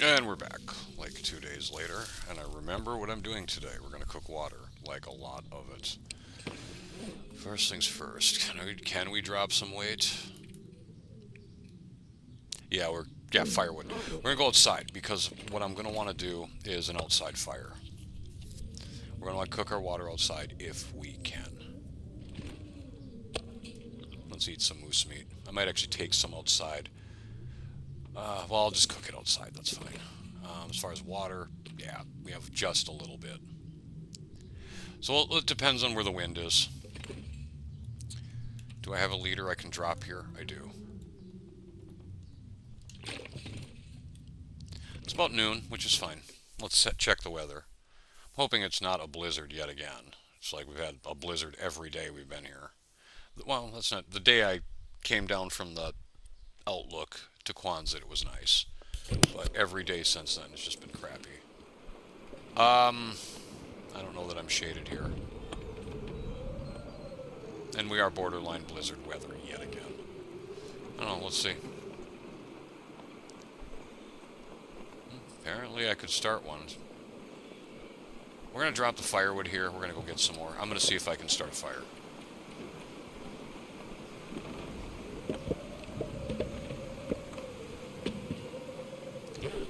And we're back, like 2 days later, and I remember what I'm doing today. We're gonna cook water, like a lot of it. First things first, can we drop some weight? Yeah, firewood. We're gonna go outside because what I'm gonna want to do is an outside fire. We're gonna want to cook our water outside if we can. Let's eat some moose meat. I might actually take some outside. Well, I'll just cook it outside. That's fine. As far as water, yeah, we have just a little bit. So it depends on where the wind is. Do I have a leader I can drop here? I do. It's about noon, which is fine. Let's check the weather. I'm hoping it's not a blizzard yet again. It's like we've had a blizzard every day we've been here. Well, that's not the day I came down from the Outlook to Kwanzaa. It was nice, but every day since then it's just been crappy. Um, I don't know that I'm shaded here, and we are borderline blizzard weather yet again. I don't know. Let's see. Apparently, I could start one. We're gonna drop the firewood here. We're gonna go get some more. I'm gonna see if I can start a fire.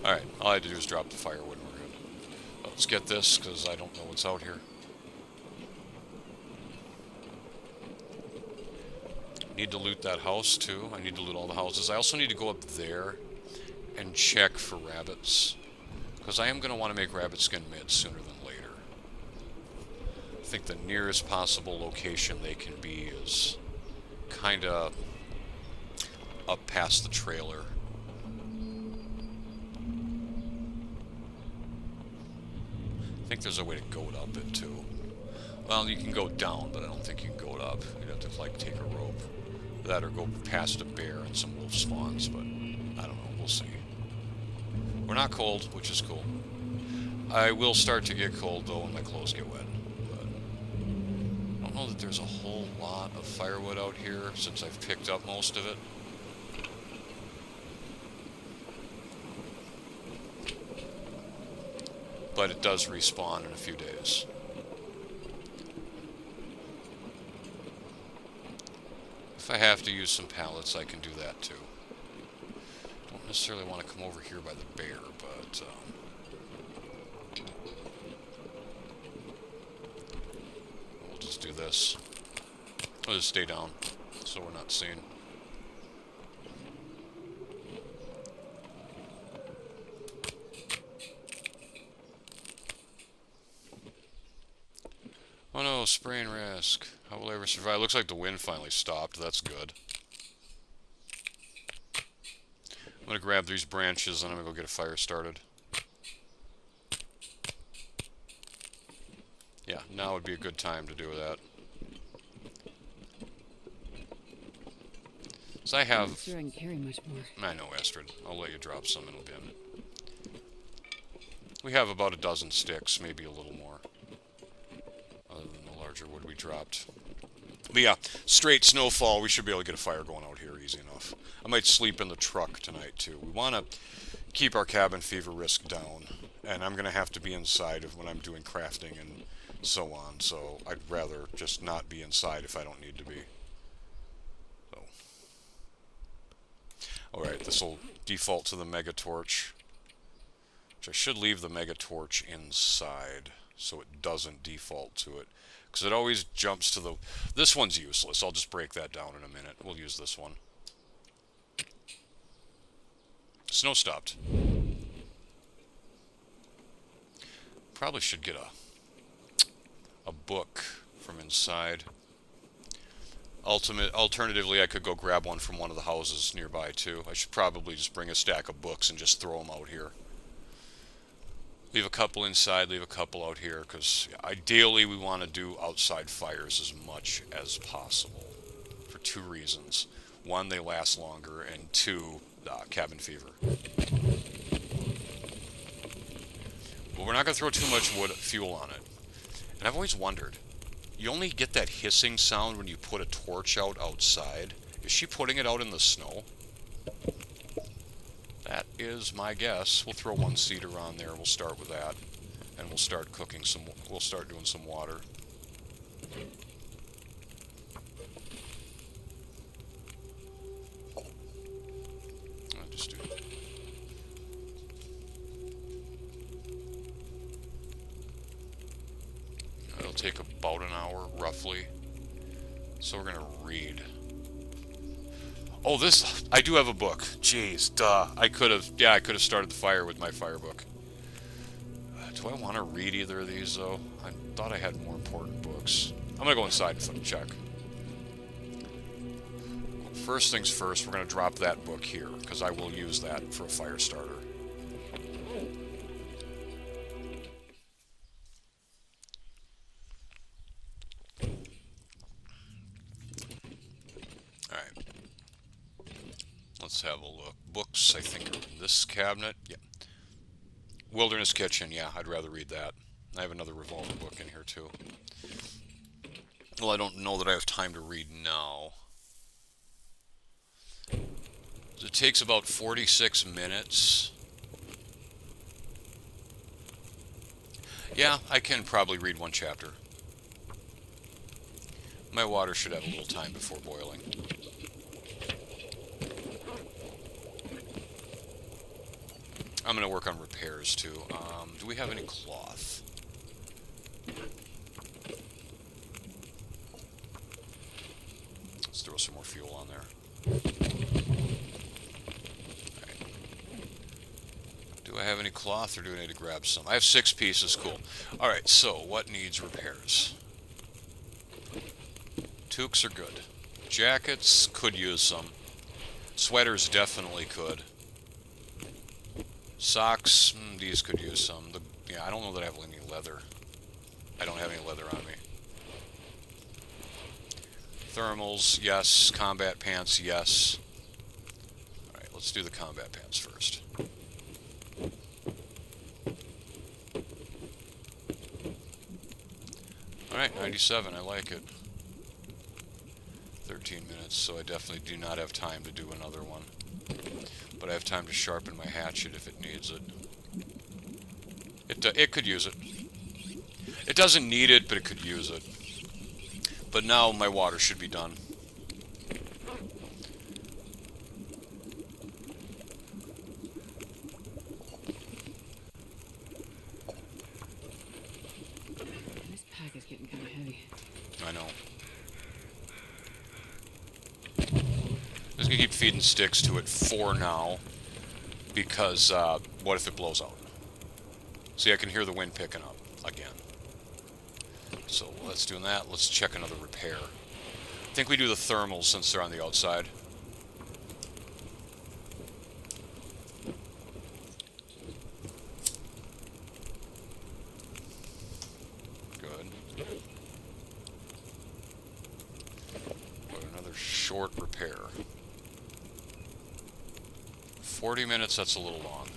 Alright, all I had to do is drop the firewood and we're good. Let's get this, because I don't know what's out here. Need to loot that house, too. I need to loot all the houses. I also need to go up there and check for rabbits, because I am going to want to make rabbit skin mitts sooner than later. I think the nearest possible location they can be is kind of up past the trailer. I think there's a way to goat up it too. Well, you can go down, but I don't think you can goat up. You'd have to like take a rope. That or go past a bear and some wolf spawns, but I don't know, we'll see. We're not cold, which is cool. I will start to get cold though when my clothes get wet. But I don't know that there's a whole lot of firewood out here since I've picked up most of it. But it does respawn in a few days. If I have to use some pallets, I can do that too. Don't necessarily want to come over here by the bear, but we'll just do this. I'll just stay down so we're not seen. Oh no, spraying risk. How will I ever survive? Looks like the wind finally stopped. That's good. I'm gonna grab these branches and I'm gonna go get a fire started. Yeah, now would be a good time to do that. So I have... I'm not sure I can carry much more. I know, Astrid. I'll let you drop some in a bin. We have about a dozen sticks, maybe a little more. Other than the larger wood we dropped. But yeah, straight snowfall, we should be able to get a fire going out here easy enough. I might sleep in the truck tonight too. We want to keep our cabin fever risk down. And I'm going to have to be inside when I'm doing crafting and so on. So I'd rather just not be inside if I don't need to be. So. Alright, this will default to the mega torch. Which I should leave the mega torch inside so it doesn't default to it. Because it always jumps to the... This one's useless. I'll just break that down in a minute. We'll use this one. Snow stopped. Probably should get a book from inside. Alternatively, I could go grab one from one of the houses nearby too. I should probably just bring a stack of books and just throw them out here. Leave a couple inside, leave a couple out here, because ideally we want to do outside fires as much as possible. For two reasons. One, they last longer, and two, cabin fever. But we're not going to throw too much fuel on it. And I've always wondered, you only get that hissing sound when you put a torch out outside. Is she putting it out in the snow? That is my guess. We'll throw one cedar on there. We'll start with that. And we'll start cooking some, we'll start doing some water. I'll just do it. It'll take about an hour, roughly. So we're gonna read. Oh, this, I do have a book. Jeez, duh. I could have started the fire with my fire book. Do I want to read either of these, though? I thought I had more important books. I'm gonna go inside and check. First things first, we're gonna drop that book here, because I will use that for a fire starter. Alright. Let's have a look. Books, I think, are in this cabinet. Yeah. Wilderness Kitchen, yeah, I'd rather read that. I have another revolver book in here, too. Well, I don't know that I have time to read now. It takes about 46 minutes. Yeah, I can probably read one chapter. My water should have a little time before boiling. I'm going to work on repairs, too. Do we have any cloth? Let's throw some more fuel on there. Right. Do I have any cloth, or do I need to grab some? I have 6 pieces. Cool. Alright, so what needs repairs? Toques are good. Jackets could use some. Sweaters definitely could. Socks, these could use some. Yeah, I don't know that I have any leather. I don't have any leather on me. Thermals, yes. Combat pants, yes. Alright, let's do the combat pants first. Alright, 97, I like it. 13 minutes, so I definitely do not have time to do another one. But I have time to sharpen my hatchet if it needs it. It could use it. It doesn't need it, but it could use it. But now my water should be done. This pack is getting kind of heavy. I know. I'm just gonna keep feeding sticks to it for now, because what if it blows out? See, I can hear the wind picking up again. So let's do that. Let's check another repair. I think we do the thermals since they're on the outside. Good. But another short repair. 40 minutes, that's a little long.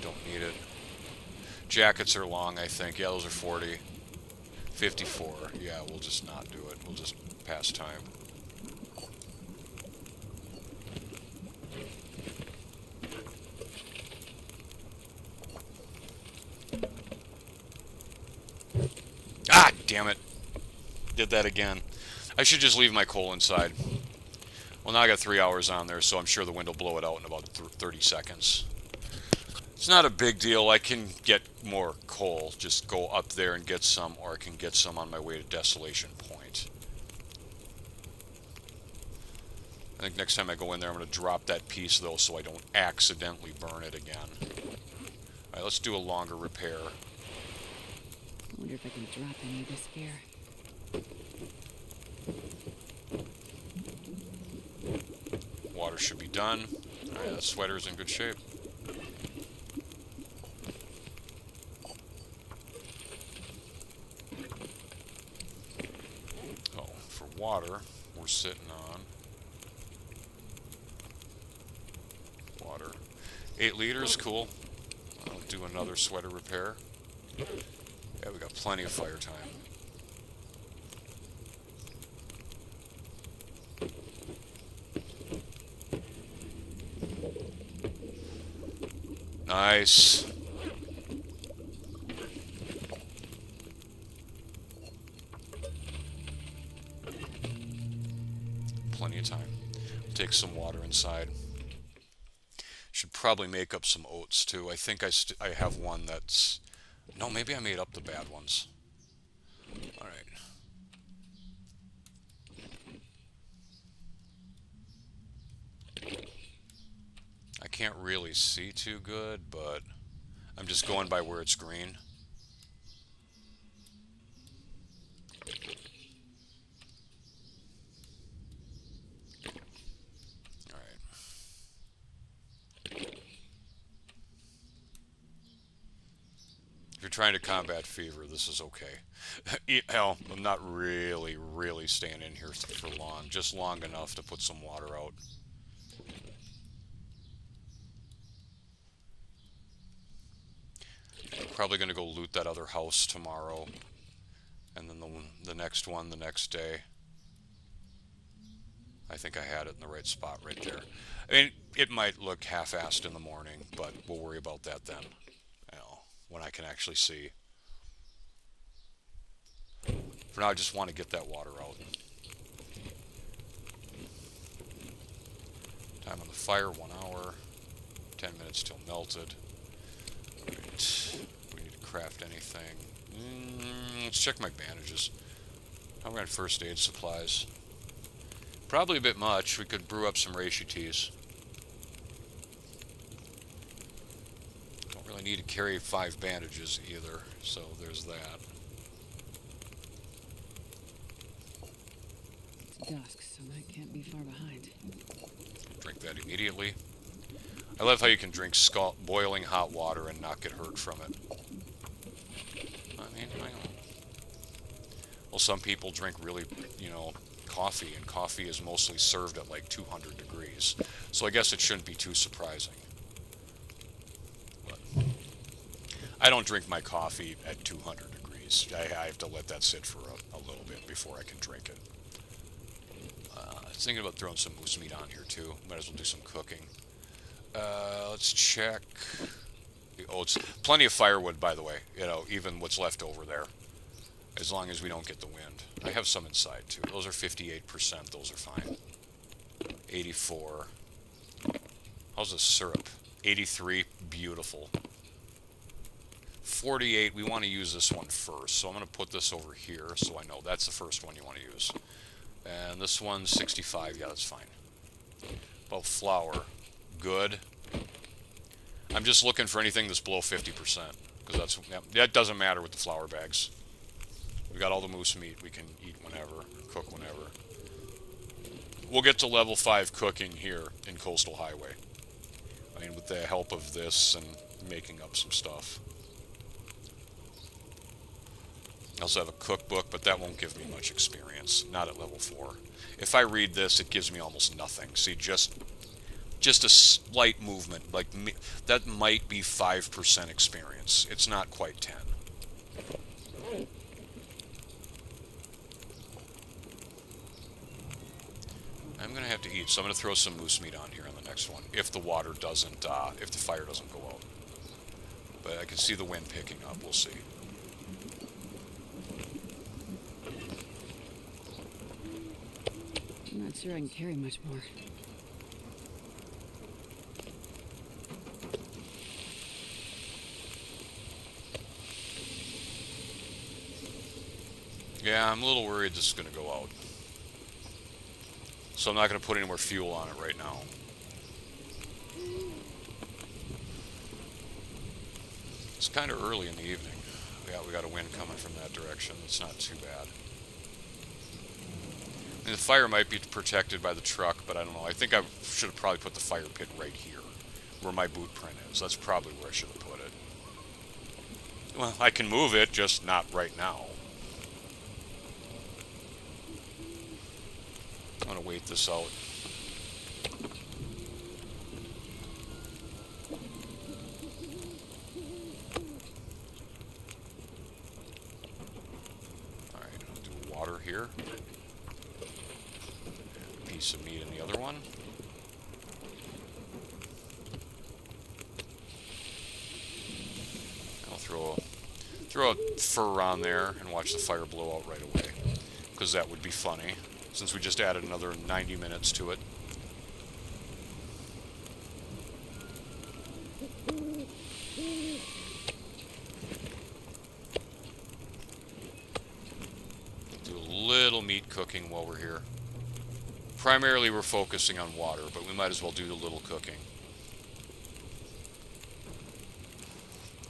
Don't need it. Jackets are long, I think. Yeah, those are 40. 54. Yeah, we'll just not do it. We'll just pass time. Ah, damn it. Did that again. I should just leave my coal inside. Well, now I got 3 hours on there, so I'm sure the wind will blow it out in about 30 seconds. It's not a big deal. I can get more coal. Just go up there and get some, or I can get some on my way to Desolation Point. I think next time I go in there, I'm going to drop that piece, though, so I don't accidentally burn it again. Alright, let's do a longer repair. I wonder if I can drop any of this gear. Water should be done. Alright, that sweater's in good shape. Oh, for water, we're sitting on water. 8 liters, cool. I'll do another sweater repair. Yeah, we got plenty of fire time. Nice. Plenty of time. Take some water inside. Should probably make up some oats too. I think I have one that's... No, maybe I made up the bad ones. Alright. I can't really see too good, but I'm just going by where it's green. Alright. If you're trying to combat fever, this is okay. Hell, I'm not really staying in here for long. Just long enough to put some water out. Probably going to go loot that other house tomorrow. And then the next one the next day. I think I had it in the right spot right there. I mean, it might look half-assed in the morning, but we'll worry about that then. You know, when I can actually see. For now, I just want to get that water out. Time on the fire, 1 hour. 10 minutes till melted. Right. We need to craft anything. Let's check my bandages. I've got first aid supplies. Probably a bit much. We could brew up some reishi teas. Don't really need to carry 5 bandages either, so there's that. It's dusk, so that can't be far behind. Drink that immediately. I love how you can drink boiling hot water and not get hurt from it. I mean, I don't... Well, some people drink really, coffee, and coffee is mostly served at like 200 degrees. So I guess it shouldn't be too surprising. But I don't drink my coffee at 200 degrees. I have to let that sit for a little bit before I can drink it. I was thinking about throwing some moose meat on here too. Might as well do some cooking. Let's check the oats. Plenty of firewood, by the way. Even what's left over there. As long as we don't get the wind. I have some inside too. Those are 58%. Those are fine. 84. How's the syrup? 83. Beautiful. 48. We want to use this one first. So I'm going to put this over here so I know that's the first one you want to use. And this one's 65. Yeah, that's fine. About flour. Good. I'm just looking for anything that's below 50%. Because that doesn't matter with the flour bags. We got all the moose meat. We can eat whenever, cook whenever. We'll get to level 5 cooking here in Coastal Highway. I mean, with the help of this and making up some stuff. I also have a cookbook, but that won't give me much experience. Not at level 4. If I read this, it gives me almost nothing. See, just a slight movement. Like, that might be 5% experience. It's not quite 10. I'm going to have to eat, so I'm going to throw some moose meat on here on the next one, if the water doesn't, if the fire doesn't go out. But I can see the wind picking up, we'll see. I'm not sure I can carry much more. Yeah, I'm a little worried this is going to go out. So I'm not going to put any more fuel on it right now. It's kind of early in the evening. Yeah, we got a wind coming from that direction. It's not too bad. I mean, the fire might be protected by the truck, but I don't know. I think I should have probably put the fire pit right here, where my boot print is. That's probably where I should have put it. Well, I can move it, just not right now. I'm going to wait this out. Alright, I'll do water here. A piece of meat in the other one. Throw a fur on there and watch the fire blow out right away. Because that would be funny, since we just added another 90 minutes to it. Do a little meat cooking while we're here. Primarily we're focusing on water, but we might as well do a little cooking.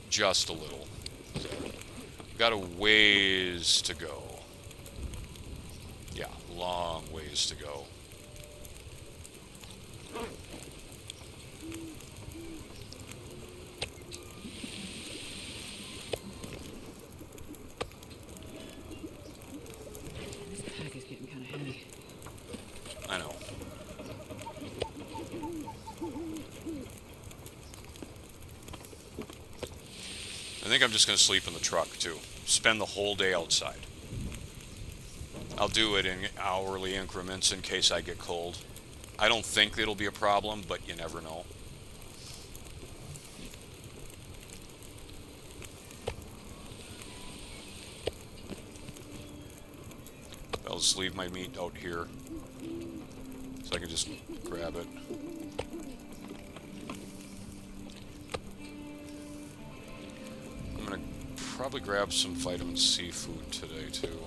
Just a little. Got a ways to go. Yeah, long ways to go. This pack is getting kind of heavy. I know. I think I'm just going to sleep in the truck, too. Spend the whole day outside. I'll do it in hourly increments in case I get cold. I don't think it'll be a problem, but you never know. I'll just leave my meat out here so I can just grab it. I'm gonna probably grab some vitamin C food today too.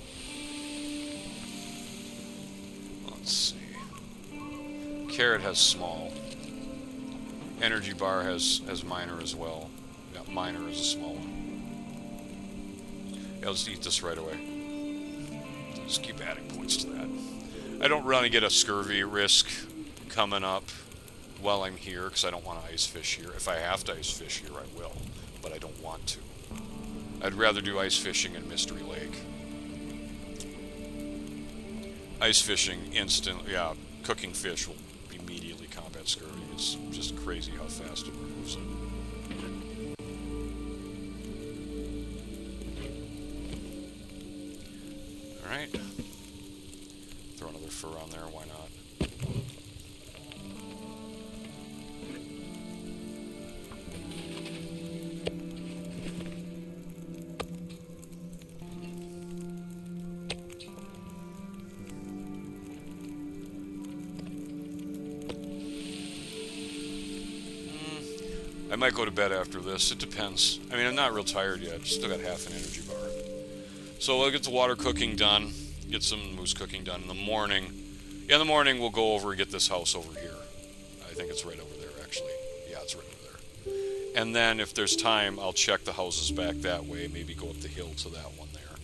Let's see. Carrot has small. Energy bar has minor as well. Yeah, minor is a small one. Yeah, let's eat this right away. Just keep adding points to that. I don't really get a scurvy risk coming up while I'm here because I don't want to ice fish here. If I have to ice fish here, I will, but I don't want to. I'd rather do ice fishing in Mystery Lake. Ice fishing yeah, cooking fish will immediately combat scurvy. It's just crazy how fast it removes it. Alright. Throw another fur on there, why not? I might go to bed after this. It depends. I mean, I'm not real tired yet. Still got half an energy bar. So I'll get the water cooking done. Get some moose cooking done in the morning. Yeah, in the morning we'll go over and get this house over here. I think it's right over there, actually. Yeah, it's right over there. And then if there's time, I'll check the houses back that way. Maybe go up the hill to that one there.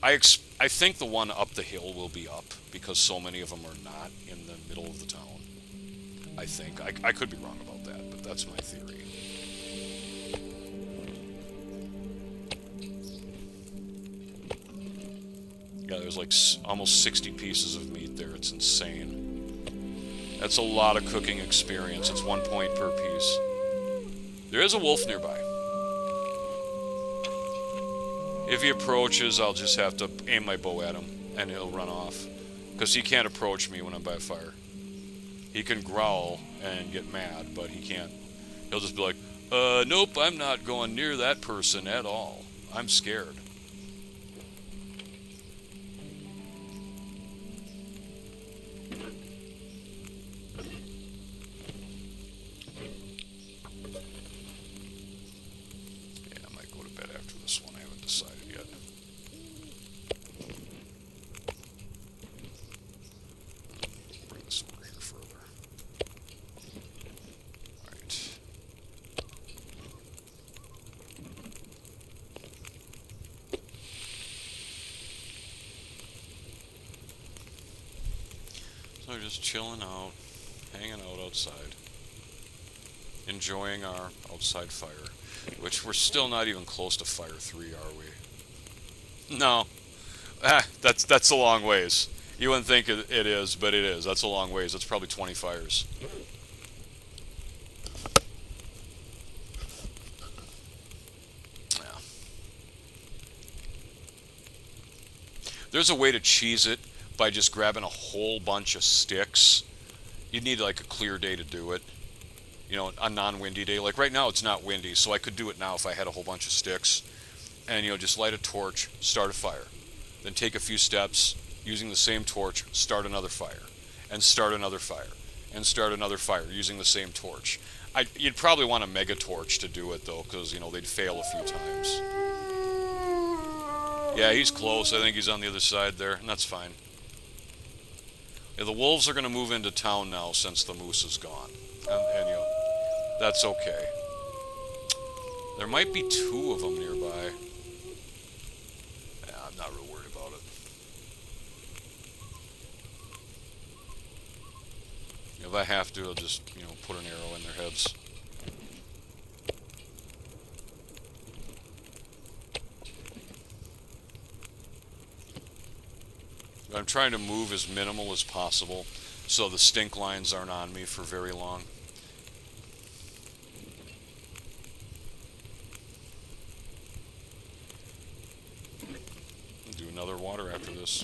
I think the one up the hill will be up because so many of them are not in the middle of the town. I think. I could be wrong about that, but that's my theory. Yeah, there's like almost 60 pieces of meat there. It's insane. That's a lot of cooking experience. It's 1 point per piece. There is a wolf nearby. If he approaches, I'll just have to aim my bow at him, and he'll run off. Because he can't approach me when I'm by a fire. He can growl and get mad, but he can't. He'll just be like, nope, I'm not going near that person at all. I'm scared. So we're just chilling out, hanging out outside, enjoying our outside fire, which we're still not even close to fire 3, are we? No. That's a long ways. You wouldn't think it is, but it is. That's a long ways. That's probably 20 fires. Yeah. There's a way to cheese it by just grabbing a whole bunch of sticks. You'd need like a clear day to do it. You know, a non-windy day. Like right now it's not windy, so I could do it now if I had a whole bunch of sticks. and just light a torch, start a fire. Then take a few steps, using the same torch, start another fire, and start another fire, and start another fire using the same torch. You'd probably want a mega torch to do it though, because they'd fail a few times. Yeah, he's close. I think he's on the other side there, and that's fine. Yeah, the wolves are going to move into town now since the moose is gone, and that's okay. There might be 2 of them nearby. Yeah, I'm not real worried about it. If I have to, I'll just, put an arrow in their heads. I'm trying to move as minimal as possible so the stink lines aren't on me for very long. I'll do another water after this.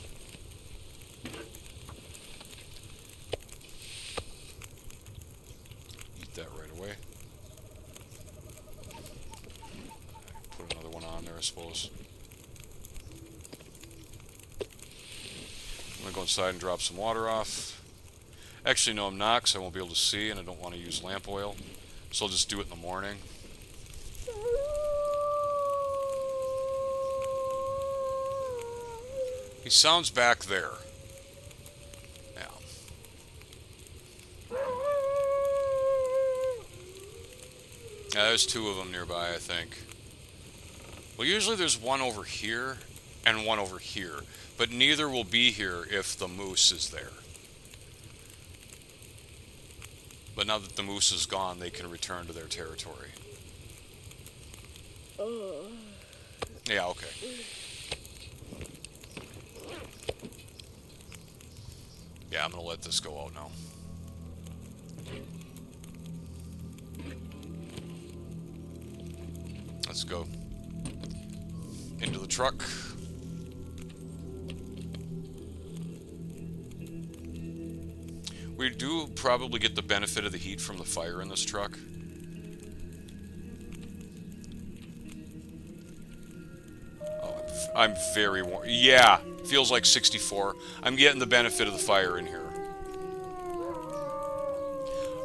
Eat that right away. Put another one on there, I suppose. I'm going to go inside and drop some water off. Actually, no, I'm not, because I won't be able to see, and I don't want to use lamp oil. So I'll just do it in the morning. He sounds back there. Yeah. Yeah, there's 2 of them nearby, I think. Well, usually there's one over here and one over here, but neither will be here if the moose is there. But now that the moose is gone, they can return to their territory. Yeah, okay. Yeah, I'm gonna let this go out now. Let's go into the truck. We do probably get the benefit of the heat from the fire in this truck. Oh, I'm very warm. Yeah, feels like 64. I'm getting the benefit of the fire in here.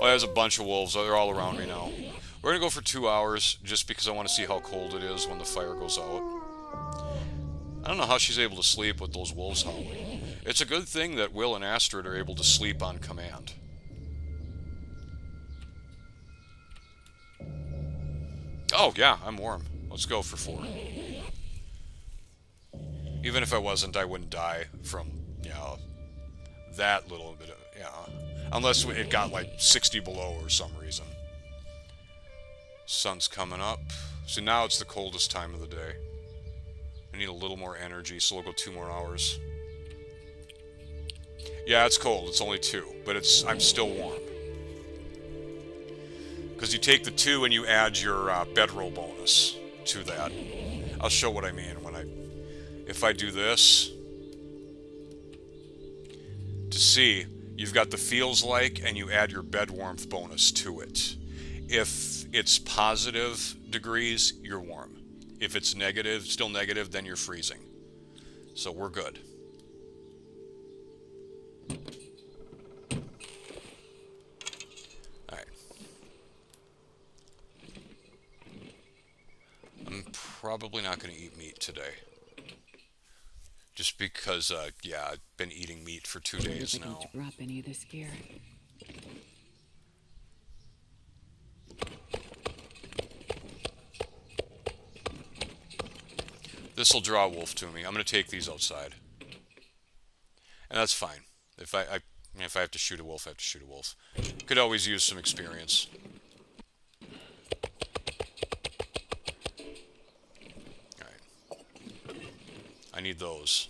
Oh, there's a bunch of wolves. They're all around me now. We're going to go for 2 hours just because I want to see how cold it is when the fire goes out. I don't know how she's able to sleep with those wolves howling. It's a good thing that Will and Astrid are able to sleep on command. Oh, yeah, I'm warm. Let's go for 4. Even if I wasn't, I wouldn't die from, that little bit of, unless it got like 60 below or some reason. Sun's coming up. So now it's the coldest time of the day. I need a little more energy, so we'll go 2 more hours. Yeah, it's cold. It's only 2, but I'm still warm. Because you take the 2 and you add your bedroll bonus to that. I'll show what I mean if I do this. To see, you've got the feels like, and you add your bed warmth bonus to it. If it's positive degrees, you're warm. If it's negative, still negative, then you're freezing. So we're good. Alright. I'm probably not going to eat meat today. Just because, yeah, I've been eating meat for 2 days now. Drop any of this gear. This will draw a wolf to me. I'm going to take these outside. And that's fine. If I have to shoot a wolf, I have to shoot a wolf. Could always use some experience. Alright. I need those.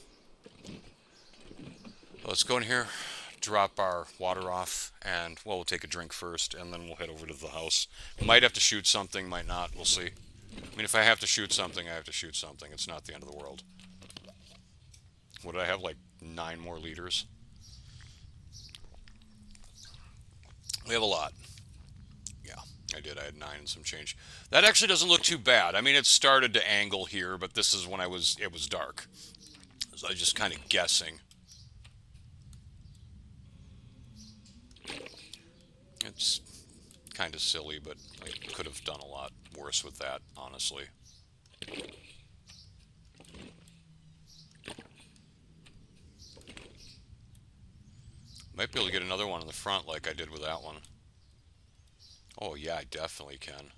Let's go in here, drop our water off, and, well, we'll take a drink first, and then we'll head over to the house. Might have to shoot something, might not. We'll see. I mean, if I have to shoot something, I have to shoot something. It's not the end of the world. What did I have, like 9 more liters? We have a lot. Yeah, I did. I had 9 and some change. That actually doesn't look too bad. I mean, it started to angle here, but this is when it was dark. So I was just kind of guessing. It's kind of silly, but I could have done a lot worse with that, honestly. Might be able to get another one in the front like I did with that one. Oh yeah, I definitely can.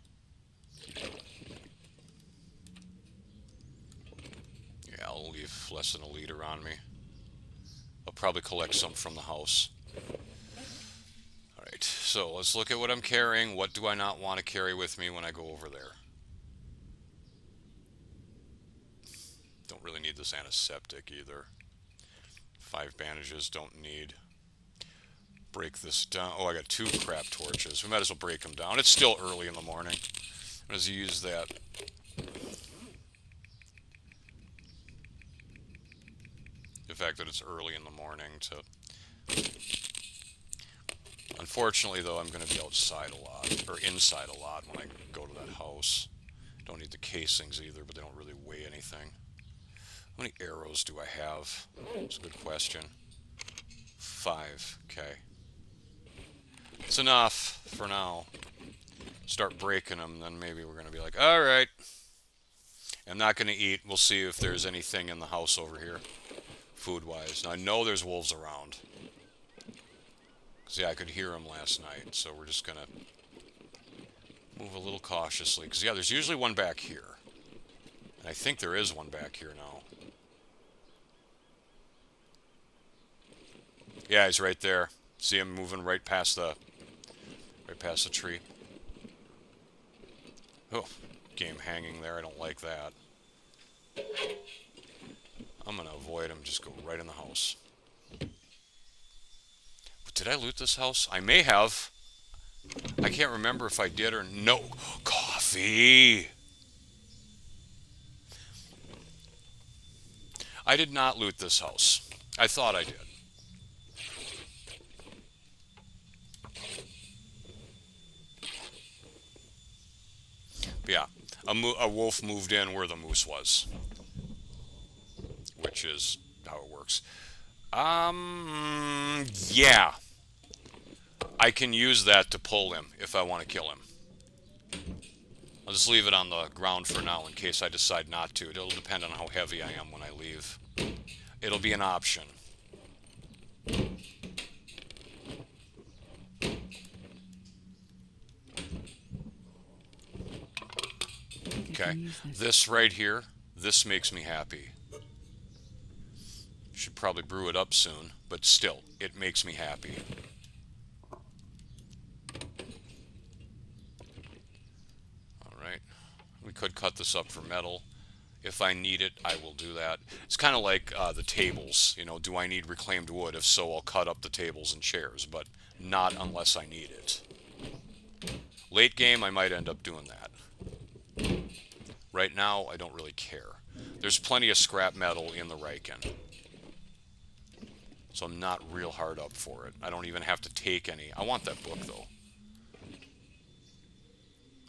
Yeah, I'll leave less than a liter on me. I'll probably collect some from the house. Alright, so let's look at what I'm carrying. What do I not want to carry with me when I go over there? Don't really need this antiseptic either. 5 bandages, don't need. Break this down. Oh, I got 2 crap torches. We might as well break them down. It's still early in the morning. Might as well use that. The fact that it's early in the morning to... Unfortunately, though, I'm going to be outside a lot, or inside a lot when I go to that house. Don't need the casings either, but they don't really weigh anything. How many arrows do I have? That's a good question. 5. Okay. It's enough for now. Start breaking them, then maybe we're going to be like, alright. I'm not going to eat. We'll see if there's anything in the house over here, food-wise. Now, I know there's wolves around. Because, yeah, I could hear them last night, so we're just going to move a little cautiously. Because, yeah, there's usually one back here. And I think there is one back here now. Yeah, he's right there. See him moving right past the tree. Oh, game hanging there. I don't like that. I'm gonna avoid him. Just go right in the house. Did I loot this house? I may have. I can't remember if I did or no. Coffee. I did not loot this house. I thought I did. But yeah, a wolf moved in where the moose was, which is how it works. Yeah. I can use that to pull him if I want to kill him. I'll just leave it on the ground for now in case I decide not to. It'll depend on how heavy I am when I leave. It'll be an option. Okay, this right here, this makes me happy. Should probably brew it up soon, but still, it makes me happy. Alright, we could cut this up for metal. If I need it, I will do that. It's kind of like the tables, you know, do I need reclaimed wood? If so, I'll cut up the tables and chairs, but not unless I need it. Late game, I might end up doing that. Right now, I don't really care. There's plenty of scrap metal in the Riken. So I'm not real hard up for it. I don't even have to take any. I want that book, though.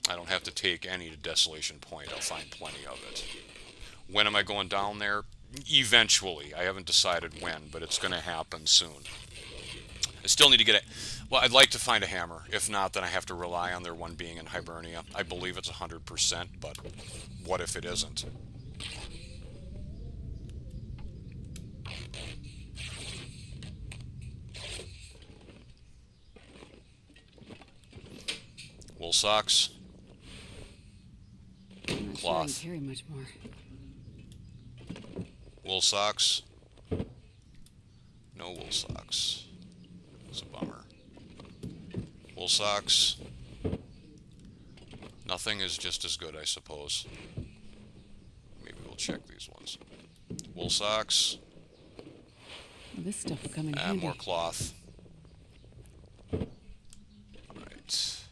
I don't have to take any to Desolation Point. I'll find plenty of it. When am I going down there? Eventually. I haven't decided when, but it's going to happen soon. I still need to get it. Well, I'd like to find a hammer. If not, then I have to rely on their one being in Hibernia. I believe it's 100%, but what if it isn't? Wool socks. Cloth. Sure I can carry much more. Wool socks. No wool socks. It's a bummer. Wool socks. Nothing is just as good, I suppose. Maybe we'll check these ones. Wool socks. Well, this stuff will come in handy. More cloth. Alright.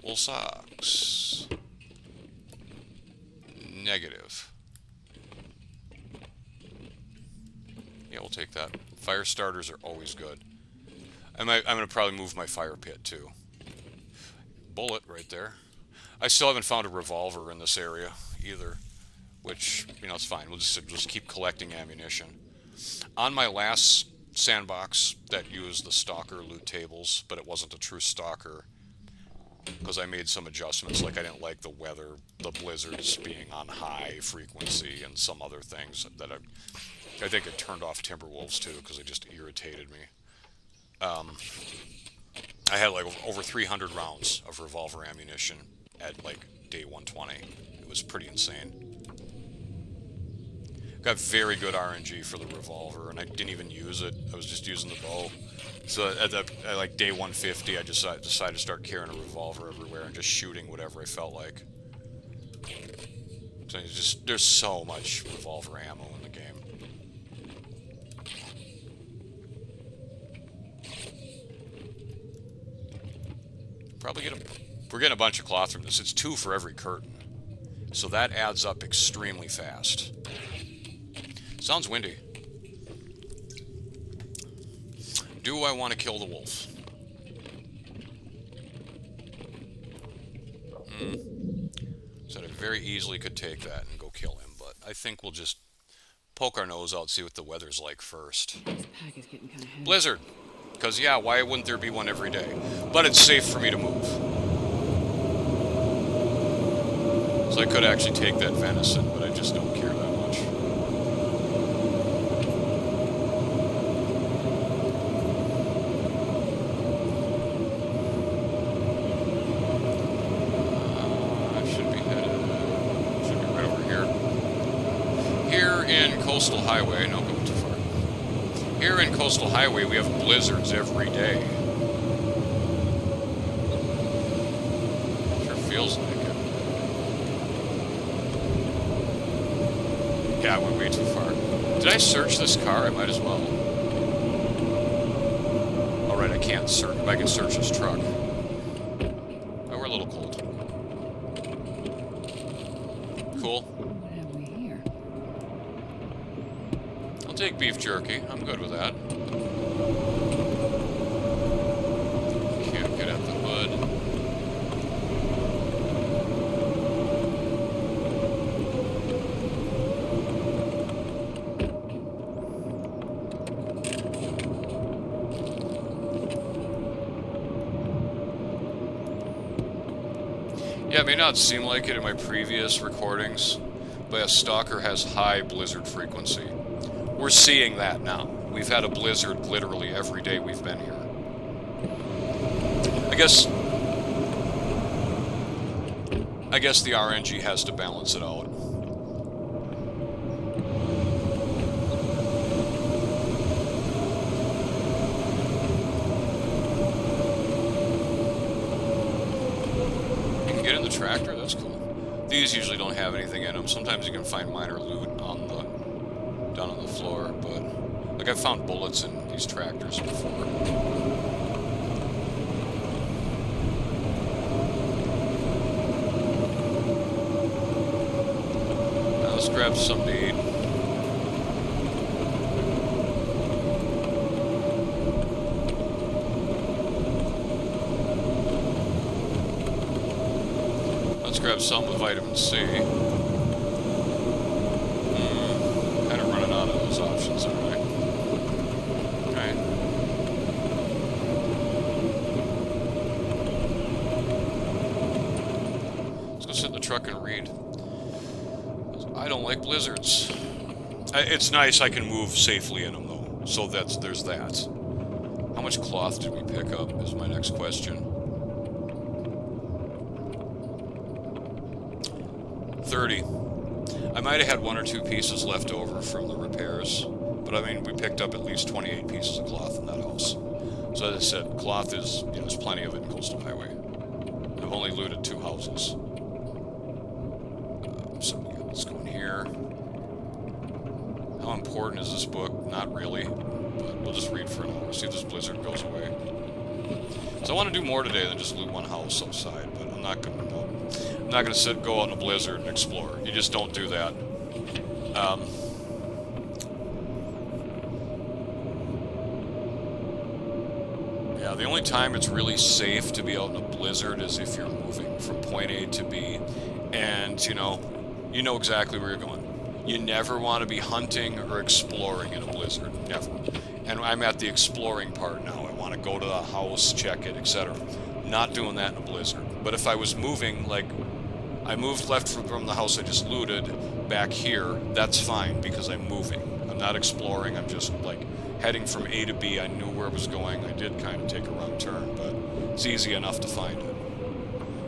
Wool socks. Negative. Yeah, we'll take that. Fire starters are always good. I'm going to probably move my fire pit, too. bullet right there. I still haven't found a revolver in this area either, which, you know, it's fine. We'll just keep collecting ammunition. On my last sandbox that used the Stalker loot tables, but it wasn't a true Stalker, because I made some adjustments, like I didn't like the weather, the blizzards being on high frequency, and some other things that I think it turned off Timberwolves too, because it just irritated me. I had like over 300 rounds of revolver ammunition at like day 120. It was pretty insane. Got very good RNG for the revolver, and I didn't even use it. I was just using the bow. So at like day 150, I just decided to start carrying a revolver everywhere and just shooting whatever I felt like. So there's so much revolver ammo in the game. We're getting a bunch of cloth from this. It's 2 for every curtain, so that adds up extremely fast. Sounds windy. Do I want to kill the wolf? So I very easily could take that and go kill him, but I think we'll just poke our nose out, see what the weather's like first. This pack is getting kind of heavy. Blizzard! Because, yeah, why wouldn't there be one every day? But it's safe for me to move. So I could actually take that venison, but I just don't care that much. I should be right over here. Here in Coastal Highway, no, go too far. Here in Coastal Highway, we have blizzards every day. Sure feels like it. Yeah, I went way too far. Did I search this car? I might as well. Alright, I can't search. But I can search this truck. Oh, we're a little cold. Cool. What have we here? I'll take beef jerky. I'm good with that. Can't get at the hood. Yeah, it may not seem like it in my previous recordings, but a Stalker has high blizzard frequency. We're seeing that now. We've had a blizzard literally every day we've been here. I guess the RNG has to balance it out. Get in the tractor, that's cool. These usually don't have anything in them. Sometimes you can find minor loot on down on the floor, but like I've found bullets in these tractors before. Now let's grab something to eat. Let's grab something with vitamin C. Kind of running out of those options, aren't I? Okay. Let's go sit in the truck and read. I don't like blizzards. It's nice I can move safely in them, though. So there's that. How much cloth did we pick up is my next question. 30. I might have had 1 or 2 pieces left over from the repairs, but I mean, we picked up at least 28 pieces of cloth in that house. So as I said, cloth is, you know, there's plenty of it in Coastal Highway. I've only looted 2 houses. So yeah, let's go in here. How important is this book? Not really, but we'll just read for an hour, see if this blizzard goes away. So I want to do more today than just loot 1 house outside, but I'm not gonna. I'm not going to go out in a blizzard and explore. You just don't do that. Yeah, the only time it's really safe to be out in a blizzard is if you're moving from point A to B, and you know exactly where you're going. You never want to be hunting or exploring in a blizzard, never. And I'm at the exploring part now. I want to go to the house, check it, etc. Not doing that in a blizzard. But if I was moving, like I moved left from the house I just looted back here, that's fine because I'm moving. I'm not exploring, I'm just like heading from A to B. I knew where it was going. I did kind of take a wrong turn, but it's easy enough to find it.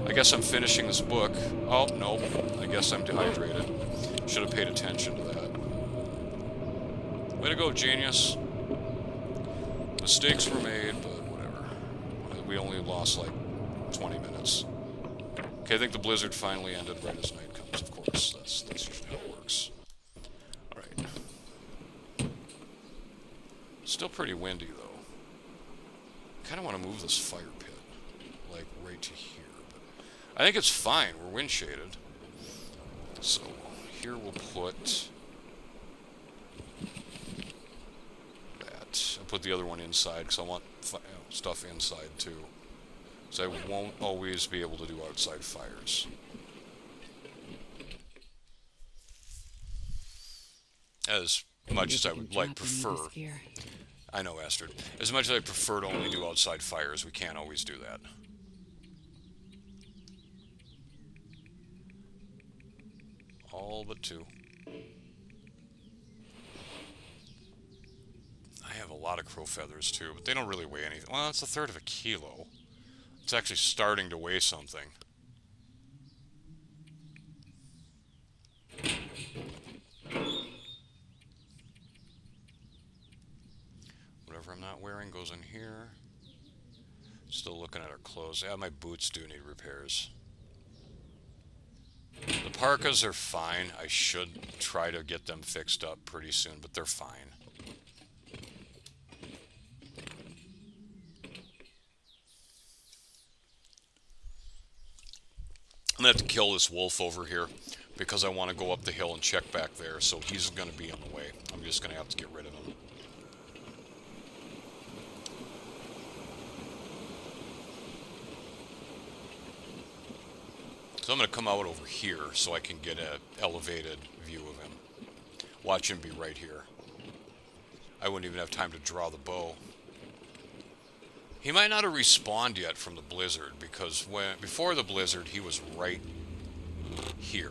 I guess I'm finishing this book. Oh, no. I guess I'm dehydrated. Should have paid attention to that. Way to go, genius. Mistakes were made, but whatever. We only lost like 20 minutes. Okay, I think the blizzard finally ended right as night comes, of course. That's usually how it works. Alright. Still pretty windy, though. Kind of want to move this fire pit, like right to here. But I think it's fine. We're wind shaded. So here we'll put that. I'll put the other one inside because I want stuff inside too. So I won't always be able to do outside fires. As much as I would prefer. I know, Astrid. As much as I prefer to only do outside fires, we can't always do that. All but two. I have a lot of crow feathers too, but they don't really weigh anything. Well, it's a third of a kilo. It's actually starting to weigh something. Whatever I'm not wearing goes in here. Still looking at our clothes. Yeah, my boots do need repairs. The parkas are fine. I should try to get them fixed up pretty soon, but they're fine. I'm going to have to kill this wolf over here because I want to go up the hill and check back there, so he's going to be on the way. I'm just going to have to get rid of him. So I'm going to come out over here so I can get an elevated view of him. Watch him be right here. I wouldn't even have time to draw the bow. He might not have respawned yet from the blizzard because before the blizzard he was right here.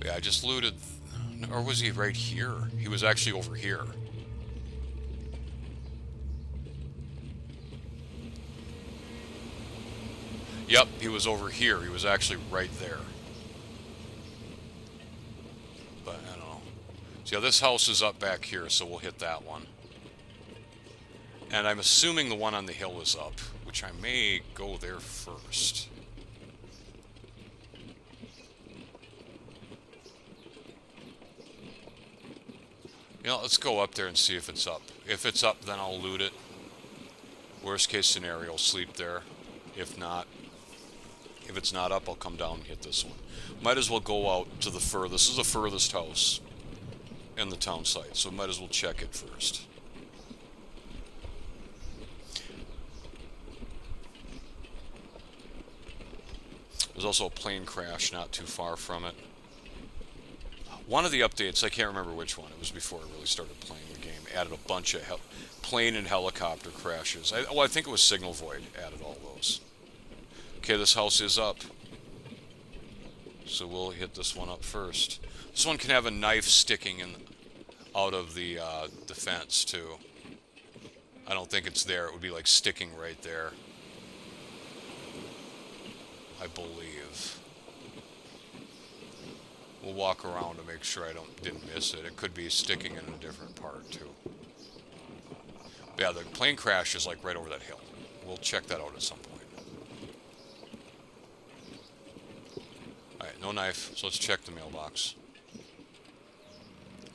Yeah, I just looted, or was he right here? He was actually over here. Yep, he was over here. He was actually right there. But I don't know. See, this house is up back here, so we'll hit that one. And I'm assuming the one on the hill is up, which I may go there first. You know, let's go up there and see if it's up. If it's up, then I'll loot it. Worst case scenario, sleep there. If not, if it's not up, I'll come down and hit this one. Might as well go out to the furthest. This is the furthest house in the town site, so might as well check it first. There's also a plane crash not too far from it. One of the updates, I can't remember which one, it was before I really started playing the game, added a bunch of plane and helicopter crashes. I think it was Signal Void added all those. Okay, this house is up. So we'll hit this one up first. This one can have a knife sticking out of the fence too. I don't think it's there. It would be like sticking right there, I believe. We'll walk around to make sure I didn't miss it. It could be sticking in a different part too. But yeah, the plane crash is like right over that hill. We'll check that out at some point. Alright, no knife, so let's check the mailbox.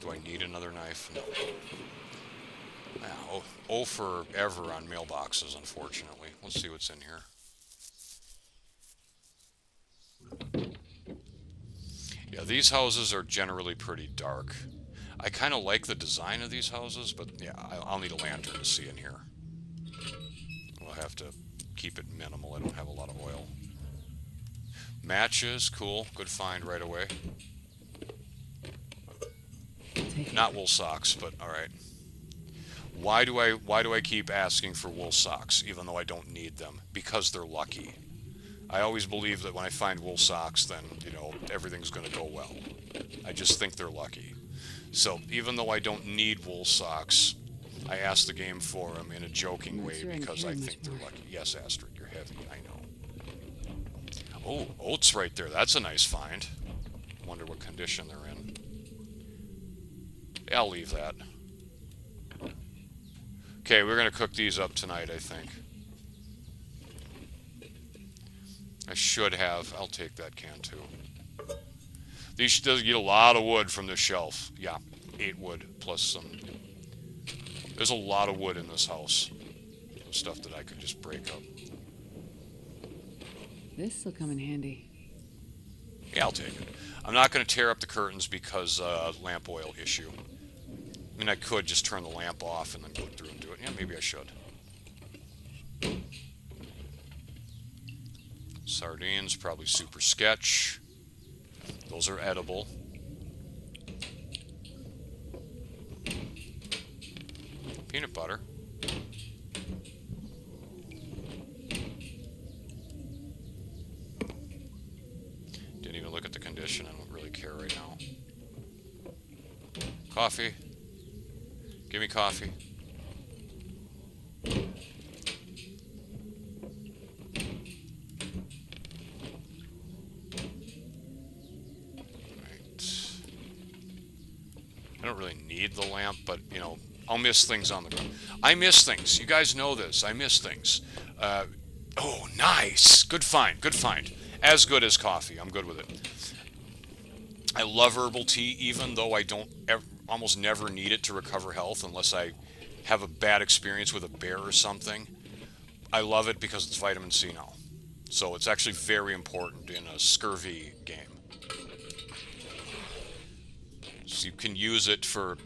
Do I need another knife? No. Yeah, oh forever on mailboxes, unfortunately. Let's see what's in here. Yeah, these houses are generally pretty dark. I kind of like the design of these houses, but yeah, I'll need a lantern to see in here. We'll have to keep it minimal. I don't have a lot of oil. Matches, cool. Good find right away. Not wool socks, but all right. Why do I keep asking for wool socks even though I don't need them? Because they're lucky. I always believe that when I find wool socks, then, you know, everything's going to go well. I just think they're lucky. So even though I don't need wool socks, I ask the game for them in a joking way because I think they're lucky. Yes, Astrid, you're heavy, I know. Oh, oats right there. That's a nice find. Wonder what condition they're in. Yeah, I'll leave that. Okay, we're going to cook these up tonight, I think. I should have. I'll take that can too. These does get a lot of wood from this shelf. Yeah, 8 wood plus some. There's a lot of wood in this house. Stuff that I could just break up. This'll come in handy. Yeah, I'll take it. I'm not going to tear up the curtains because lamp oil issue. I mean, I could just turn the lamp off and then go through and do it. Yeah, maybe I should. Sardines, probably super sketch. Those are edible. Peanut butter. Didn't even look at the condition. I don't really care right now. Coffee. Give me coffee. I don't really need the lamp, but, you know, I'll miss things on the ground. I miss things. You guys know this. I miss things. Oh, nice. Good find. Good find. As good as coffee. I'm good with it. I love herbal tea, even though I don't almost never need it to recover health unless I have a bad experience with a bear or something. I love it because it's vitamin C now. So it's actually very important in a scurvy game. So you can use it to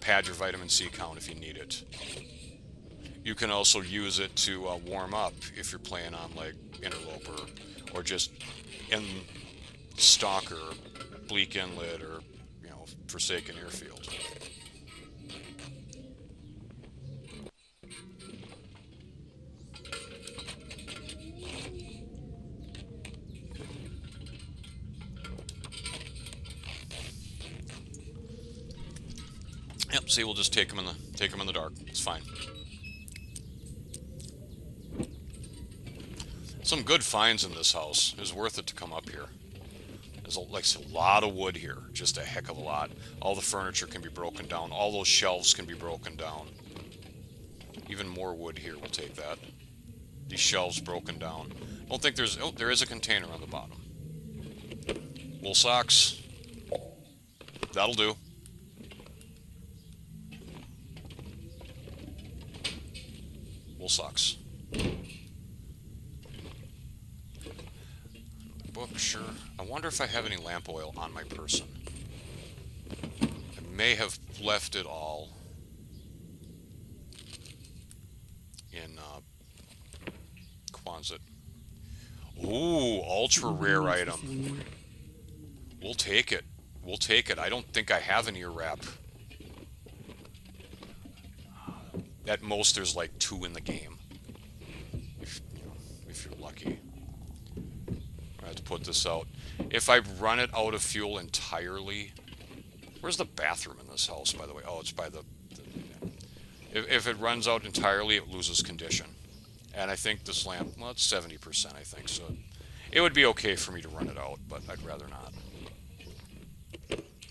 pad your vitamin C count if you need it. You can also use it to warm up if you're playing on like Interloper or just in Stalker, Bleak Inlet, or, you know, Forsaken Airfield. Yep. See, we'll just take them in the dark. It's fine. Some good finds in this house. It was worth it to come up here. There's a lot of wood here, just a heck of a lot. All the furniture can be broken down. All those shelves can be broken down. Even more wood here, we'll take that. These shelves broken down. Don't think there's, oh, there is a container on the bottom. Wool socks. That'll do. Wool socks. Book, sure. I wonder if I have any lamp oil on my person. I may have left it all in Quonset. Ooh, ultra rare item. We'll take it. We'll take it. I don't think I have an ear wrap. At most, there's like 2 in the game. If you're lucky. I have to put this out. If I run it out of fuel entirely... Where's the bathroom in this house, by the way? Oh, it's by the if it runs out entirely, it loses condition. And I think this lamp, well, it's 70%, I think. So it would be okay for me to run it out, but I'd rather not.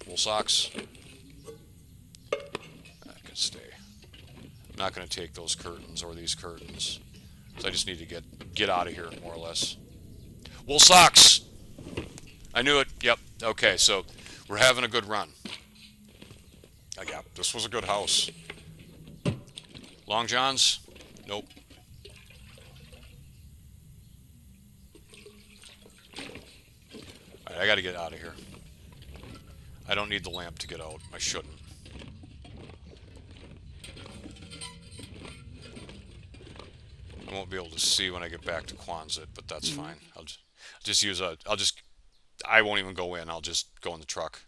Wool socks. That can stay. I'm not going to take those curtains or these curtains. So I just need to get out of here, more or less. Wool socks! I knew it. Yep. Okay, so we're having a good run. Yeah, this was a good house. Long Johns? Nope. Alright, I gotta get out of here. I don't need the lamp to get out. I shouldn't. I won't be able to see when I get back to Quonset, but that's fine. I'll just use a... I won't even go in. I'll just go in the truck.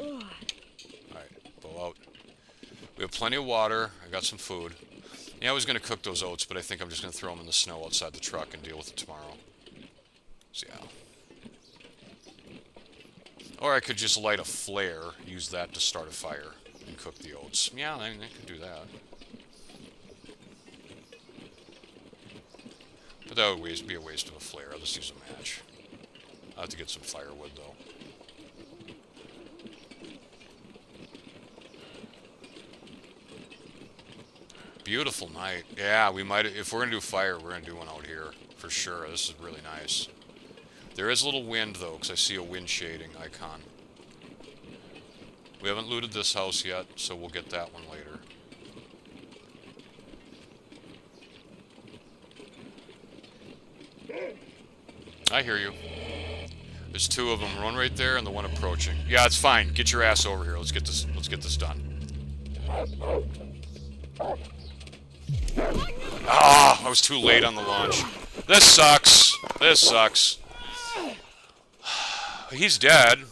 Alright, blow out. We have plenty of water. I got some food. Yeah, I was going to cook those oats, but I think I'm just going to throw them in the snow outside the truck and deal with it tomorrow. So, yeah. Or I could just light a flare, use that to start a fire, and cook the oats. Yeah, I could do that. But that would be a waste of a flare. I'll just use a match. I'll have to get some firewood, though. Beautiful night. Yeah, we might... If we're going to do fire, we're going to do one out here. For sure. This is really nice. There is a little wind, though, because I see a wind shading icon. We haven't looted this house yet, so we'll get that one later. I hear you. There's two of them. One right there and the one approaching. Yeah, it's fine. Get your ass over here. Let's get this done. Ah, I was too late on the launch. This sucks. This sucks. He's dead.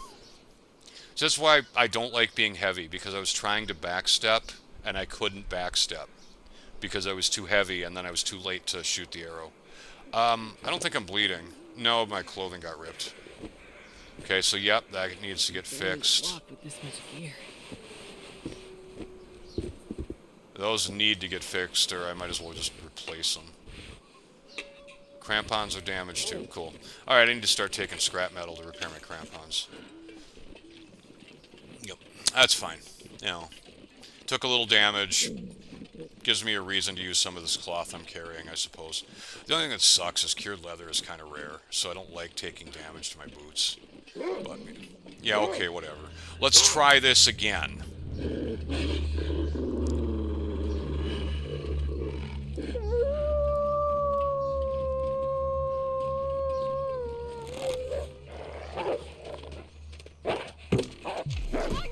So that's why I don't like being heavy, because I was trying to backstep, and I couldn't backstep. Because I was too heavy, and then I was too late to shoot the arrow. I don't think I'm bleeding. No, my clothing got ripped. Okay, so yep, that needs to get fixed. Walk with this much gear. Those need to get fixed, or I might as well just replace them. Crampons are damaged too. Cool. Alright, I need to start taking scrap metal to repair my crampons. Yep, that's fine. You know, took a little damage. Gives me a reason to use some of this cloth I'm carrying, I suppose. The only thing that sucks is cured leather is kind of rare, so I don't like taking damage to my boots. But, yeah, okay, whatever. Let's try this again.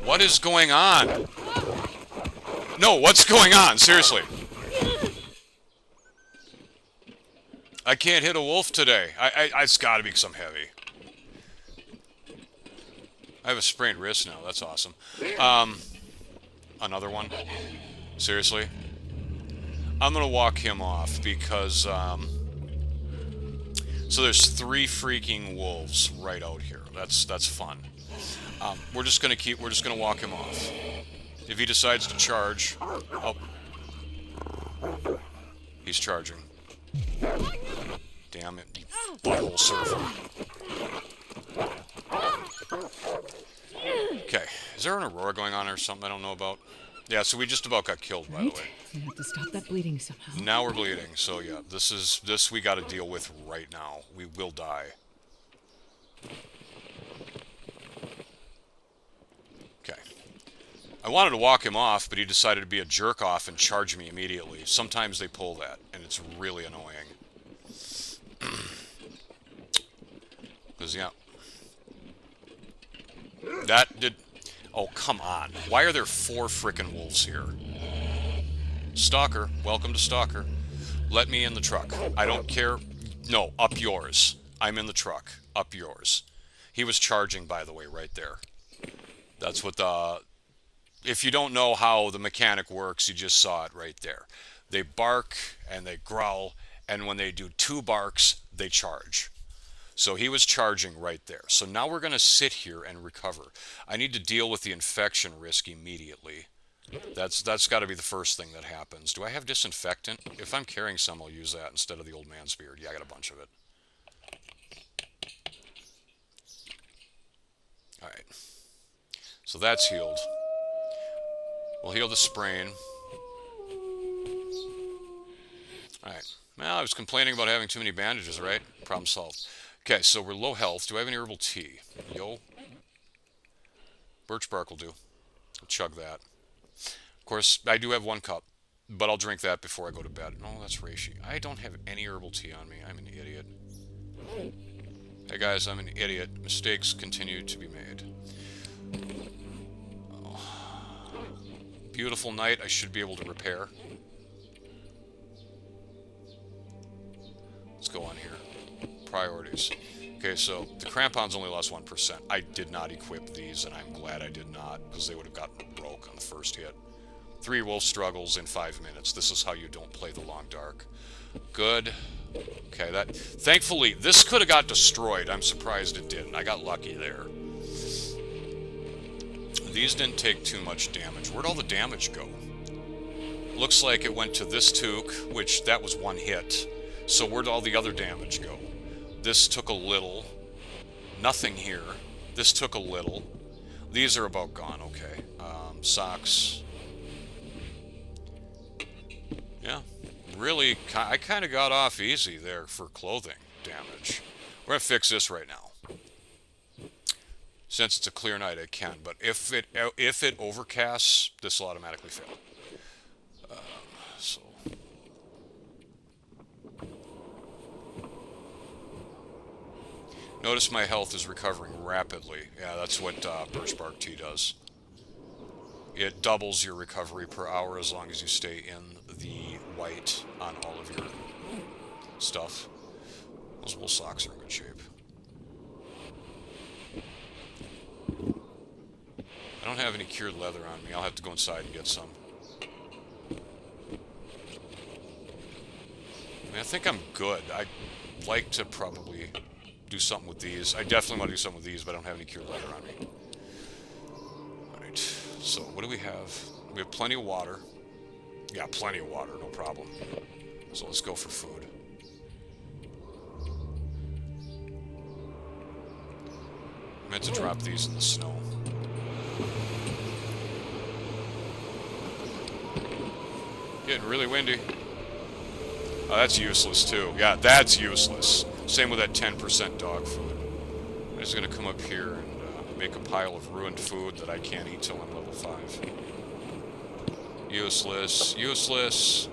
What is going on? No, what's going on? Seriously. I can't hit a wolf today. It's gotta be because I'm heavy. I have a sprained wrist now. That's awesome. Another one? Seriously? I'm gonna walk him off because, so there's 3 freaking wolves right out here. That's fun. We're just gonna walk him off. If he decides to charge... Oh. He's charging. Damn it, you butthole surfer. Okay, is there an aurora going on or something I don't know about? Yeah, so we just about got killed, by the way. We have to stop that bleeding somehow. Now we're bleeding, so yeah, this we gotta deal with right now. We will die. Okay. I wanted to walk him off, but he decided to be a jerk-off and charge me immediately. Sometimes they pull that, and it's really annoying. Because, yeah. That did... Oh, come on. Why are there 4 frickin' wolves here? Stalker. Welcome to Stalker. Let me in the truck. I don't care. No, up yours. I'm in the truck. Up yours. He was charging, by the way, right there. That's what the... If you don't know how the mechanic works, you just saw it right there. They bark and they growl, and when they do 2 barks, they charge. So he was charging right there. So now we're going to sit here and recover. I need to deal with the infection risk immediately. That's got to be the first thing that happens. Do I have disinfectant? If I'm carrying some, I'll use that instead of the old man's beard. Yeah, I got a bunch of it. Alright. So that's healed. We'll heal the sprain. Alright. Well, I was complaining about having too many bandages, right? Problem solved. Okay, so we're low health. Do I have any herbal tea? Yo. Birch bark will do. I'll chug that. Of course, I do have 1 cup, but I'll drink that before I go to bed. No, that's reishi. I don't have any herbal tea on me. I'm an idiot. Hey guys, I'm an idiot. Mistakes continue to be made. Oh. Beautiful night. I should be able to repair. Let's go on here. Priorities. Okay, so the crampons only lost 1%. I did not equip these, and I'm glad I did not, because they would have gotten broke on the first hit. 3 wolf struggles in 5 minutes. This is how you don't play the long dark. Good. Okay, that... Thankfully, this could have got destroyed. I'm surprised it didn't. I got lucky there. These didn't take too much damage. Where'd all the damage go? Looks like it went to this toque, which that was 1 hit. So where'd all the other damage go? This took a little. Nothing here. This took a little. These are about gone, okay. Socks. Yeah. Really, I kind of got off easy there for clothing damage. We're going to fix this right now. Since it's a clear night, I can. But if it overcasts, this will automatically fail. So... Notice my health is recovering rapidly. Yeah, that's what Birch Bark Tea does. It doubles your recovery per hour as long as you stay in the white on all of your stuff. Those wool socks are in good shape. I don't have any cured leather on me. I'll have to go inside and get some. I mean, I think I'm good. I'd like to probably... do something with these. I definitely want to do something with these, but I don't have any cured leather on me. Alright, so what do we have? We have plenty of water. Yeah, plenty of water, no problem. So let's go for food. I meant to drop these in the snow. Getting really windy. Oh, that's useless too. Yeah, that's useless. Same with that 10% dog food. I'm just going to come up here and make a pile of ruined food that I can't eat till I'm level 5. Useless. Useless.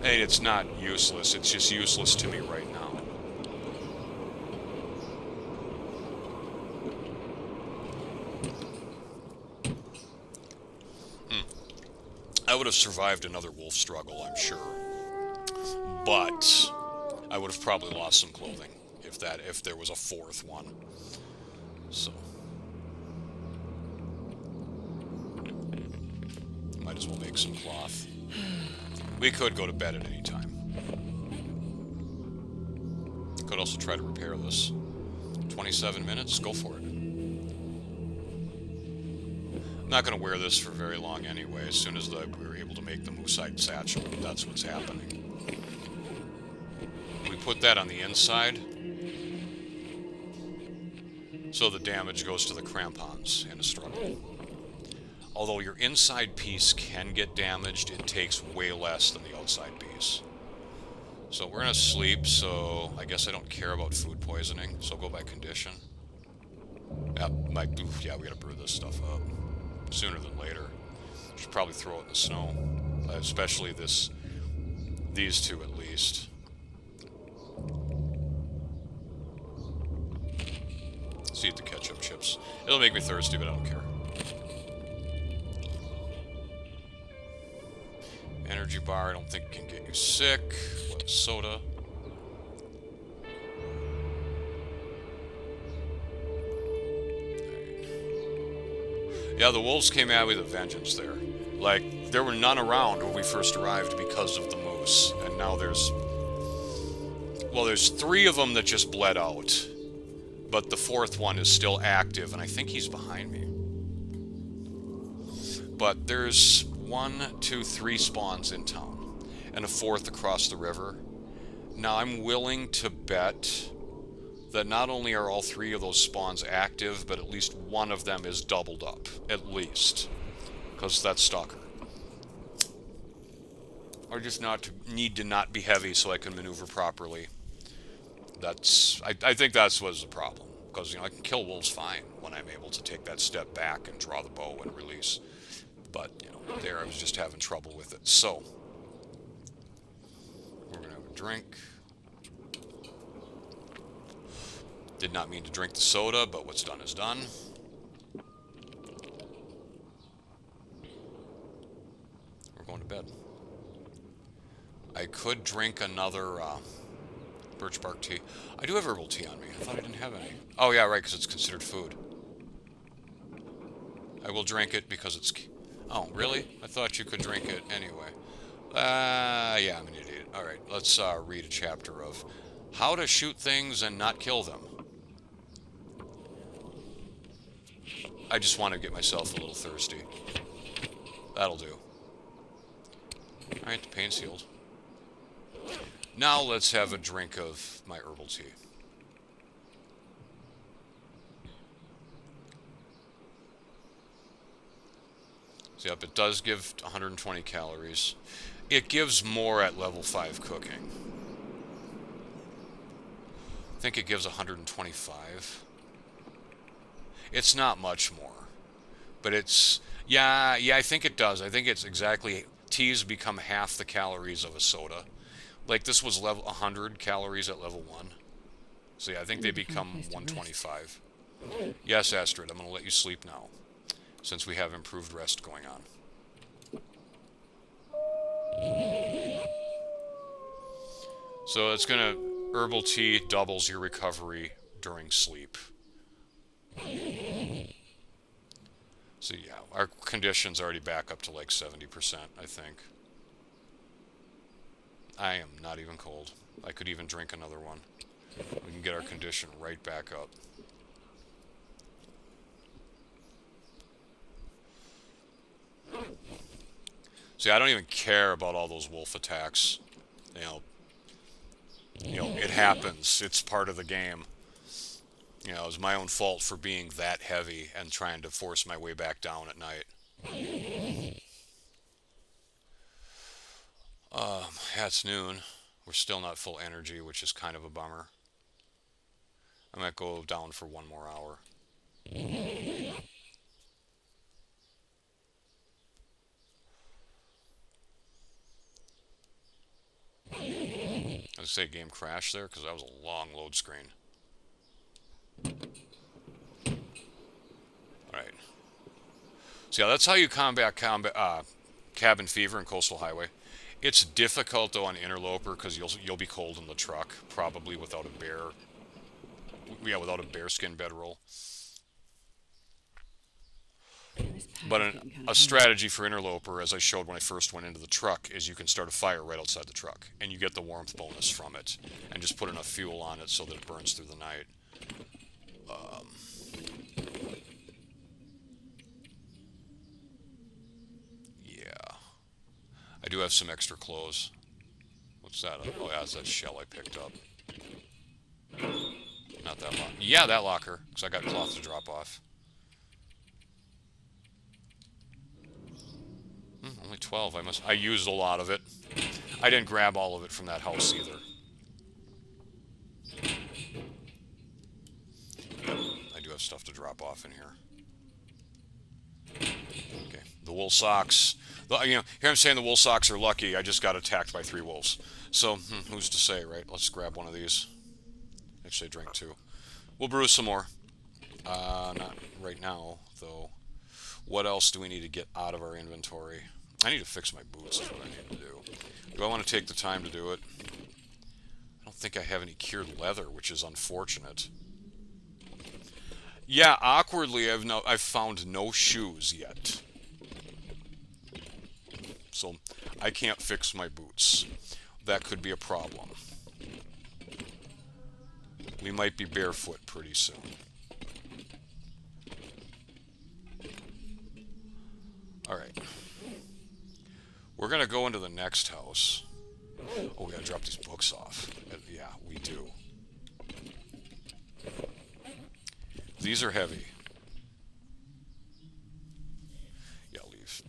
Hey, it's not useless. It's just useless to me right now. I would have survived another wolf struggle, I'm sure. But I would have probably lost some clothing if there was a 4th one. So might as well make some cloth. We could go to bed at any time. Could also try to repair this. 27 minutes, go for it. I'm not going to wear this for very long anyway. As soon as we were able to make the moosehide satchel, that's what's happening. We put that on the inside, so the damage goes to the crampons in a struggle. Although your inside piece can get damaged, it takes way less than the outside piece. So we're going to sleep, so I guess I don't care about food poisoning, so I'll go by condition. Yeah, we gotta brew this stuff up sooner than later. Should probably throw it in the snow, especially these two at least. Let's eat the ketchup chips. It'll make me thirsty, but I don't care. Energy bar, I don't think can get you sick. What, soda? Yeah, the wolves came at me with a vengeance there. Like, there were none around when we first arrived because of the moose. And now there's 3 of them that just bled out. But the 4th one is still active, and I think he's behind me. But there's 1, 2, 3 spawns in town, and a 4th across the river. Now, I'm willing to bet that not only are all 3 of those spawns active, but at least one of them is doubled up. At least. Because that's Stalker. Or just need to not be heavy so I can maneuver properly. I think that's what's the problem. Because, I can kill wolves fine when I'm able to take that step back and draw the bow and release. But, there I was just having trouble with it. So, we're going to have a drink. Did not mean to drink the soda, but what's done is done. We're going to bed. I could drink another birch bark tea. I do have herbal tea on me. I thought I didn't have any. Oh, yeah, right, because it's considered food. I will drink it because it's... Oh, really? I thought you could drink it anyway. Yeah, I'm an idiot. Alright, let's read a chapter of how to shoot things and not kill them. I just want to get myself a little thirsty. That'll do. Alright, the pain's healed. Now let's have a drink of my herbal tea. So yep, it does give 120 calories. It gives more at level 5 cooking. I think it gives 125. It's not much more. But it's... Yeah, I think it does. I think it's exactly... Teas become half the calories of a soda. Like, this was level 100 calories at level 1. So yeah, I think they become 125. Yes, Astrid, I'm going to let you sleep now, since we have improved rest going on. So it's going to... Herbal tea doubles your recovery during sleep. So yeah, our condition's already back up to like 70%, I think. I am not even cold. I could even drink another one. We can get our condition right back up. See, I don't even care about all those wolf attacks. It happens. It's part of the game. It was my own fault for being that heavy and trying to force my way back down at night. Yeah, it's noon. We're still not full energy, which is kind of a bummer. I might go down for one more hour. I'd say game crashed there because that was a long load screen. Alright. So yeah, that's how you combat cabin fever and coastal highway. It's difficult though on interloper because you'll be cold in the truck, probably without a bear. Yeah, without a bearskin bedroll. But a strategy for interloper, as I showed when I first went into the truck, is you can start a fire right outside the truck, and you get the warmth bonus from it, and just put enough fuel on it so that it burns through the night. Yeah. I do have some extra clothes. What's that? Oh, yeah, it's that shell I picked up. Not that locker. Yeah, that locker, because I got cloth to drop off. Only 12. I used a lot of it. I didn't grab all of it from that house either. I do have stuff to drop off in here. Okay, the wool socks. Here I'm saying the wool socks are lucky. I just got attacked by 3 wolves. So, who's to say, right? Let's grab one of these. Actually, I drank 2. We'll brew some more. Not right now, though. What else do we need to get out of our inventory? I need to fix my boots, is what I need to do. Do I want to take the time to do it? I don't think I have any cured leather, which is unfortunate. Yeah, awkwardly, I've found no shoes yet. So, I can't fix my boots. That could be a problem. We might be barefoot pretty soon. Alright. We're going to go into the next house. Oh, we got to drop these books off. Yeah, we do. These are heavy. Yeah, leave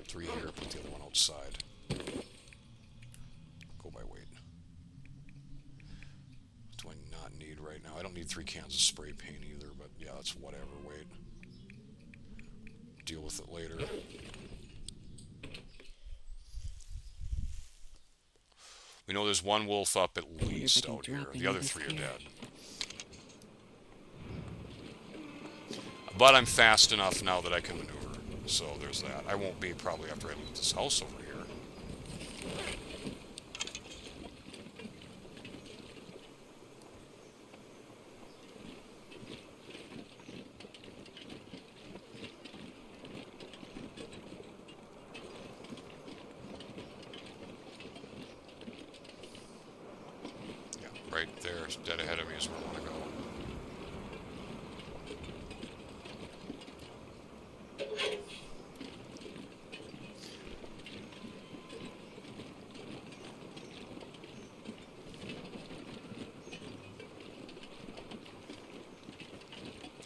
3 here, put the other one outside. Go by weight. What do I not need right now? I don't need 3 cans of spray paint either, but yeah, that's whatever weight. Deal with it later. We know there's one wolf up at least out here. The other 3 are dead. But I'm fast enough now that I can maneuver. So there's that. I won't be probably after I leave this house over here. Yeah, right there, dead ahead of me is where I want to go.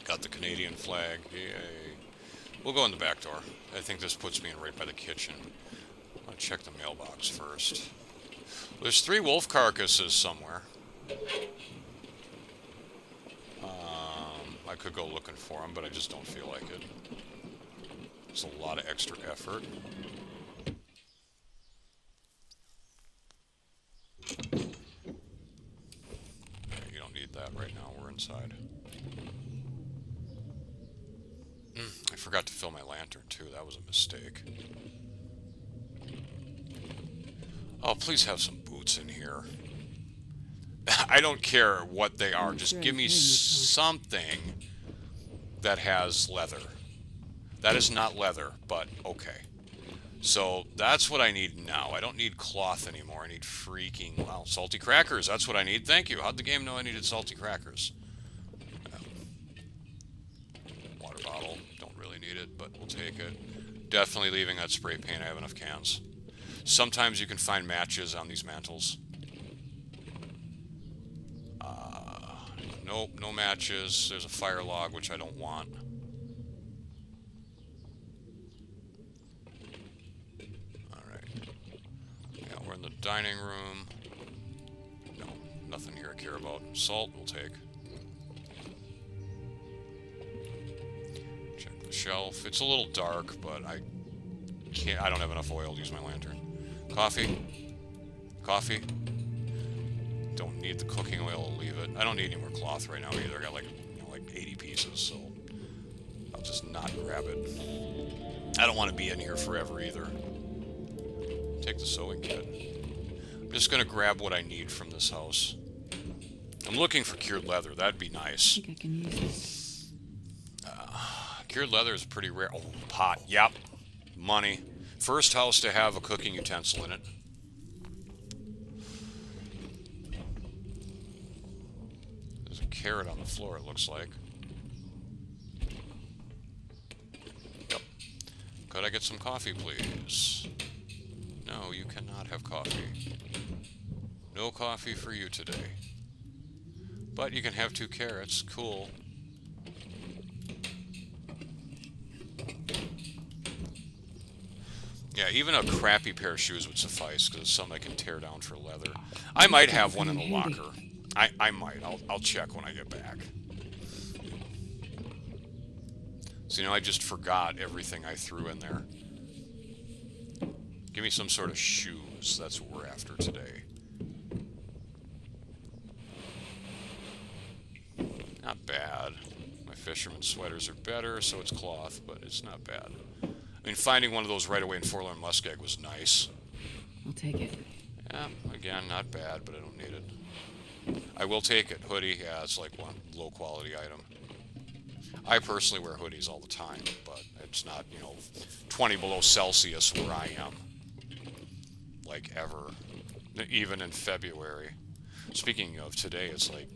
Got the Canadian flag. Yay. We'll go in the back door. I think this puts me in right by the kitchen. I'll check the mailbox first. There's 3 wolf carcasses somewhere. I could go looking for them, but I just don't feel like it. It's a lot of extra effort. You don't need that right now. We're inside. I forgot to fill my lantern, too. That was a mistake. Oh, please have some boots in here. I don't care what they are. Just give me something that has leather. That is not leather, but okay. So that's what I need now. I don't need cloth anymore. I need freaking, wow, salty crackers. That's what I need. Thank you. How'd the game know I needed salty crackers? Water bottle. Don't really need it, but we'll take it. Definitely leaving that spray paint. I have enough cans. Sometimes you can find matches on these mantles. Nope, no matches. There's a fire log, which I don't want. Alright. Yeah, we're in the dining room. No, nothing here I care about. Salt, we'll take. Check the shelf. It's a little dark, but I don't have enough oil to use my lantern. Coffee. Coffee. Don't need the cooking oil, I'll leave it. I don't need any more cloth right now either. I got like 80 pieces, so I'll just not grab it. I don't want to be in here forever either. Take the sewing kit. I'm just gonna grab what I need from this house. I'm looking for cured leather. That'd be nice. I think I can use it. Cured leather is pretty rare. Oh, pot. Yep. Money. First house to have a cooking utensil in it. Carrot on the floor, it looks like. Yep. Could I get some coffee, please? No, you cannot have coffee. No coffee for you today. But you can have 2 carrots. Cool. Yeah, even a crappy pair of shoes would suffice, because it's something I can tear down for leather. I might have one in the locker. I might. I'll check when I get back. So, I just forgot everything I threw in there. Give me some sort of shoes. That's what we're after today. Not bad. My fisherman's sweaters are better, so it's cloth, but it's not bad. I mean, finding one of those right away in Forlorn Muskeg was nice. I'll take it. Yeah, again, not bad, but I don't need it. I will take it. Hoodie, yeah, it's like one low-quality item. I personally wear hoodies all the time, but it's not, 20 below Celsius where I am. Like, ever. Even in February. Speaking of, today it's like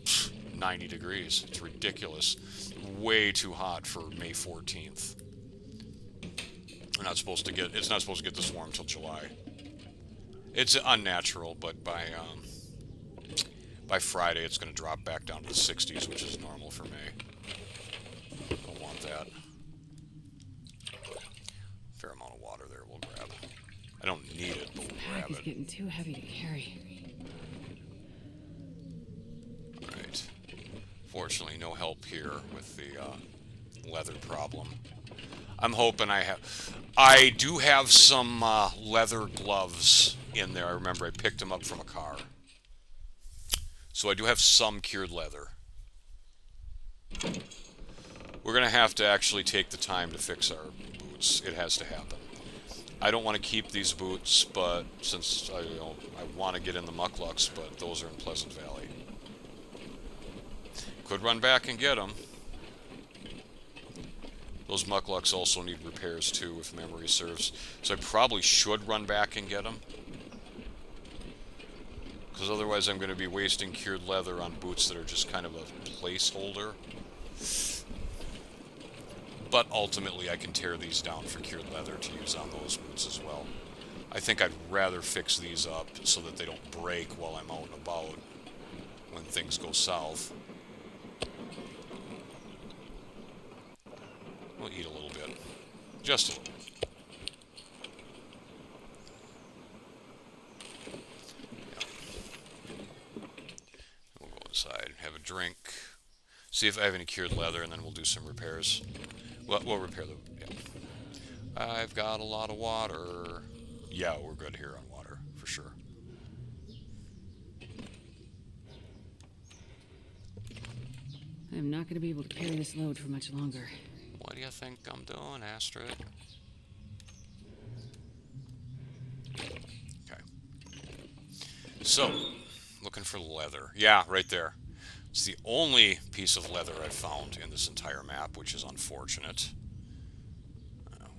90 degrees. It's ridiculous. Way too hot for May 14th. It's not supposed to get this warm until July. It's unnatural, but by Friday, it's going to drop back down to the 60s, which is normal for me. Don't want that. Fair amount of water there we'll grab. I don't need it, but we'll grab It's it. getting too heavy to carry. Right. Fortunately, no help here with the leather problem. I'm hoping I do have some leather gloves in there. I remember I picked them up from a car. So I do have some cured leather. We're going to have to actually take the time to fix our boots. It has to happen. I don't want to keep these boots, but since I want to get in the mucklucks, but those are in Pleasant Valley. Could run back and get them. Those mucklucks also need repairs too, if memory serves. So I probably should run back and get them. Because otherwise I'm going to be wasting cured leather on boots that are just kind of a placeholder. But ultimately I can tear these down for cured leather to use on those boots as well. I think I'd rather fix these up so that they don't break while I'm out and about when things go south. We'll eat a little bit. Just a little bit. Yeah. We'll go inside, have a drink, see if I have any cured leather, and then we'll do some repairs. We'll repair the... Yeah. I've got a lot of water. Yeah, we're good here on water, for sure. I'm not going to be able to carry this load for much longer. What do you think I'm doing, Astrid? Okay. So, looking for leather. Yeah, right there. It's the only piece of leather I've found in this entire map, which is unfortunate.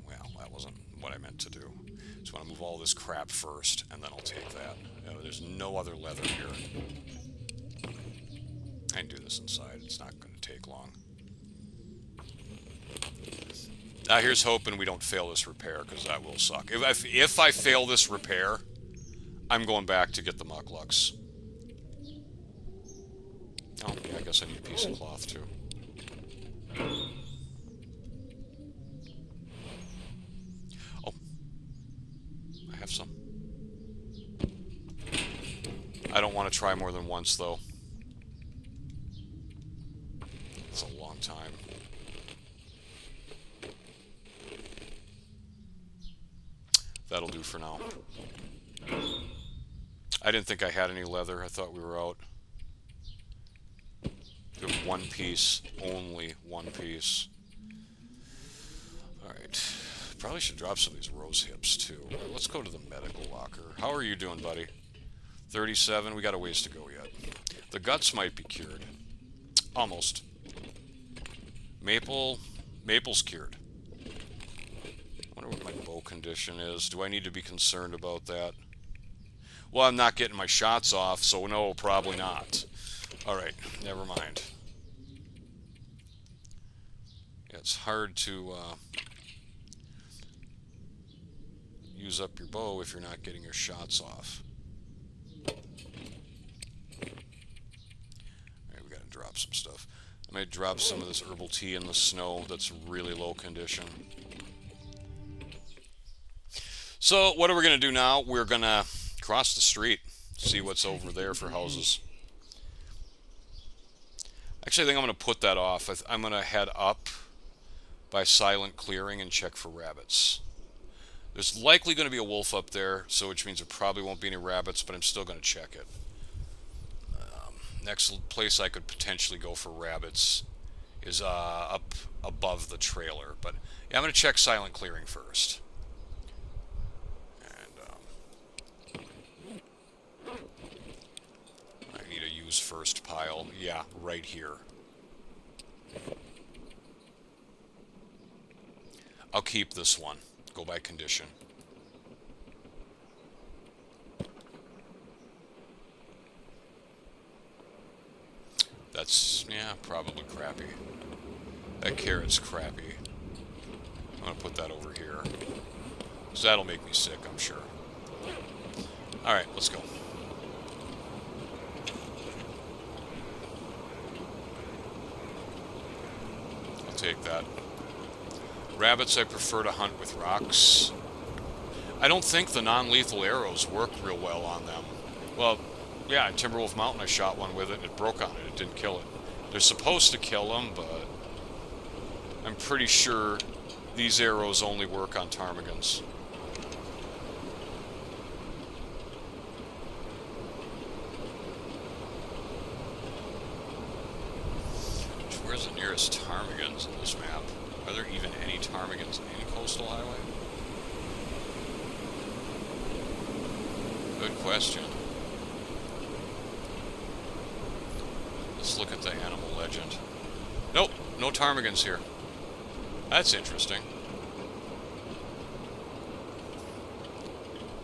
Well, that wasn't what I meant to do. Just want to move all this crap first, and then I'll take that. There's no other leather here. I can do this inside. It's not going to take long. Now here's hoping we don't fail this repair, because that will suck. If I fail this repair, I'm going back to get the mucklucks. Oh, yeah, I guess I need a piece of cloth, too. Oh. I have some. I don't want to try more than once, though. It's a long time. That'll do for now. I didn't think I had any leather. I thought we were out. We have one piece. Only one piece. Alright. Probably should drop some of these rose hips, too. Let's go to the medical locker. How are you doing, buddy? 37. We got a ways to go yet. The guts might be cured. Almost. Maple's cured. I wonder what my bow condition is. Do I need to be concerned about that? Well, I'm not getting my shots off, so no, probably not. Alright, never mind. Yeah, it's hard to use up your bow if you're not getting your shots off. Alright, we gotta drop some stuff. I might drop some of this herbal tea in the snow that's really low condition. So, what are we going to do now? We're going to cross the street, see what's over there for houses. Actually, I think I'm going to put that off. I'm going to head up by Silent Clearing and check for rabbits. There's likely going to be a wolf up there, so which means there probably won't be any rabbits, but I'm still going to check it. Next place I could potentially go for rabbits is up above the trailer. But yeah, I'm going to check Silent Clearing first. I need a use first pile. Yeah, right here. I'll keep this one. Go by condition. That's, yeah, probably crappy. That carrot's crappy. I'm going to put that over here. Because that'll make me sick, I'm sure. Alright, let's go. I'll take that. Rabbits I prefer to hunt with rocks. I don't think the non-lethal arrows work real well on them. Well, yeah, in Timberwolf Mountain I shot one with it and it broke on it. It didn't kill it. They're supposed to kill them, but I'm pretty sure these arrows only work on ptarmigans. Where's the nearest numerous ptarmigans in this map. Are there even any ptarmigans in Coastal Highway? Good question. Let's look at the animal legend. Nope, no ptarmigans here. That's interesting.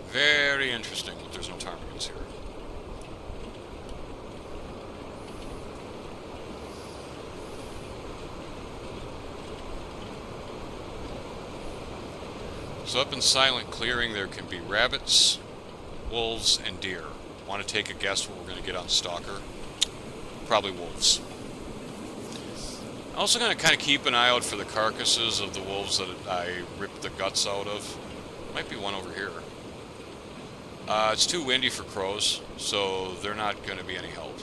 Very interesting that there's no ptarmigans here. So up in Silent Clearing there can be rabbits, wolves, and deer. Want to take a guess what we're going to get on Stalker? Probably wolves. I'm also going to kind of keep an eye out for the carcasses of the wolves that I ripped the guts out of. Might be one over here. It's too windy for crows, so they're not going to be any help.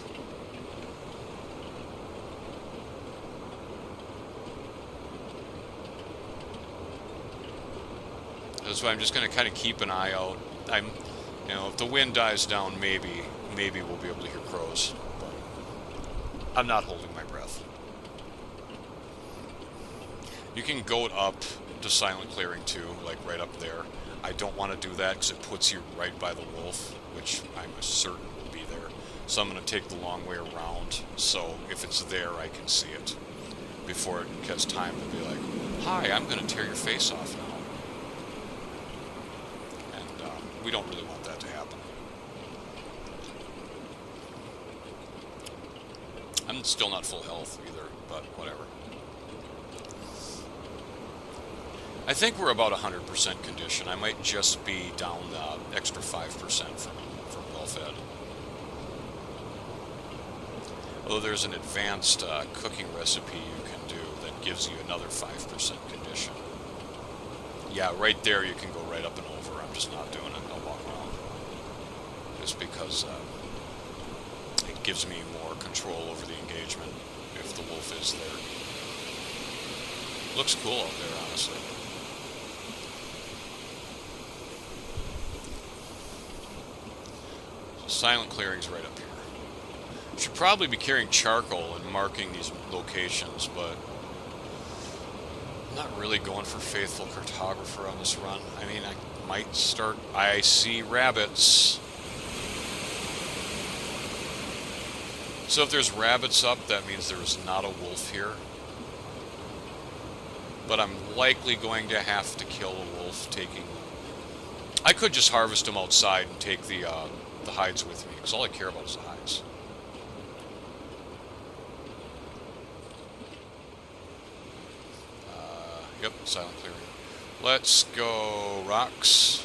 That's why I'm just going to kind of keep an eye out. You know, if the wind dies down, maybe we'll be able to hear crows. But I'm not holding my breath. You can goat up to Silent Clearing too, like right up there. I don't want to do that because it puts you right by the wolf, which I'm certain will be there. So I'm going to take the long way around, so if it's there, I can see it before it gets time to be like, hi, I'm going to tear your face off now. And we don't really want that to happen. I'm still not full health either, but whatever. I think we're about 100% condition. I might just be down the extra 5% from well-fed. Although there's an advanced cooking recipe you can do that gives you another 5% condition. Yeah, right there you can go right up and over. I'm just not doing it. I'll walk around. Just because it gives me more control over the engagement if the wolf is there. Looks cool out there, honestly. Silent Clearing's right up here. Should probably be carrying charcoal and marking these locations, but I'm not really going for faithful cartographer on this run. I mean, I might start. I see rabbits. So if there's rabbits up, that means there is not a wolf here. But I'm likely going to have to kill a wolf taking... I could just harvest them outside and take the hides with me, because all I care about is the hides. Yep, Silent Clearing. Let's go rocks.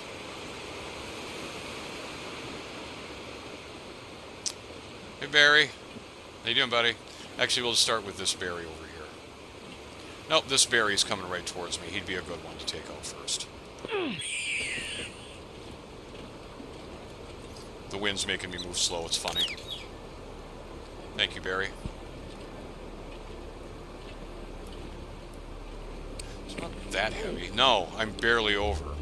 Hey Barry, how you doing, buddy? Actually, we'll start with this berry over here. Nope, this berry's coming right towards me. He'd be a good one to take out first. The wind's making me move slow, it's funny. Thank you, Barry. It's not that heavy. No, I'm barely over.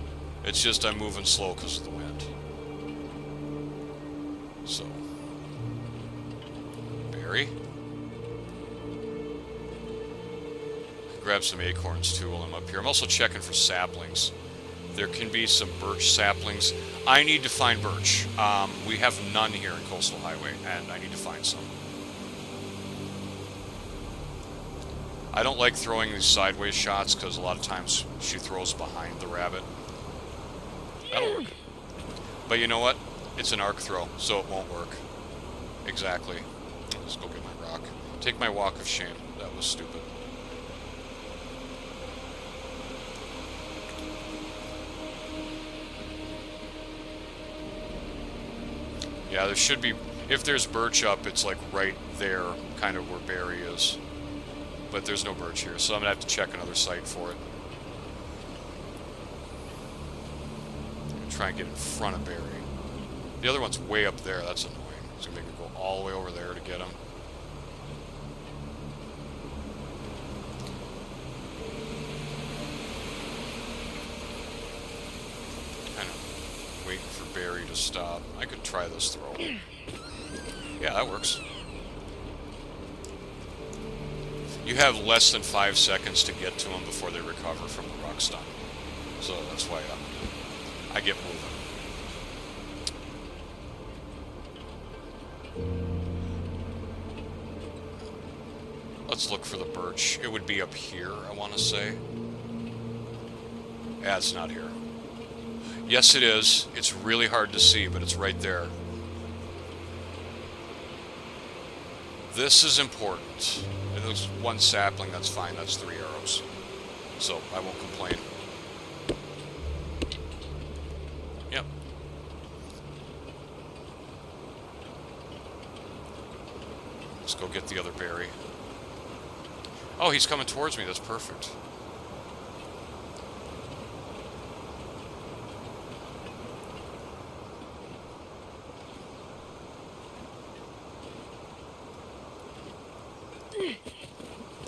It's just I'm moving slow because of the wind. So. Barry? Grab some acorns too while I'm up here. I'm also checking for saplings. There can be some birch saplings. I need to find birch. We have none here in Coastal Highway, and I need to find some. I don't like throwing these sideways shots, because a lot of times she throws behind the rabbit. That'll work. But you know what? It's an arc throw, so it won't work. Exactly. Let's go get my rock. Take my walk of shame. That was stupid. Yeah, there should be, if there's birch up, it's like right there, kind of where Barry is. But there's no birch here, so I'm going to have to check another site for it. I'm going to try and get in front of Barry. The other one's way up there, that's annoying. It's going to make me go all the way over there to get him. Kind of waiting for Barry to stop. I could try this throw. Yeah, that works. You have less than 5 seconds to get to them before they recover from the rock stun. So that's why I get moving. Let's look for the birch. It would be up here, I want to say. Yeah, it's not here. Yes, it is. It's really hard to see, but it's right there. This is important. If there's one sapling, that's fine. That's 3 arrows. So I won't complain. Yep. Let's go get the other berry. Oh, he's coming towards me. That's perfect.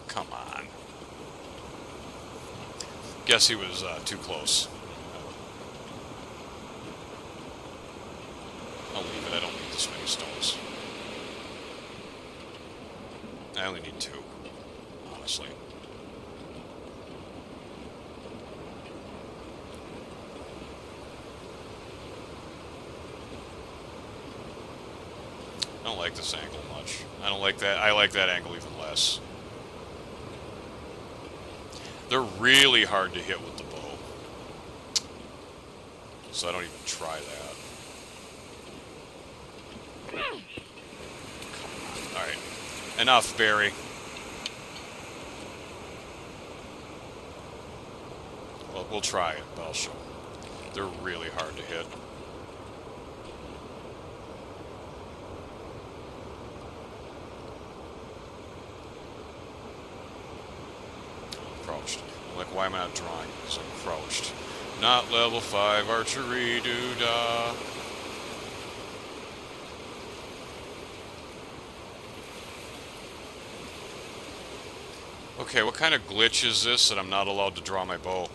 Come on. Guess he was too close. I'll leave it. I don't need this many stones. I only need 2, honestly. I don't like this angle much. I don't like that. I like that angle even less. They're really hard to hit with the bow. So I don't even try that. Come on. Alright. Enough, Barry. Well, we'll try it, but I'll show. They're really hard to hit. Crouched. I'm like, why am I not drawing? Because I'm crouched. Not level 5 archery, doo-dah. Okay, what kind of glitch is this that I'm not allowed to draw my bow?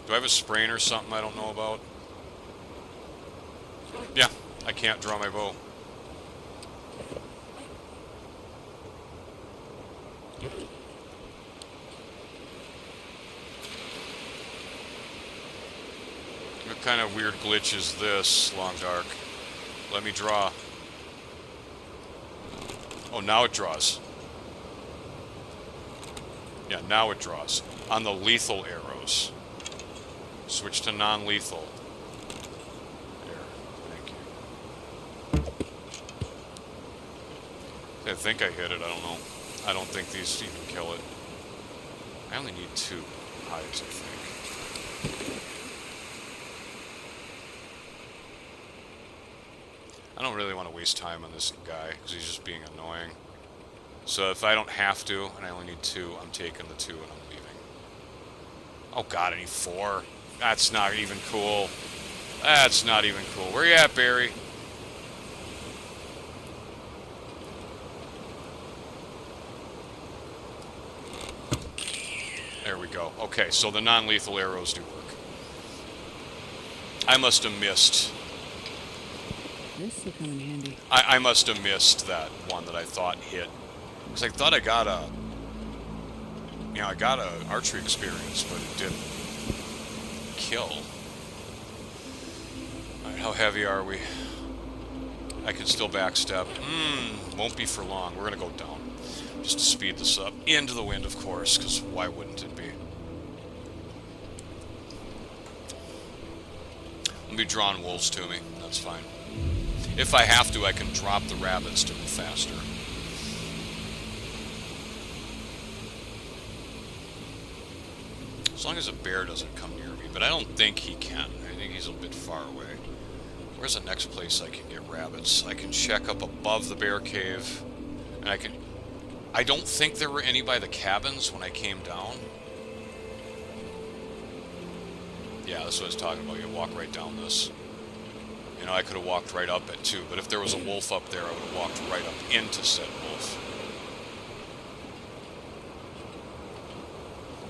Do I have a sprain or something I don't know about? Yeah, I can't draw my bow. What kind of weird glitch is this, Long Dark? Let me draw. Oh, now it draws. Yeah, now it draws. On the lethal arrows. Switch to non-lethal. There. Thank you. I think I hit it. I don't know. I don't think these even kill it. I only need 2 hides, I think. I don't really want to waste time on this guy, because he's just being annoying. So if I don't have to, and I only need 2, I'm taking the 2 and I'm leaving. Oh god, I need 4. That's not even cool. That's not even cool. Where you at, Barry? There we go. Okay, so the non-lethal arrows do work. I must have missed. This will come in handy. I must have missed that one that I thought hit. Because I thought I got a... You know, I got a archery experience, but it didn't kill. Alright, how heavy are we? I can still backstep. Won't be for long. We're gonna go down. Just to speed this up. Into the wind, of course, because why wouldn't it be? I'll be drawing wolves to me. That's fine. If I have to, I can drop the rabbits to move faster. As long as a bear doesn't come near me, but I don't think he can. I think he's a bit far away. Where's the next place I can get rabbits? I can check up above the bear cave, and I can... I don't think there were any by the cabins when I came down. Yeah, that's what I was talking about. You walk right down this. You know, I could have walked right up it too, but if there was a wolf up there, I would have walked right up into said wolf.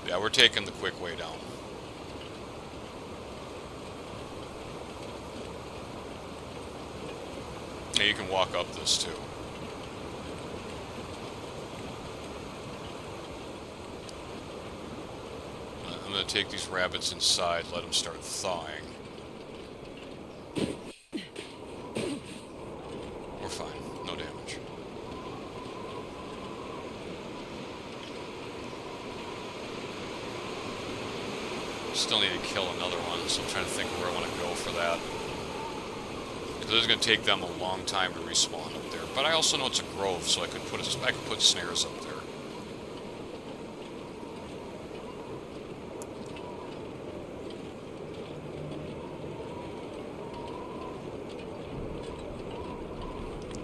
Yeah, we're taking the quick way down. Yeah, you can walk up this too. going to take these rabbits inside, let them start thawing. We're fine. No damage. Still need to kill another one, so I'm trying to think where I want to go for that. Because it's going to take them a long time to respawn up there. But I also know it's a grove, so I could put snares up there.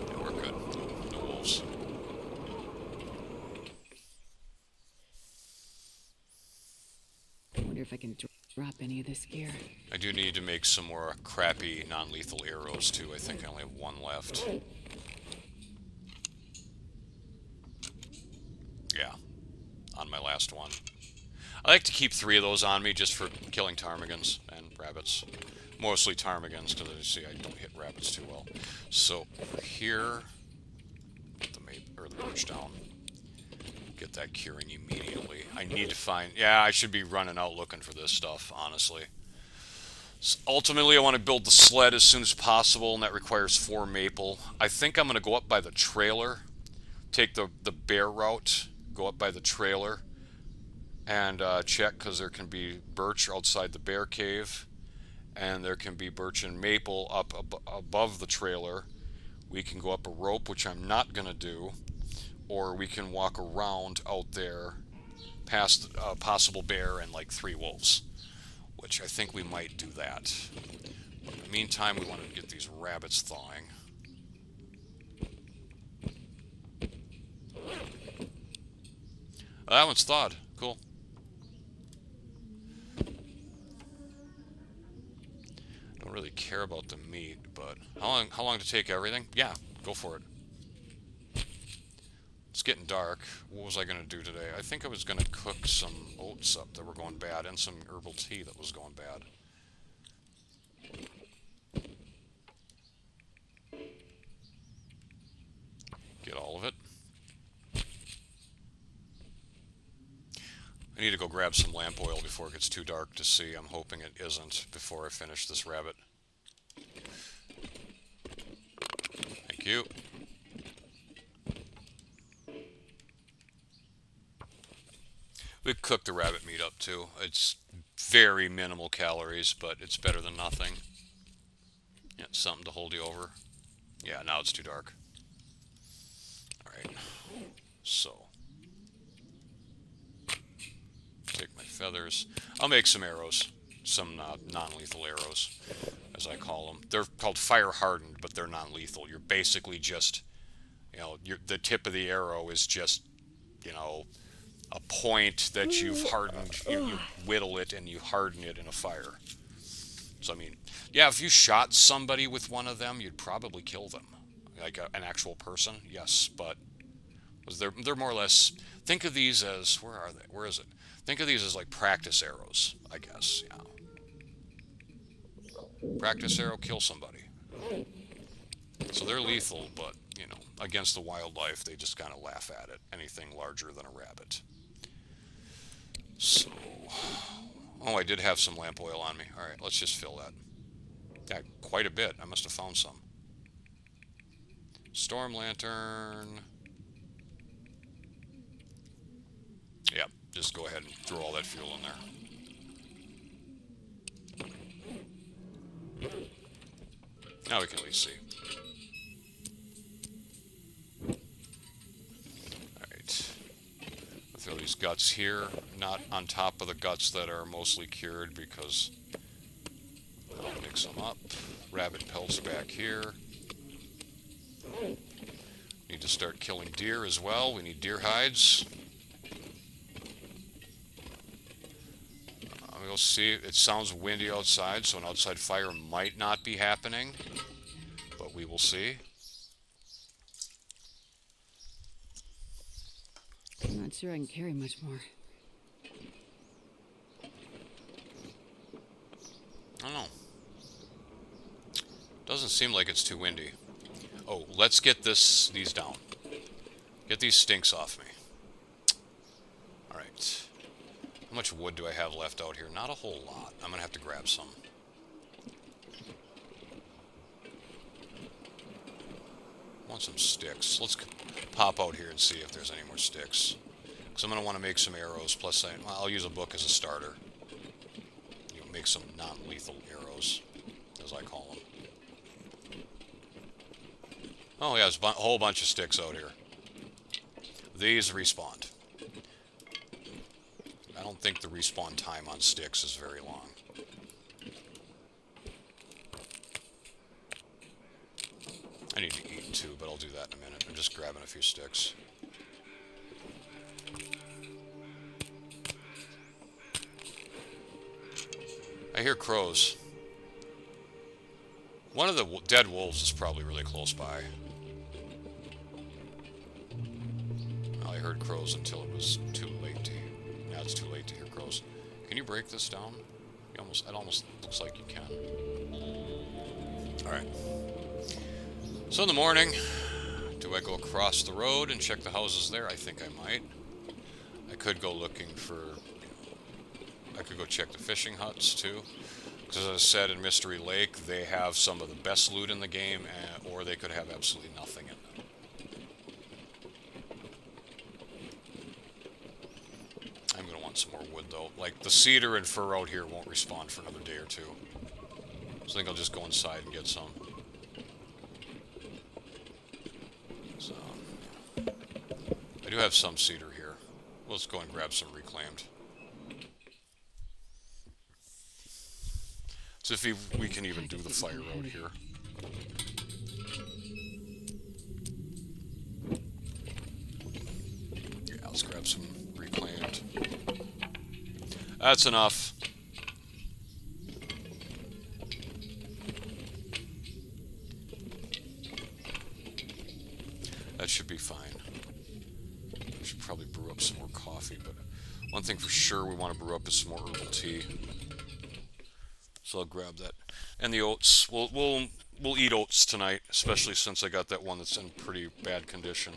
Yeah, we're good. No wolves. I wonder if I can drop any of this gear. I do need to make some more crappy non-lethal arrows too. I think I only have one left. Yeah, on my last one. I like to keep 3 of those on me just for killing ptarmigans and rabbits. Mostly ptarmigans, because I see I don't hit rabbits too well. So here, put the birch down. Get that curing immediately. I need to find... Yeah, I should be running out looking for this stuff, honestly. So ultimately, I want to build the sled as soon as possible, and that requires 4 maple. I think I'm going to go up by the trailer, take the bear route, go up by the trailer, and check, because there can be birch outside the bear cave, and there can be birch and maple up above the trailer. We can go up a rope, which I'm not going to do. Or we can walk around out there past a possible bear and like 3 wolves, which I think we might do that. But in the meantime, we want to get these rabbits thawing. That one's thawed. Cool. Don't really care about the meat, but how long to take everything? Yeah, go for it. It's getting dark. What was I going to do today? I think I was going to cook some oats up that were going bad and some herbal tea that was going bad. Get all of it. I need to go grab some lamp oil before it gets too dark to see. I'm hoping it isn't before I finish this rabbit. Thank you. We cook the rabbit meat up too. It's very minimal calories, but it's better than nothing. Yeah, something to hold you over. Yeah, now it's too dark. Alright. So. Take my feathers. I'll make some arrows. Some non-lethal arrows, as I call them. They're called fire-hardened, but they're non-lethal. You're basically just, you know, the tip of the arrow is just, you know, a point that you've hardened, you whittle it and you harden it in a fire. So, I mean, yeah, if you shot somebody with one of them, you'd probably kill them. Like an actual person, yes, but they're more or less, think of these as, where are they? Where is it? Think of these as like practice arrows, I guess, yeah. Practice arrow, kill somebody. So they're lethal, but, you know, against the wildlife, they just kind of laugh at it. Anything larger than a rabbit. So, oh, I did have some lamp oil on me. Alright, let's just fill that. Yeah, quite a bit. I must have found some. Storm lantern. Yeah, just go ahead and throw all that fuel in there. Now we can at least see. Throw these guts here, not on top of the guts that are mostly cured because I'll mix them up. Rabbit pelts back here. Need to start killing deer as well. We need deer hides. We'll see. It sounds windy outside, so an outside fire might not be happening, but we will see. I'm not sure I can carry much more. I don't know. Doesn't seem like it's too windy. Oh, let's get these down. Get these stinks off me. Alright. How much wood do I have left out here? Not a whole lot. I'm gonna have to grab some. I want some sticks. Let's pop out here and see if there's any more sticks. Because I'm gonna want to make some arrows. Plus, I'll use a book as a starter. You know, make some non-lethal arrows, as I call them. Oh yeah, there's a whole bunch of sticks out here. These respawned. I don't think the respawn time on sticks is very long. I need to eat too, but I'll do that in a minute. I'm just grabbing a few sticks. I hear crows. One of the dead wolves is probably really close by. Well, I heard crows until it was too late to hear. Now it's too late to hear crows. Can you break this down? It almost looks like you can. Alright. So in the morning, do I go across the road and check the houses there? I think I might. I could go looking for... I could go check the fishing huts too. Because as I said, in Mystery Lake, they have some of the best loot in the game, or they could have absolutely nothing in them. I'm going to want some more wood, though. Like, the cedar and fir out here won't respawn for another day or two. So I think I'll just go inside and get some. So, I do have some cedar here. Let's go and grab some reclaimed. So if we can even do the fire out here. Yeah, let's grab some reclaimed. That's enough. That should be fine. I should probably brew up some more coffee, but one thing for sure we want to brew up is some more herbal tea. So I'll grab that. And the oats. We'll eat oats tonight, especially since I got that one that's in pretty bad condition.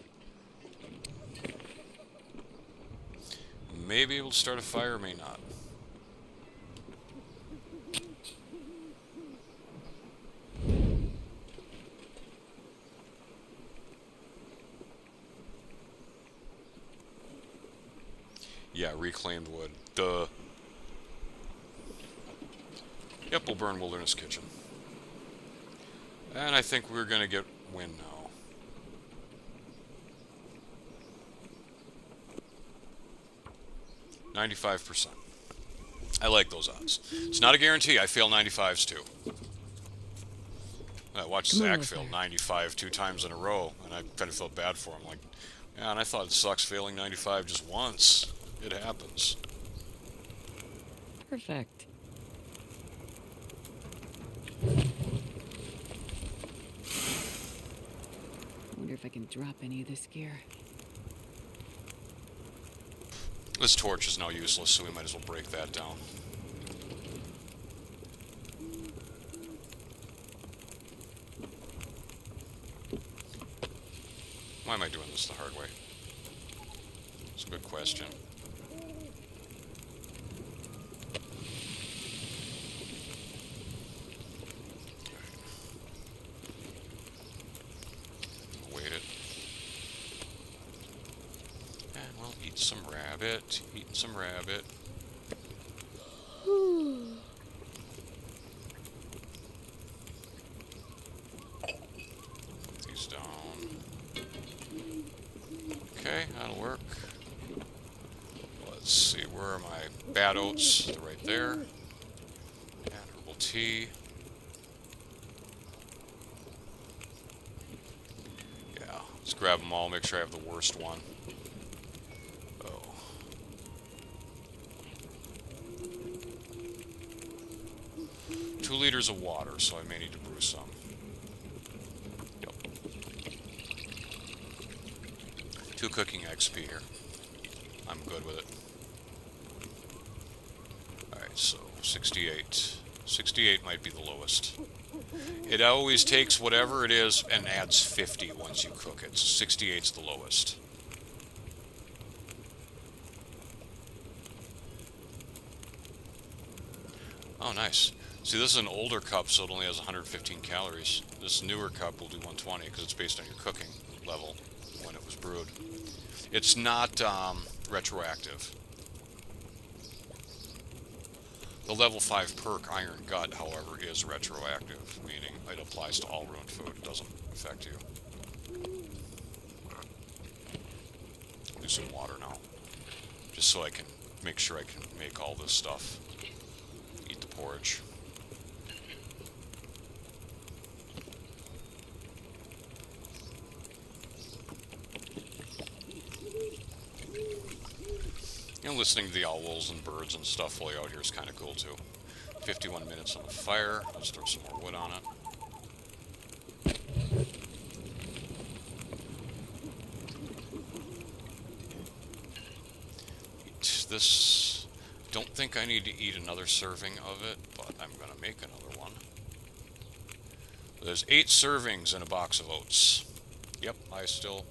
May be able to start a fire, may not. Yeah, reclaimed wood. Duh. Yep, we'll burn Wilderness Kitchen. And I think we're going to get wind now. $95%. I like those odds. It's not a guarantee. I fail 95s too. I watched Zach fail 95 2 times in a row, and I kind of felt bad for him. Like, yeah, and I thought it sucks failing 95 just once. It happens. Perfect. I wonder if I can drop any of this gear. This torch is now useless, so we might as well break that down. Why am I doing this the hard way? It's a good question. Wait it. And we'll eat some rabbit. Eating some rabbit. Put these down. Okay, that'll work. Let's see, where are my bad oats? They're right there. And herbal tea. Yeah, let's grab them all, make sure I have the worst one. Oh. 2 liters of water, so I may need to brew some. Yep. 2 cooking XP here. I'm good with it. Alright, so 68. 68 might be the lowest. It always takes whatever it is and adds 50 once you cook it. So 68's the lowest. Oh, nice. See, this is an older cup, so it only has 115 calories. This newer cup will do 120 because it's based on your cooking level when it was brewed. It's not retroactive. The level 5 perk Iron Gut, however, is retroactive, meaning it applies to all ruined food. It doesn't affect you. I'll do some water now, just so I can make sure I can make all this stuff. Eat the porridge. You know, listening to the owls and birds and stuff while you're out here is kind of cool too. 51 minutes on the fire. Let's throw some more wood on it. Eat this. Don't think I need to eat another serving of it, but I'm going to make another one. There's 8 servings in a box of oats. Yep, I still...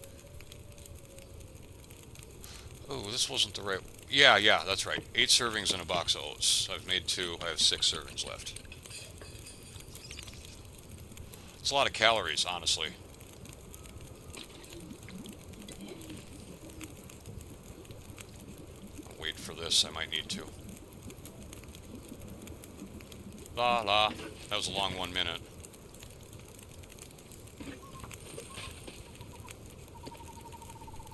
Oh, this wasn't the right... Yeah, that's right. 8 servings in a box of oats. I've made 2. I have 6 servings left. It's a lot of calories, honestly. I'll wait for this. I might need to. La la. That was a long 1 minute.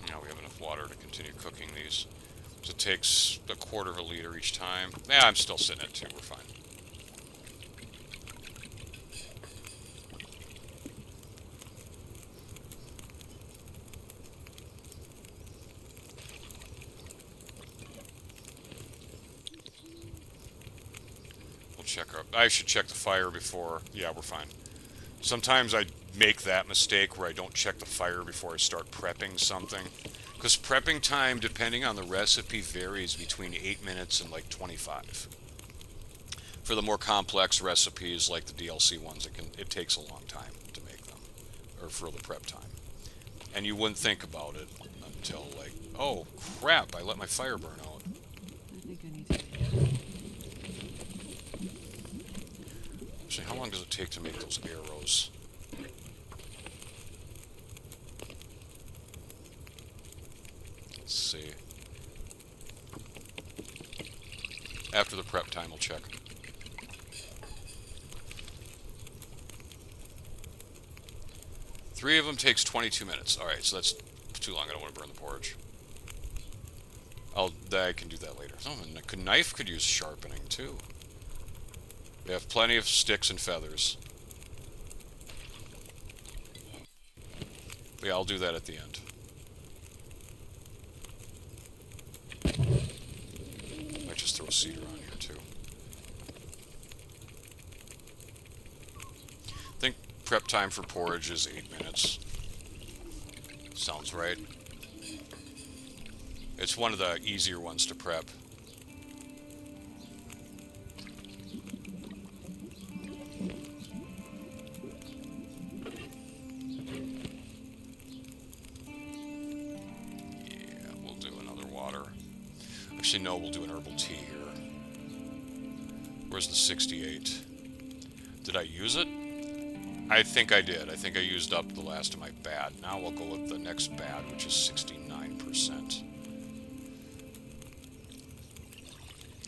Now we have enough water to continue cooking these. So it takes a quarter of a liter each time. Yeah, I'm still sitting at 2. We're fine. We'll check our... I should check the fire before... Yeah, we're fine. Sometimes I make that mistake where I don't check the fire before I start prepping something. Because prepping time, depending on the recipe, varies between 8 minutes and like 25. For the more complex recipes, like the DLC ones, it takes a long time to make them, or for the prep time. And you wouldn't think about it until like, oh crap, I let my fire burn out. I think I need to... Actually, how long does it take to make those arrows? Let's see. After the prep time, I'll check. Three of them takes 22 minutes. Alright, so that's too long. I don't want to burn the porridge. I can do that later. Oh, and a knife could use sharpening, too. We have plenty of sticks and feathers. But yeah, I'll do that at the end. Might just throw a cedar on here, too. I think prep time for porridge is 8 minutes. Sounds right. It's one of the easier ones to prep. Yeah, we'll do another water. Actually, no, we'll do an herbal tea here. Where's the 68? Did I use it? I think I did. I think I used up the last of my bad. Now we'll go with the next bad, which is 69%.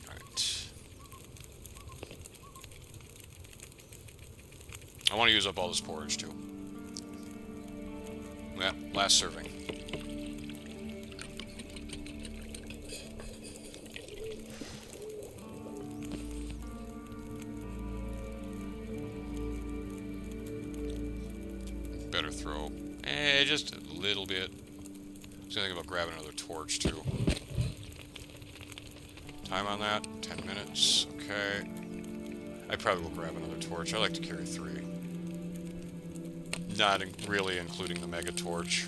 Alright. I want to use up all this porridge, too. Yeah, last serving. Better throw. Just a little bit. I was gonna think about grabbing another torch too. Time on that, 10 minutes. Okay. I probably will grab another torch. I like to carry 3. Not really including the mega torch.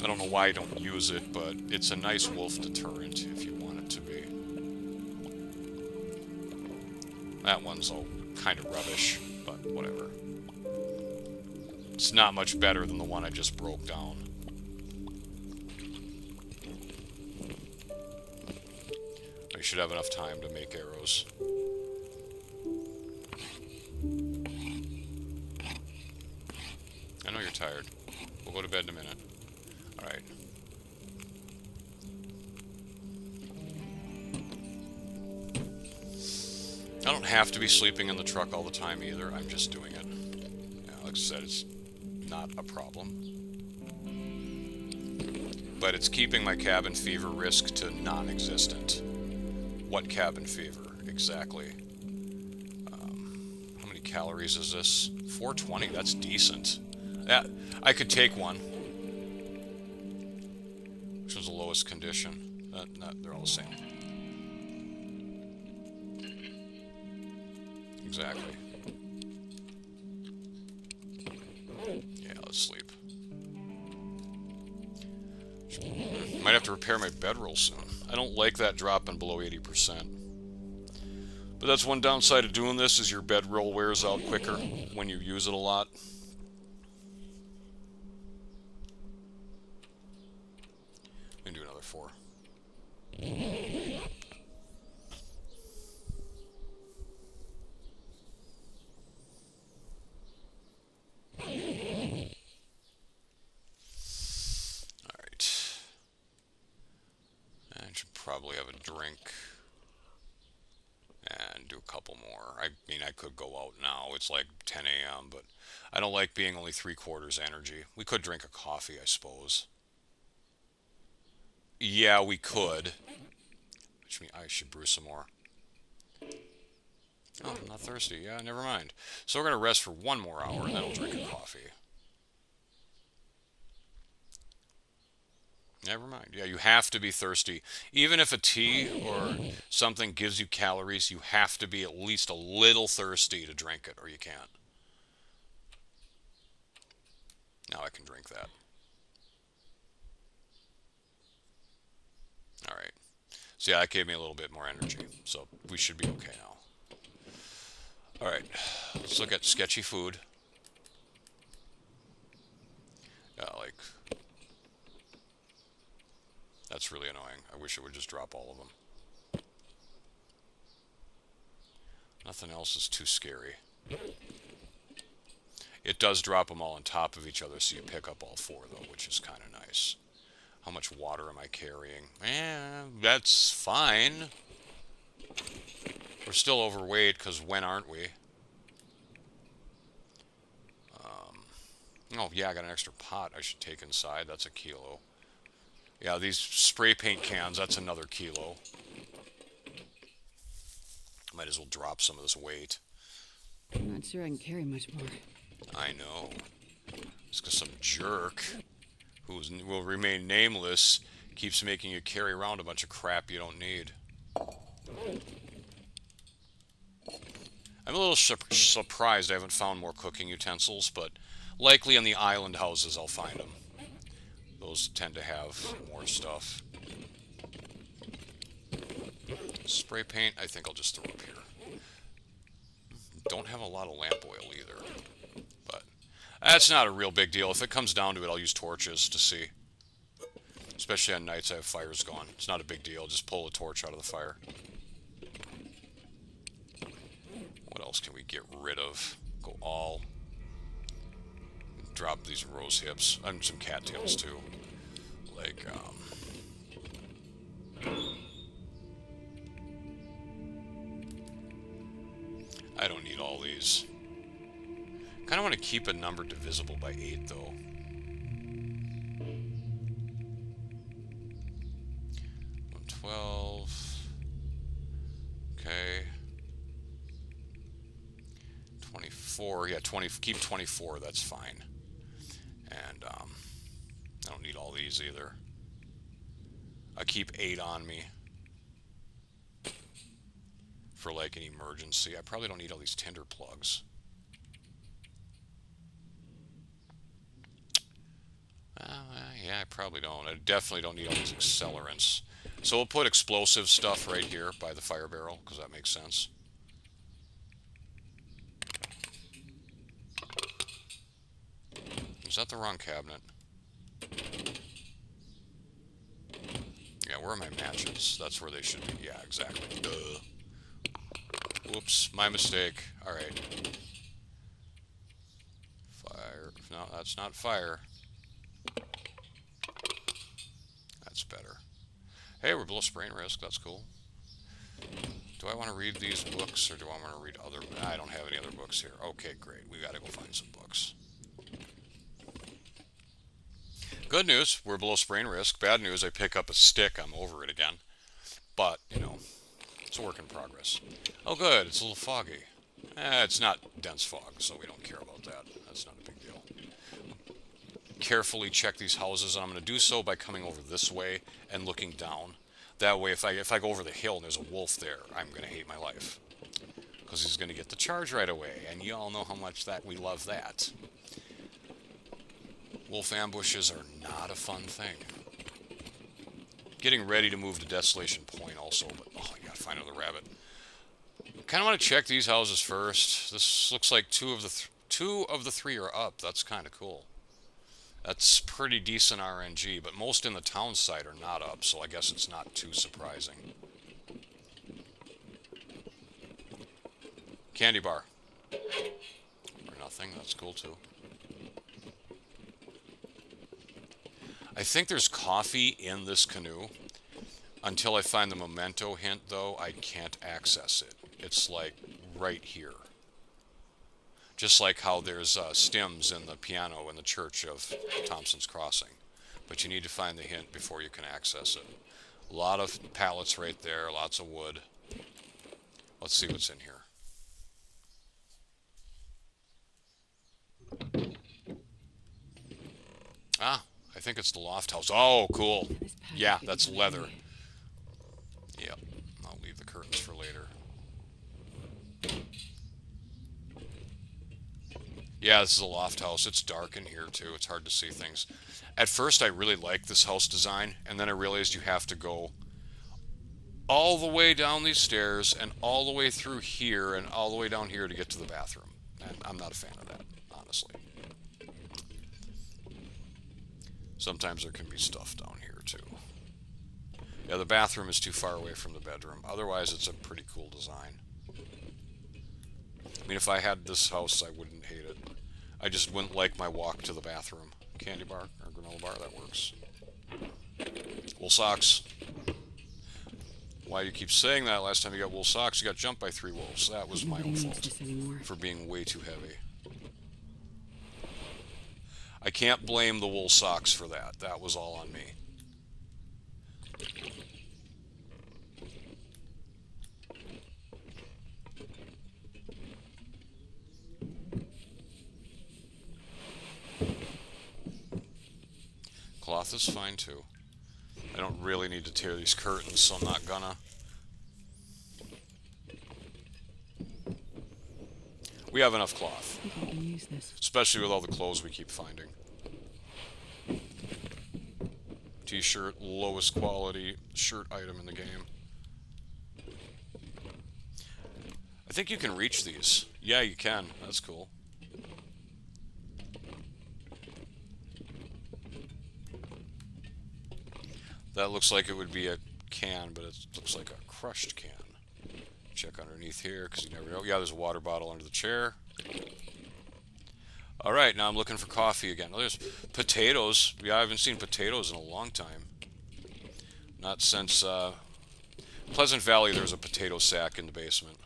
I don't know why I don't use it, but it's a nice wolf deterrent if you want it to be. That one's all kind of rubbish, but whatever. It's not much better than the one I just broke down. I should have enough time to make arrows. I know you're tired. We'll go to bed in a minute. Alright. I don't have to be sleeping in the truck all the time either. I'm just doing it. Yeah, like I said, it's not a problem. But it's keeping my cabin fever risk to non-existent. What cabin fever? Exactly. How many calories is this? 420, that's decent. Yeah, I could take one. Which was the lowest condition. They're all the same. Exactly. Yeah, let's sleep. Might have to repair my bedroll soon. I don't like that dropping below 80%. But that's one downside of doing this, is your bedroll wears out quicker when you use it a lot. I'm gonna do another 4. Probably have a drink and do a couple more. I mean, I could go out now. It's like 10 a.m., but I don't like being only 3/4 energy. We could drink a coffee, I suppose. Yeah, we could. Which means I should brew some more. Oh, I'm not thirsty. Yeah, never mind. So we're going to rest for 1 more hour, and then I'll drink a coffee. Never mind. Yeah, you have to be thirsty. Even if a tea or something gives you calories, you have to be at least a little thirsty to drink it, or you can't. Now I can drink that. Alright. So yeah, that gave me a little bit more energy. So we should be okay now. Alright. Let's look at sketchy food. Yeah, like... That's really annoying. I wish it would just drop all of them. Nothing else is too scary. It does drop them all on top of each other, so you pick up all 4, though, which is kind of nice. How much water am I carrying? That's fine. We're still overweight, because when aren't we? Oh, yeah, I got an extra pot I should take inside. That's a kilo. Yeah, these spray paint cans, that's another kilo. Might as well drop some of this weight. I'm not sure I can carry much more. I know. It's because some jerk, who will remain nameless, keeps making you carry around a bunch of crap you don't need. I'm a little surprised I haven't found more cooking utensils, but likely on the island houses I'll find them. Those tend to have more stuff. Spray paint, I think I'll just throw up here. Don't have a lot of lamp oil either. But that's not a real big deal. If it comes down to it, I'll use torches to see. Especially on nights I have fires going. It's not a big deal. Just pull a torch out of the fire. What else can we get rid of? Go all. Drop these rose hips. And some cattails too. Like, I don't need all these. Kind of want to keep a number divisible by 8, though. 112. Okay. 24. Yeah, 20. Keep 24. That's fine. And I don't need all these either. I keep 8 on me for like an emergency. I probably don't need all these tinder plugs. Yeah, I probably don't. I definitely don't need all these accelerants. So we'll put explosive stuff right here by the fire barrel, because that makes sense. Is that the wrong cabinet? Yeah, where are my matches? That's where they should be. Yeah, exactly. Duh. Whoops, my mistake. Alright. Fire. No, that's not fire. That's better. Hey, we're below sprain risk. That's cool. Do I want to read these books, or do I want to read other... I don't have any other books here. Okay, great. We gotta go find some books. Good news, we're below sprain risk. Bad news, I pick up a stick, I'm over it again. But, you know, it's a work in progress. Oh good, it's a little foggy. It's not dense fog, so we don't care about that. That's not a big deal. Carefully check these houses, and I'm going to do so by coming over this way and looking down. That way, if I go over the hill and there's a wolf there, I'm going to hate my life. Because he's going to get the charge right away, and you all know how much that we love that. Wolf ambushes are not a fun thing. Getting ready to move to Desolation Point also, but oh, I gotta find another rabbit. Kind of want to check these houses first. This looks like two of the three are up. That's kind of cool. That's pretty decent RNG, but most in the town side are not up, so I guess it's not too surprising. Candy bar. Or nothing, that's cool too. I think there's coffee in this canoe. Until I find the memento hint, though, I can't access it. It's like right here. Just like how there's stems in the piano in the church of Thompson's Crossing. But you need to find the hint before you can access it. A lot of pallets right there, lots of wood. Let's see what's in here. Ah, I think it's the loft house. Oh, cool. Yeah, that's leather. Yep, I'll leave the curtains for later. Yeah, this is a loft house. It's dark in here, too. It's hard to see things. At first, I really liked this house design, and then I realized you have to go all the way down these stairs, and all the way through here, and all the way down here to get to the bathroom. And I'm not a fan of that, honestly. Sometimes there can be stuff down here, too. Yeah, the bathroom is too far away from the bedroom. Otherwise, it's a pretty cool design. I mean, if I had this house, I wouldn't hate it. I just wouldn't like my walk to the bathroom. Candy bar or granola bar, that works. Wool socks. Why do you keep saying that? Last time you got wool socks, you got jumped by 3 wolves. That was my own fault for being way too heavy. I can't blame the wool socks for that. That was all on me. Cloth is fine too. I don't really need to tear these curtains, so I'm not gonna. We have enough cloth. I think I can use this. Especially with all the clothes we keep finding. T-shirt, lowest quality shirt item in the game. I think you can reach these. Yeah, you can. That's cool. That looks like it would be a can, but it looks like a crushed can. Check underneath here, because you never know. Yeah, there's a water bottle under the chair. Alright, now I'm looking for coffee again. Oh, there's potatoes. Yeah, I haven't seen potatoes in a long time. Not since Pleasant Valley, there's a potato sack in the basement.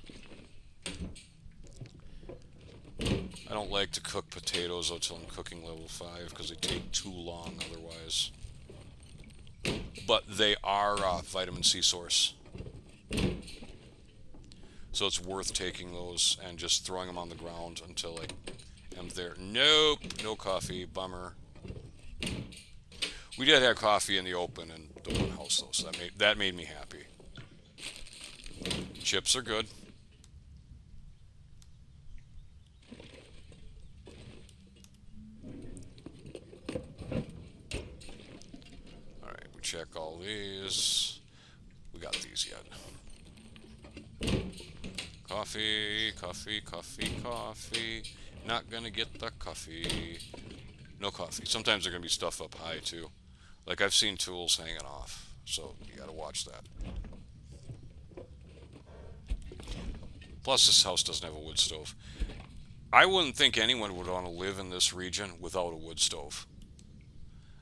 I don't like to cook potatoes until I'm cooking level 5, because they take too long otherwise. But they are a vitamin C source. So it's worth taking those and just throwing them on the ground until I am there. Nope, no coffee, bummer. We did have coffee in the open in the one house though, so that made me happy. Chips are good. Alright, we check all these. We got these yet. Coffee, coffee, coffee, coffee. Not gonna get the coffee. No coffee. Sometimes there's gonna be stuff up high too. Like I've seen tools hanging off. so you gotta watch that. Plus, this house doesn't have a wood stove. I wouldn't think anyone would want to live in this region without a wood stove.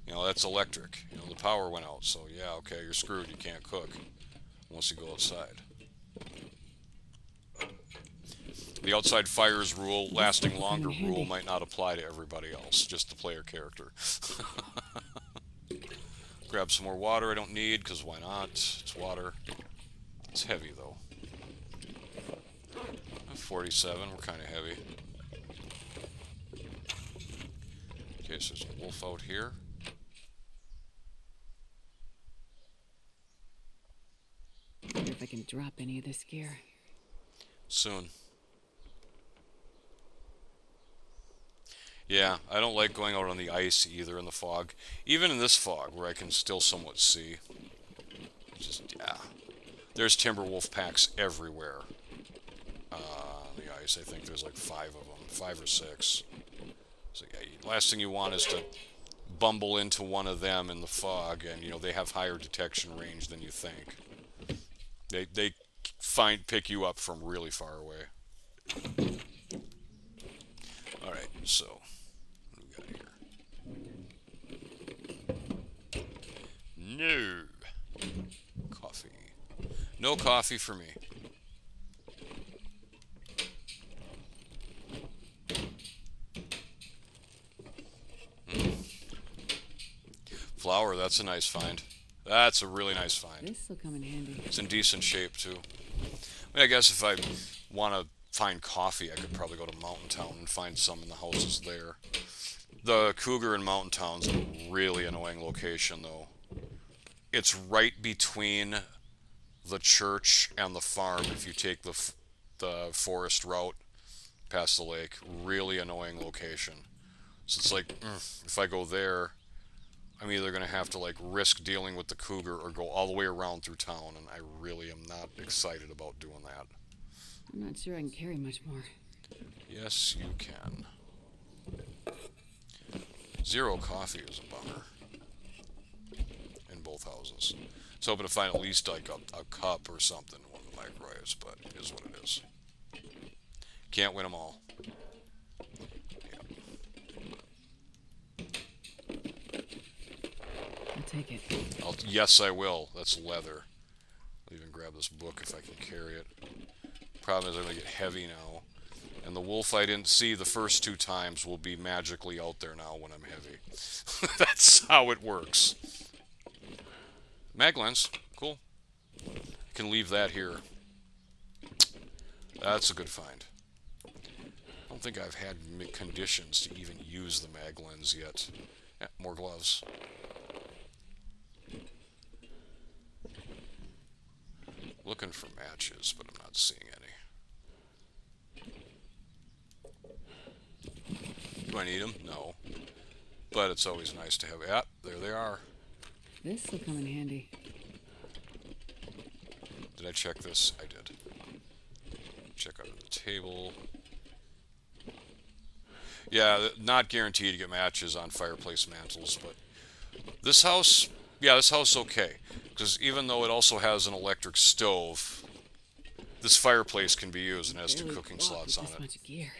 You know, that's electric. You know, the power went out, so yeah, okay, you're screwed. You can't cook once you go outside. The outside fires rule, lasting longer rule, might not apply to everybody else, just the player character. Grab some more water I don't need, because why not? It's water. It's heavy, though. 47, we're kind of heavy. Okay, so there's a wolf out here. Wonder if I can drop any of this gear. Soon. Yeah, I don't like going out on the ice either in the fog. Even in this fog, where I can still somewhat see. Just, yeah. There's timber wolf packs everywhere. On the ice, I think there's like 5 of them. 5 or 6. So, yeah, last thing you want is to bumble into one of them in the fog, and, you know, they have higher detection range than you think. They pick you up from really far away. Alright, so... No. Coffee. No coffee for me. Flour, that's a nice find. That's a really nice find. This'll come in handy. It's in decent shape, too. I mean, I guess if I want to find coffee, I could probably go to Mountain Town and find some in the houses there. The Cougar in Mountain Town's a really annoying location, though. It's right between the church and the farm if you take the forest route past the lake. Really annoying location. So it's like, if I go there, I'm either going to have to like risk dealing with the cougar or go all the way around through town, and I really am not excited about doing that. I'm not sure I can carry much more. Yes, you can. 0 coffee is a bummer. In both houses. I was hoping to find at least like a cup or something in one of the microwaves, but it is what it is. Can't win them all. I'll take it. Yes, I will. That's leather. I'll even grab this book if I can carry it. Problem is I'm going to get heavy now. And the wolf I didn't see the first 2 times will be magically out there now when I'm heavy. That's how it works. Mag lens. Cool. I can leave that here. That's a good find. I don't think I've had conditions to even use the mag lens yet. Yeah, more gloves. Looking for matches, but I'm not seeing any. Do I need them? No. But it's always nice to have. Yeah, there they are. This'll come in handy. Did I check this? I did. Check under the table. Yeah, not guaranteed to get matches on fireplace mantles, but this house, yeah, this house is okay. Because even though it also has an electric stove, this fireplace can be used and has 2 cooking slots on it. Much gear.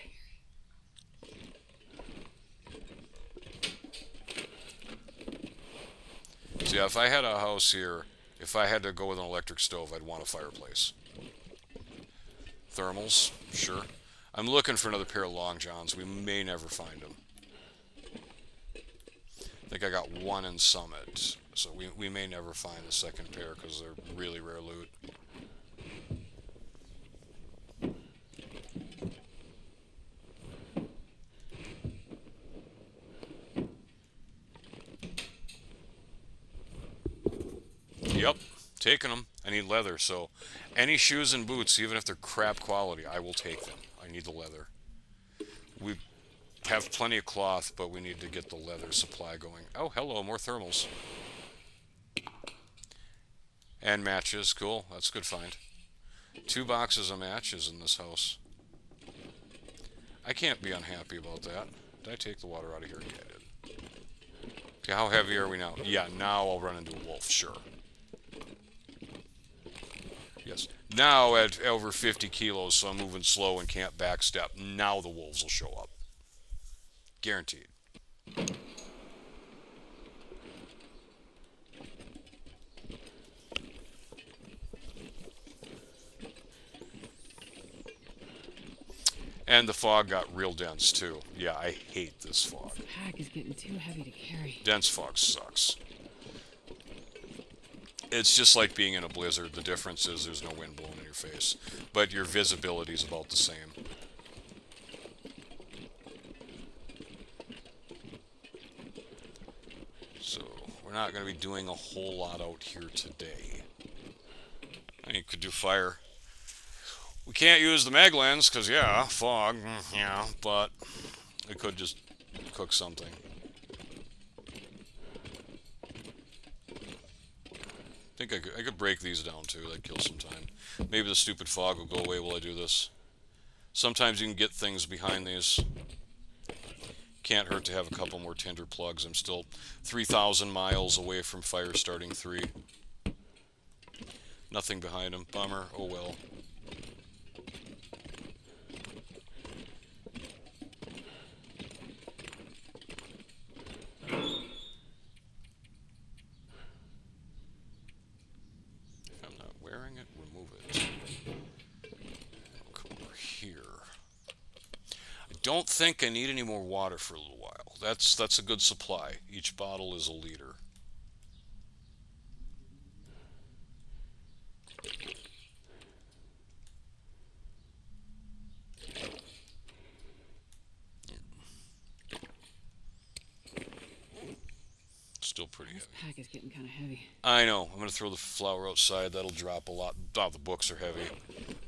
So yeah, if I had a house here, if I had to go with an electric stove, I'd want a fireplace. Thermals, sure. I'm looking for another pair of long johns. We may never find them. I think I got 1 in Summit, so we may never find the second pair because they're really rare loot. Yep, taking them. I need leather, so any shoes and boots, even if they're crap quality, I will take them. I need the leather. We have plenty of cloth, but we need to get the leather supply going. Oh, hello, more thermals. And matches, cool, that's a good find. 2 boxes of matches in this house. I can't be unhappy about that. Did I take the water out of here? Yeah, I did. Okay, how heavy are we now? Yeah, now I'll run into a wolf, sure. Yes. Now at over 50 kilos, so I'm moving slow and can't backstep. Now the wolves will show up. Guaranteed. And the fog got real dense too. Yeah, I hate this fog. This pack is getting too heavy to carry. Dense fog sucks. It's just like being in a blizzard. The difference is there's no wind blowing in your face, but your visibility is about the same. So we're not going to be doing a whole lot out here today. I mean, you could do fire. We can't use the mag lens because, yeah, fog, yeah, but we could just cook something. I think I could break these down too. That'd kill some time. Maybe the stupid fog will go away while I do this. Sometimes you can get things behind these. Can't hurt to have a couple more tinder plugs. I'm still 3,000 miles away from fire starting 3. Nothing behind them. Bummer. Oh well. Don't think I need any more water for a little while. That's a good supply. Each bottle is a liter. Still pretty heavy. This pack is getting kind of heavy. I know. I'm going to throw the flour outside. That'll drop a lot. Oh, the books are heavy.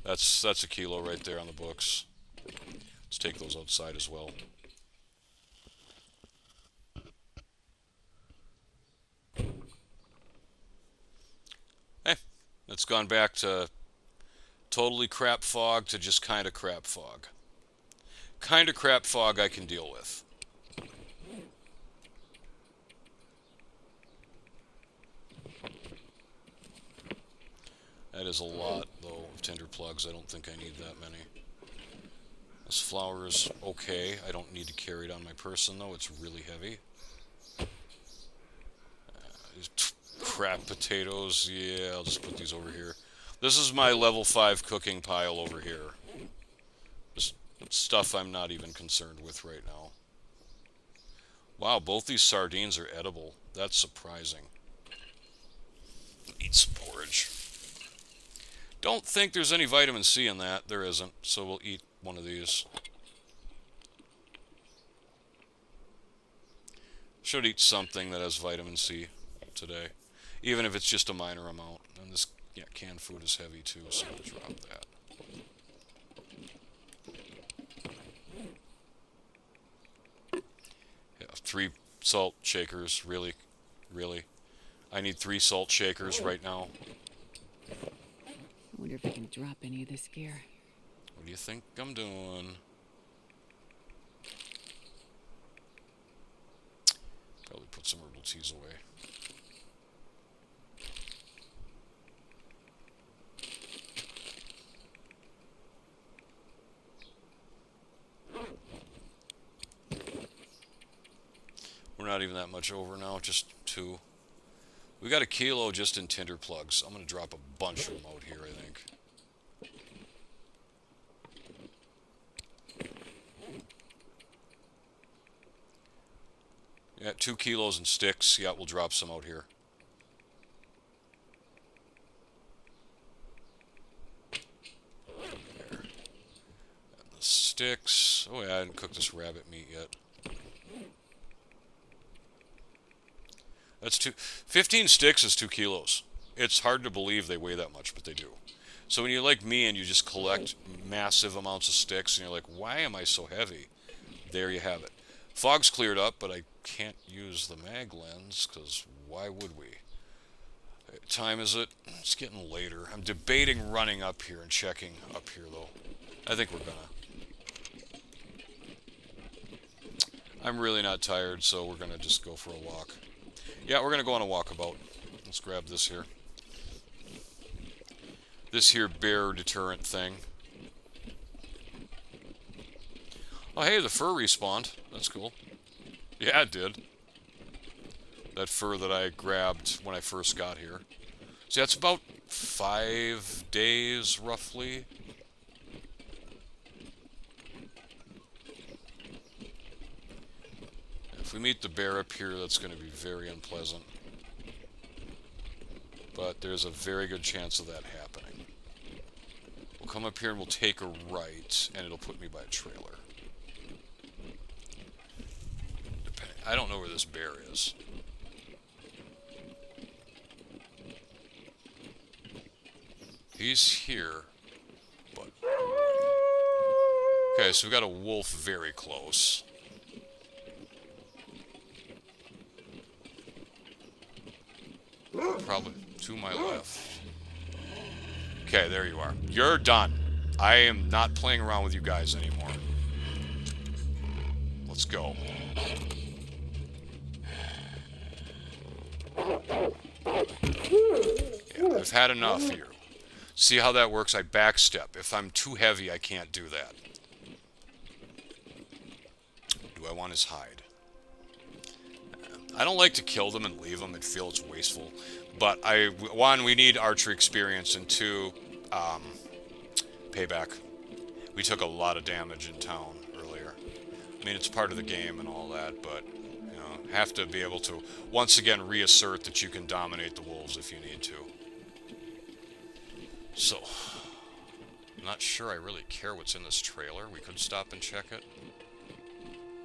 That's a kilo right there on the books. Let's take those outside as well. Hey, it's gone back to totally crap fog to just kind of crap fog. Kind of crap fog I can deal with. That is a lot, though, of tinder plugs. I don't think I need that many. This flour is okay. I don't need to carry it on my person, though. It's really heavy. These crap potatoes. Yeah, I'll just put these over here. This is my level 5 cooking pile over here. Just stuff I'm not even concerned with right now. Wow, both these sardines are edible. That's surprising. Eat some porridge. Don't think there's any vitamin C in that. There isn't, so we'll eat one of these. Should eat something that has vitamin C today, even if it's just a minor amount. And this canned food is heavy too, so we'll drop that. Yeah, 3 salt shakers, really. I need 3 salt shakers right now. I wonder if I can drop any of this gear. What do you think I'm doing? Probably put some herbal teas away. We're not even that much over now, just 2. We got a kilo just in tinder plugs. I'm going to drop a bunch of them out here, I think. Yeah, 2 kilos in sticks. Yeah, we'll drop some out here. There. And the sticks. Oh yeah, I didn't cook this rabbit meat yet. That's 15 sticks is 2 kilos. It's hard to believe they weigh that much, but they do. So when you're like me and you just collect massive amounts of sticks and you're like, why am I so heavy? There you have it. Fog's cleared up, but I can't use the mag lens, because why would we? What time is it? It's getting later. I'm debating running up here and checking up here, though. I think we're gonna. I'm really not tired, so we're gonna just go for a walk. Yeah, we're gonna go on a walkabout. Let's grab this here. this here bear deterrent thing. Oh, hey, the fur respawned. That's cool. Yeah, it did. That fur that I grabbed when I first got here. See, that's about 5 days, roughly. If we meet the bear up here, that's going to be very unpleasant. But there's a very good chance of that happening. We'll come up here and we'll take a right, and it'll put me by a trailer. I don't know where this bear is. He's here, but... Okay, so we got a wolf very close. Probably to my left. Okay, there you are. You're done. I am not playing around with you guys anymore. Let's go. Yeah, I've had enough here. See how that works? I backstep. If I'm too heavy, I can't do that. Do I want his hide? I don't like to kill them and leave them and feel it's wasteful. But one, we need archery experience, and two, payback. We took a lot of damage in town earlier. I mean, it's part of the game and all that, but, you know, have to be able to, once again, reassert that you can dominate the wolves if you need to. So, I'm not sure I really care what's in this trailer. We could stop and check it.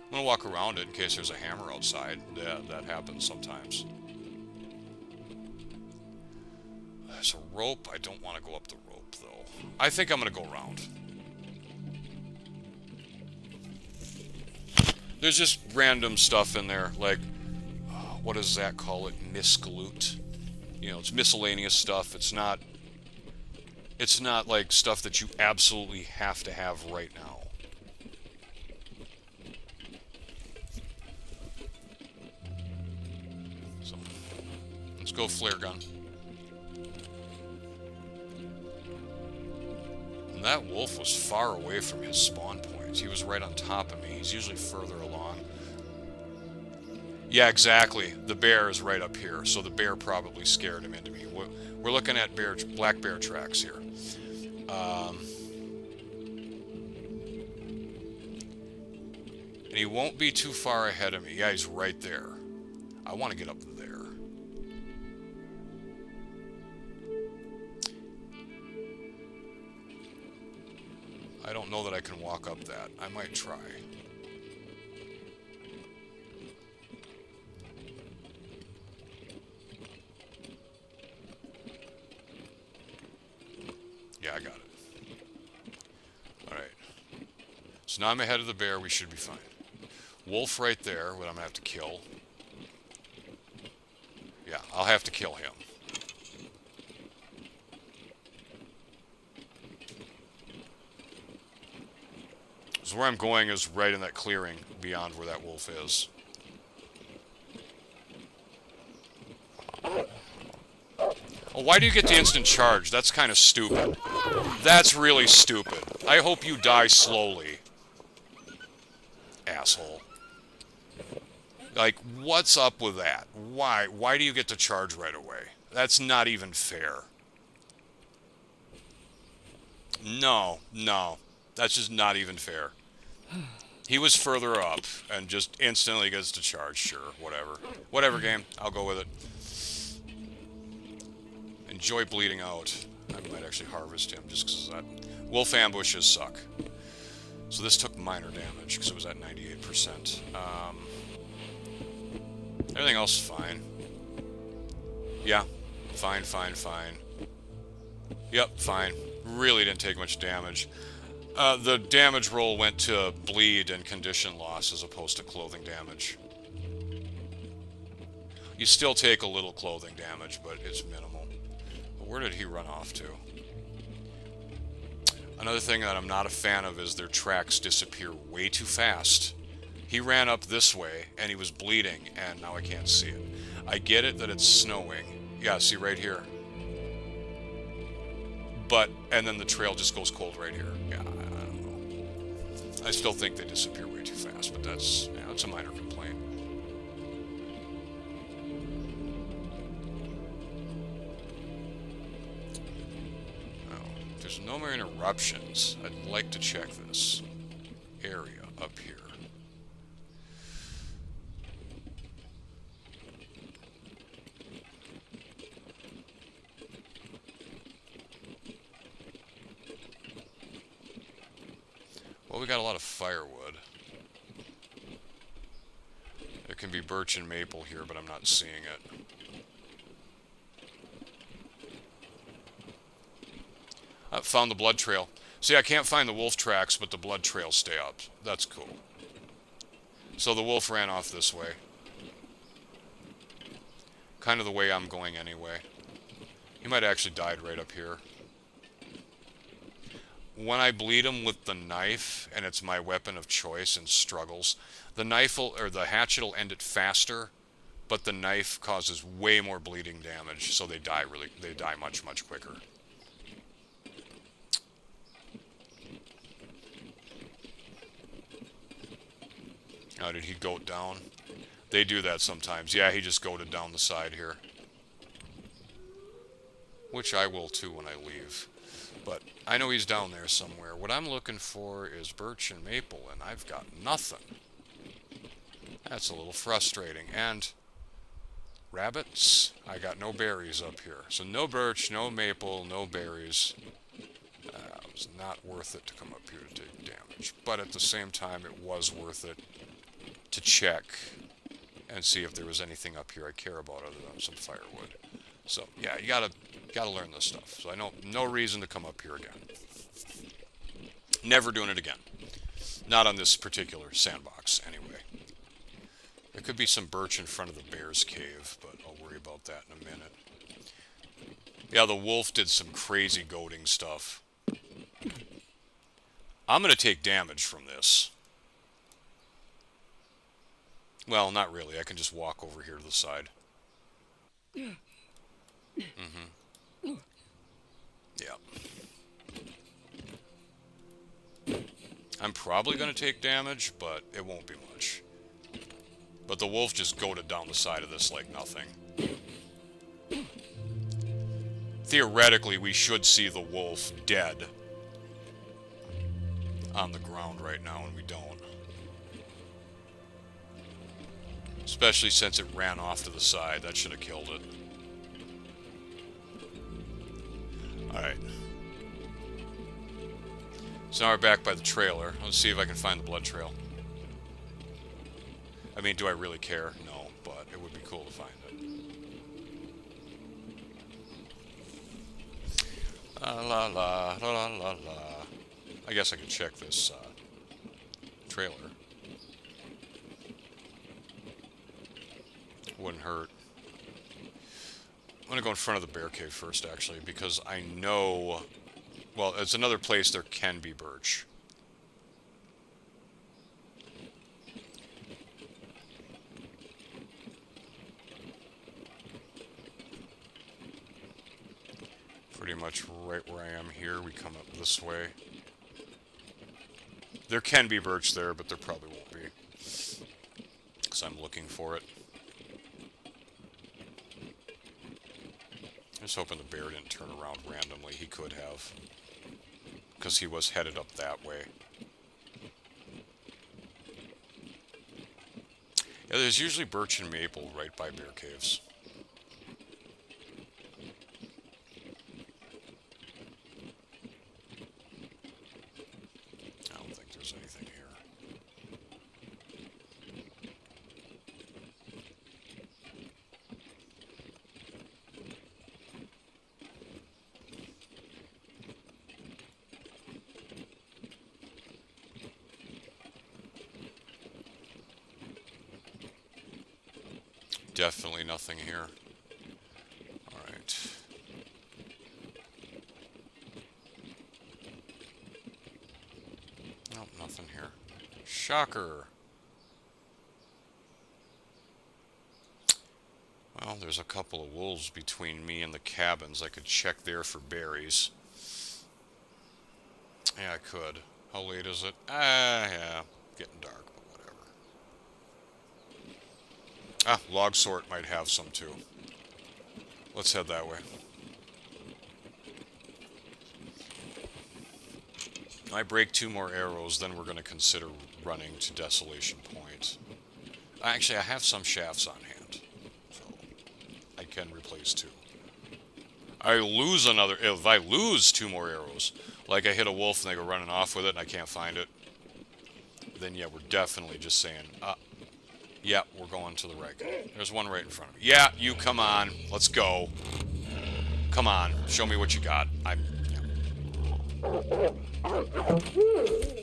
I'm going to walk around it in case there's a hammer outside. Yeah, that happens sometimes. There's a rope. I don't want to go up the rope, though. I think I'm going to go around. There's just random stuff in there, like, what does that call it? Misloot. You know, it's miscellaneous stuff. It's not like stuff that you absolutely have to have right now. So, let's go flare gun. And that wolf was far away from his spawn point. He was right on top of me. He's usually further along. Yeah, exactly. The bear is right up here, so the bear probably scared him into me. We're looking at black bear tracks here. And he won't be too far ahead of me. Yeah, he's right there. I want to get up there. I don't know that I can walk up that. I might try. Yeah, I got it. Alright. So now I'm ahead of the bear. We should be fine. Wolf right there, what I'm going to have to kill. Yeah, I'll have to kill him. So where I'm going is right in that clearing beyond where that wolf is. Oh, why do you get the instant charge? That's kind of stupid. That's really stupid. I hope you die slowly. Asshole. Like, what's up with that? Why? Why do you get to charge right away? That's not even fair. No, no. That's just not even fair. He was further up and just instantly gets to charge. Sure, whatever. Whatever, game. I'll go with it. Enjoy bleeding out. I might actually harvest him just because of that. Wolf ambushes suck. So this took minor damage because it was at 98%. Everything else is fine. Yeah. Fine, fine, fine. Yep, fine. Really didn't take much damage. The damage roll went to bleed and condition loss as opposed to clothing damage. You still take a little clothing damage, but it's minimal. But where did he run off to? Another thing that I'm not a fan of is their tracks disappear way too fast. He ran up this way, and he was bleeding, and now I can't see it. I get it that it's snowing. Yeah, see right here. But, and then the trail just goes cold right here. Yeah, I don't know. I still think they disappear way too fast, but that's, yeah, it's a minor complaint. Well, if there's no more interruptions, I'd like to check this area up here. Well, we got a lot of firewood. There can be birch and maple here, but I'm not seeing it. I found the blood trail. See, I can't find the wolf tracks, but the blood trails stay up. That's cool. So the wolf ran off this way. Kind of the way I'm going anyway. He might have actually died right up here. When I bleed him with the knife, and it's my weapon of choice in struggles, the knife will, or the hatchet will end it faster, but the knife causes way more bleeding damage, so they die much, much quicker. Now, did he goat down? They do that sometimes. Yeah, he just goated down the side here. Which I will too when I leave. But I know he's down there somewhere. What I'm looking for is birch and maple, and I've got nothing. That's a little frustrating. And rabbits? I got no berries up here. So no birch, no maple, no berries. It was not worth it to come up here to take damage. But at the same time, it was worth it to check and see if there was anything up here I care about other than some firewood. So yeah, you gotta learn this stuff. So I know no reason to come up here again. Never doing it again. Not on this particular sandbox, anyway. There could be some birch in front of the bear's cave, but I'll worry about that in a minute. Yeah, the wolf did some crazy goading stuff. I'm gonna take damage from this. Well, not really. I can just walk over here to the side. Yeah. I'm probably going to take damage, but it won't be much. But the wolf just goated down the side of this like nothing. Theoretically, we should see the wolf dead on the ground right now, and we don't. Especially since it ran off to the side. That should have killed it. Alright. So now we're back by the trailer. Let's see if I can find the blood trail. I mean, do I really care? No, but it would be cool to find it. La la la la la la. I guess I could check this trailer. Wouldn't hurt. I'm going to go in front of the bear cave first, actually, because I know... Well, it's another place there can be birch. Pretty much right where I am here. We come up this way. There can be birch there, but there probably won't be. Because I'm looking for it. I was hoping the bear didn't turn around randomly. He could have. Because he was headed up that way. Yeah, there's usually birch and maple right by bear caves. I don't think there's anything here. Definitely nothing here. Alright. Nope, nothing here. Shocker! Well, there's a couple of wolves between me and the cabins. I could check there for berries. Yeah, I could. How late is it? Ah, yeah. Getting dark, but whatever. Ah, log sort might have some too. Let's head that way. I break 2 more arrows, then we're going to consider running to Desolation Point. Actually, I have some shafts on hand, so I can replace 2. If I lose 2 more arrows, like I hit a wolf and they go running off with it and I can't find it, then yeah, we're definitely just saying, yeah, we're going to the right guy. There's one right in front of me. Yeah, you come on, let's go. Come on, show me what you got.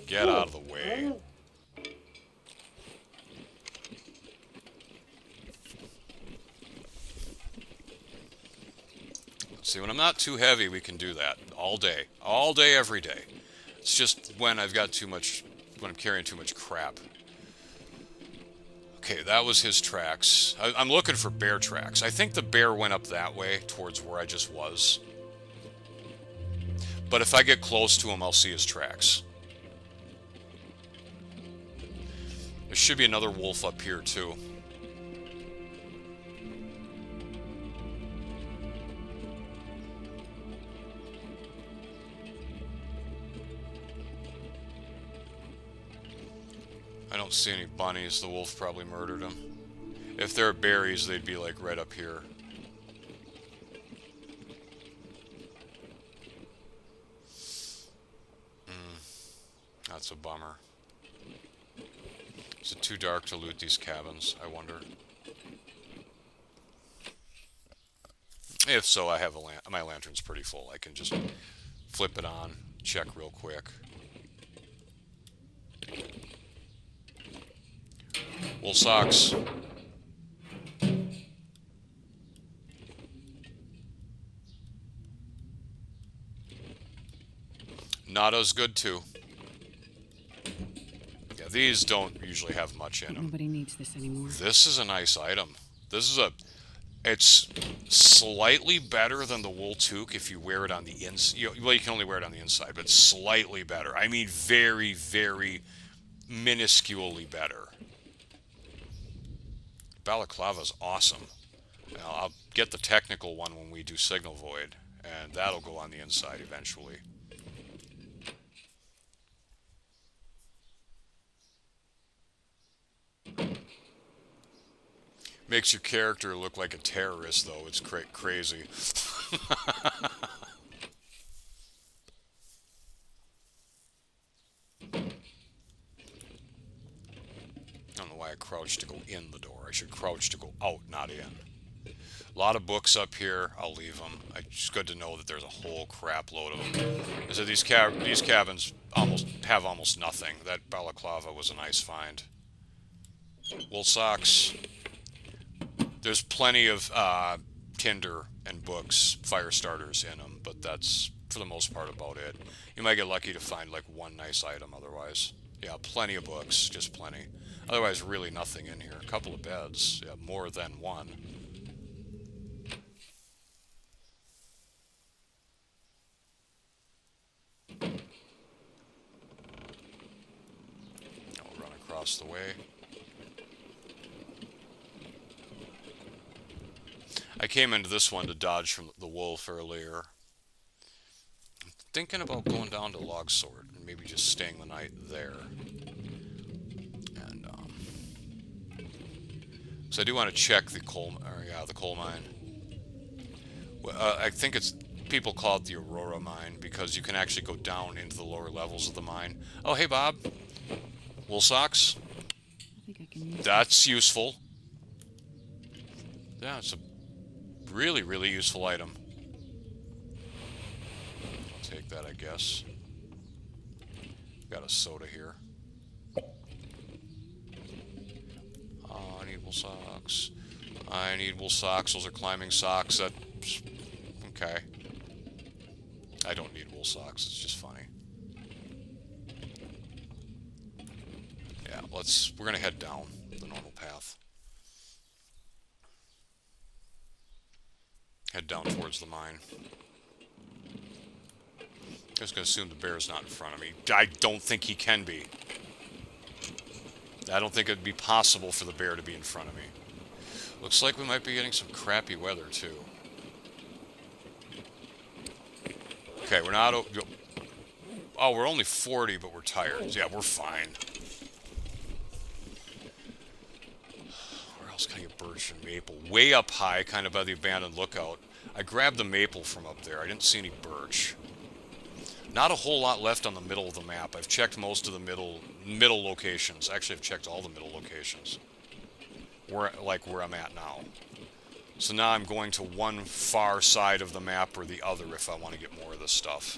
Get out of the way. See, when I'm not too heavy, we can do that all day. All day, every day. It's just when I've got too much, when I'm carrying too much crap. Okay, that was his tracks. I'm looking for bear tracks. I think the bear went up that way, towards where I just was. But if I get close to him, I'll see his tracks. There should be another wolf up here, too. I don't see any bunnies. The wolf probably murdered them. If there are berries, they'd be like right up here. That's a bummer. Is it too dark to loot these cabins, I wonder? If so, I have my lantern's pretty full. I can just flip it on, check real quick. Wool socks. Nada's good too. Yeah, these don't usually have much in them. Nobody needs this anymore. This is a nice item. It's slightly better than the wool toque if you wear it on the inside. Well, you can only wear it on the inside, but slightly better. I mean, very, very minusculely better. Balaclava's awesome. Now, I'll get the technical one when we do Signal Void, and that'll go on the inside eventually. Makes your character look like a terrorist, though. It's crazy. I don't know why I crouched to go in the door. I should crouch to go out, not in. A lot of books up here. I'll leave them. It's good to know that there's a whole crap load of them. So these cabins have almost nothing. That balaclava was a nice find. Wool socks. There's plenty of tinder and books, fire starters in them, but that's for the most part about it. You might get lucky to find like one nice item otherwise. Yeah, plenty of books, just plenty. Otherwise, really nothing in here. A couple of beds, yeah, more than one. I'll run across the way. I came into this one to dodge from the wolf earlier. I'm thinking about going down to Log Sword and maybe just staying the night there. And so I do want to check the coal mine. Well, I think people call it the Aurora mine because you can actually go down into the lower levels of the mine. Oh, hey Bob. Wool socks. I think I can use That's useful. Yeah, it's a really, really useful item. I'll take that, I guess. Got a soda here. Oh, I need wool socks. I need wool socks. Those are climbing socks. That's okay. I don't need wool socks. It's just funny. Yeah, we're gonna head down the normal path. Head down towards the mine. Just gonna assume the bear's not in front of me. I don't think he can be. I don't think it'd be possible for the bear to be in front of me. Looks like we might be getting some crappy weather, too. Okay, we're not... Oh, we're only 40, but we're tired. Yeah, we're fine. Where else can I get birch and maple? Way up high, kind of by the abandoned lookout. I grabbed the maple from up there. I didn't see any birch. Not a whole lot left on the middle of the map. I've checked most of the middle locations. Actually, I've checked all the middle locations. Where I'm at now. So now I'm going to one far side of the map or the other if I want to get more of this stuff.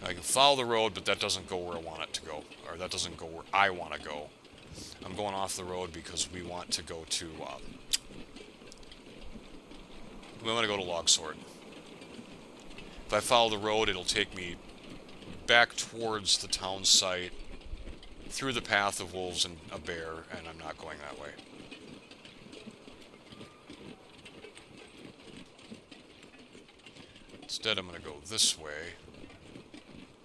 I can follow the road, but that doesn't go where I want it to go. Or that doesn't go where I want to go. I'm going off the road because we want to go to... we want to go to Logsword. If I follow the road, it'll take me back towards the town site, through the path of wolves and a bear, and I'm not going that way. Instead, I'm going to go this way.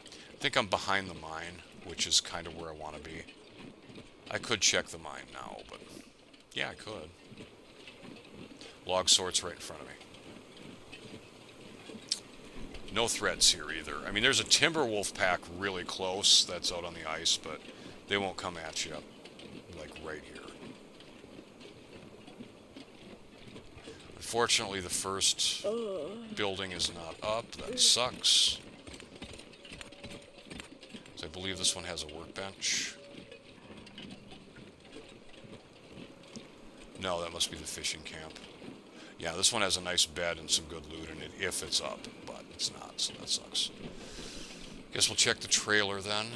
I think I'm behind the mine, which is kind of where I want to be. I could check the mine now, but yeah, I could. Log sort's right in front of me. No threats here either. I mean, there's a timber wolf pack really close that's out on the ice, but they won't come at you, like right here. Unfortunately, the first building is not up. That sucks. So I believe this one has a workbench. No, that must be the fishing camp. Yeah, this one has a nice bed and some good loot in it, if it's up, but it's not, so that sucks. Guess we'll check the trailer then.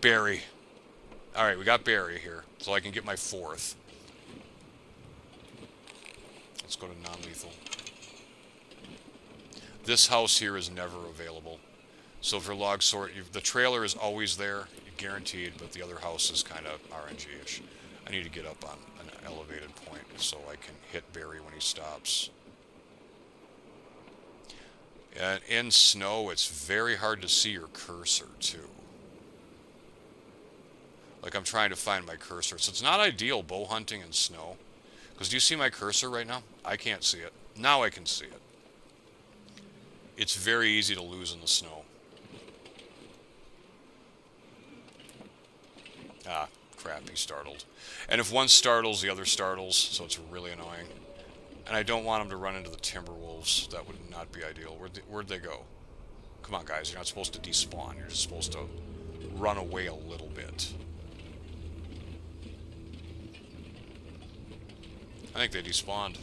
Barry. Alright, we got Barry here, so I can get my fourth. Let's go to non-lethal. This house here is never available. So for log sort, the trailer is always there, guaranteed, but the other house is kind of RNG-ish. I need to get up on an elevated point so I can hit Barry when he stops. And in snow, it's very hard to see your cursor, too. Like, I'm trying to find my cursor. So it's not ideal bow hunting in snow. Because do you see my cursor right now? I can't see it. Now I can see it. It's very easy to lose in the snow. Ah, crap, he startled. And if one startles, the other startles, so it's really annoying. And I don't want him to run into the timber wolves. That would not be ideal. Where'd they go? Come on, guys, you're not supposed to despawn. You're just supposed to run away a little bit. I think they despawned.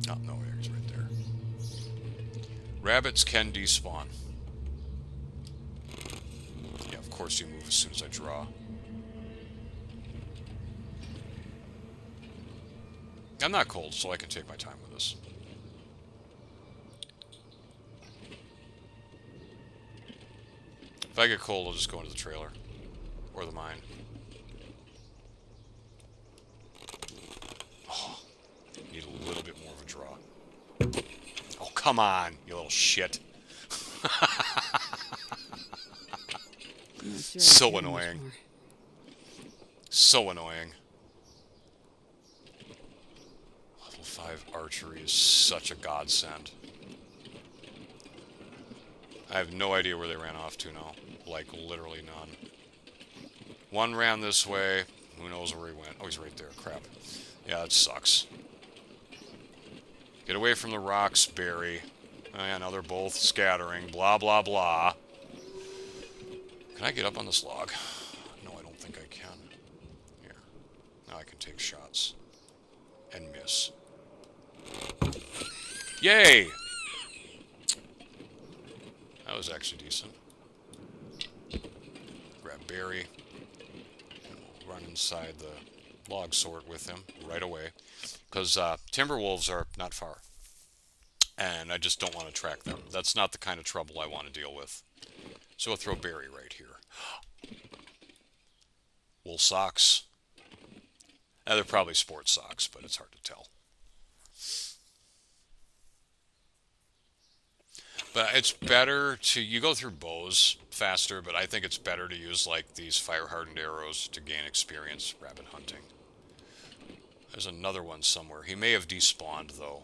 Oh, no, he's right there. Rabbits can despawn. Yeah, of course you move as soon as I draw. I'm not cold, so I can take my time with this. If I get cold, I'll just go into the trailer. Or the mine. Oh, need a little bit more of a draw. Oh, come on, you little shit. So annoying. So annoying. Level 5 archery is such a godsend. I have no idea where they ran off to now. Like, literally none. One ran this way. Who knows where he went? Oh, he's right there. Crap. Yeah, it sucks. Get away from the rocks, Barry. Oh, yeah, now they're both scattering. Blah, blah, blah. Can I get up on this log? No, I don't think I can. Here. Now I can take shots. And miss. Yay! That was actually decent. Grab Barry. And we'll run inside the log sort with him right away. Because timberwolves are not far. And I just don't want to track them. That's not the kind of trouble I want to deal with. So we'll throw Barry right here. Wool socks. They're probably sports socks, but it's hard to tell. But it's better to, you go through bows faster, but I think it's better to use like these fire hardened arrows to gain experience rabbit hunting. There's another one somewhere. He may have despawned though.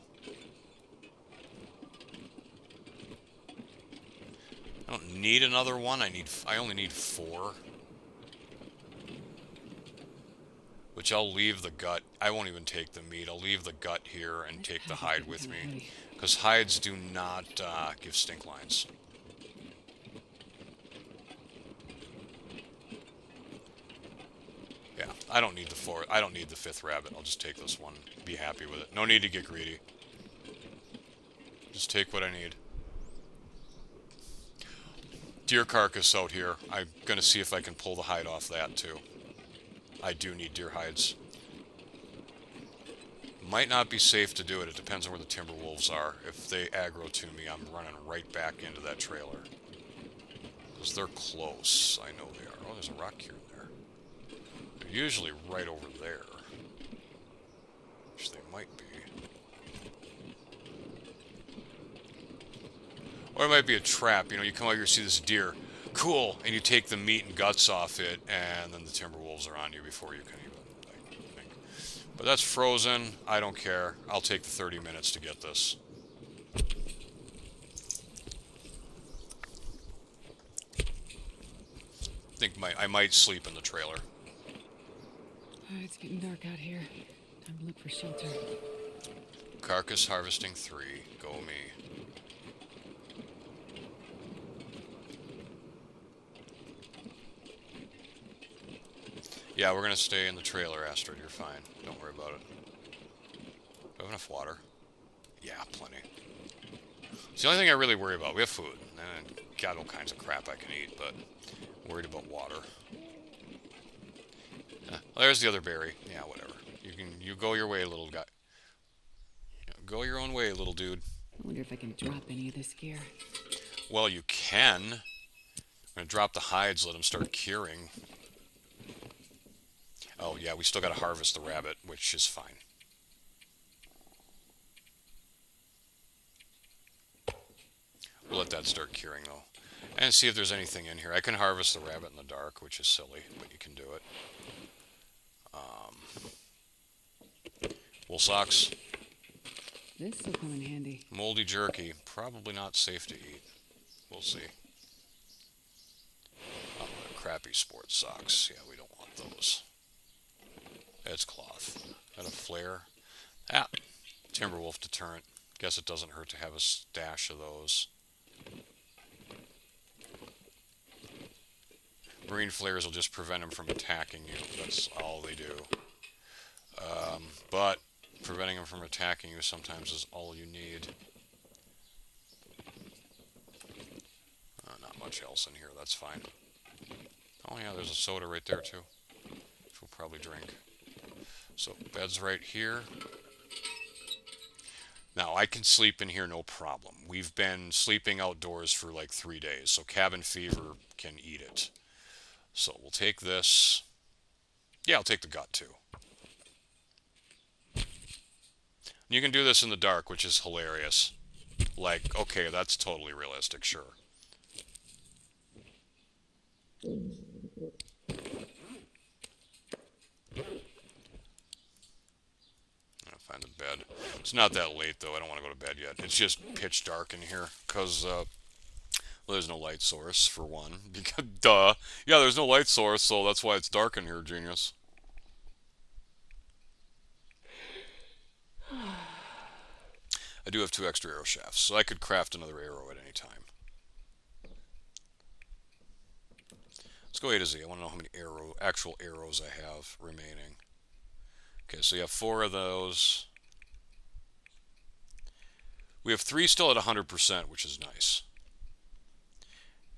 I don't need another one. I only need 4. Which I'll leave the gut. I won't even take the meat. I'll leave the gut here and take the hide with me. Because hides do not give stink lines. Yeah, I don't need the 4th. I don't need the 5th rabbit. I'll just take this one. Be happy with it. No need to get greedy. Just take what I need. Deer carcass out here. I'm going to see if I can pull the hide off that too. I do need deer hides. Might not be safe to do it. It depends on where the timber wolves are. If they aggro to me, I'm running right back into that trailer. Because they're close. I know they are. Oh, there's a rock here and there. They're usually right over there. Which they might be. Or it might be a trap. You know, you come out here, see this deer. Cool! And you take the meat and guts off it, and then the timber wolves are on you before you can even think. But that's frozen. I don't care. I'll take the 30 minutes to get this. I might sleep in the trailer. It's getting dark out here. Time to look for shelter. Carcass harvesting 3. Go me. Yeah, we're gonna stay in the trailer, Astrid. You're fine. Don't worry about it. Do I have enough water? Yeah, plenty. It's the only thing I really worry about. We have food. And got all kinds of crap I can eat, but I'm worried about water. Well, there's the other berry. Yeah, whatever. You go your way, little guy. Go your own way, little dude. I wonder if I can drop any of this gear. Well, you can. I'm gonna drop the hides, let them start curing. Oh, yeah, we still gotta harvest the rabbit, which is fine. We'll let that start curing, though. And see if there's anything in here. I can harvest the rabbit in the dark, which is silly, but you can do it. Wool socks. This will come in handy. Moldy jerky. Probably not safe to eat. We'll see. Oh, crappy sports socks. Yeah, we don't want those. It's cloth. Got a flare. Ah, Timberwolf deterrent. Guess it doesn't hurt to have a stash of those. Marine flares will just prevent them from attacking you. That's all they do. But preventing them from attacking you sometimes is all you need. Not much else in here. That's fine. Oh yeah, there's a soda right there too, which we'll probably drink. So bed's right here. Now I can sleep in here no problem. We've been sleeping outdoors for like 3 days, so cabin fever can eat it. So we'll take this. Yeah, I'll take the gut too. You can do this in the dark, which is hilarious. Like, okay, that's totally realistic, sure. I'll find the bed. It's not that late, though. I don't want to go to bed yet. It's just pitch dark in here, because, well, there's no light source, for one. Duh. Yeah, there's no light source, so that's why it's dark in here, genius. I do have 2 extra arrow shafts, so I could craft another arrow at any time. Let's go A to Z. I want to know how many actual arrows I have remaining. Okay, so you have 4 of those. We have 3 still at 100%, which is nice.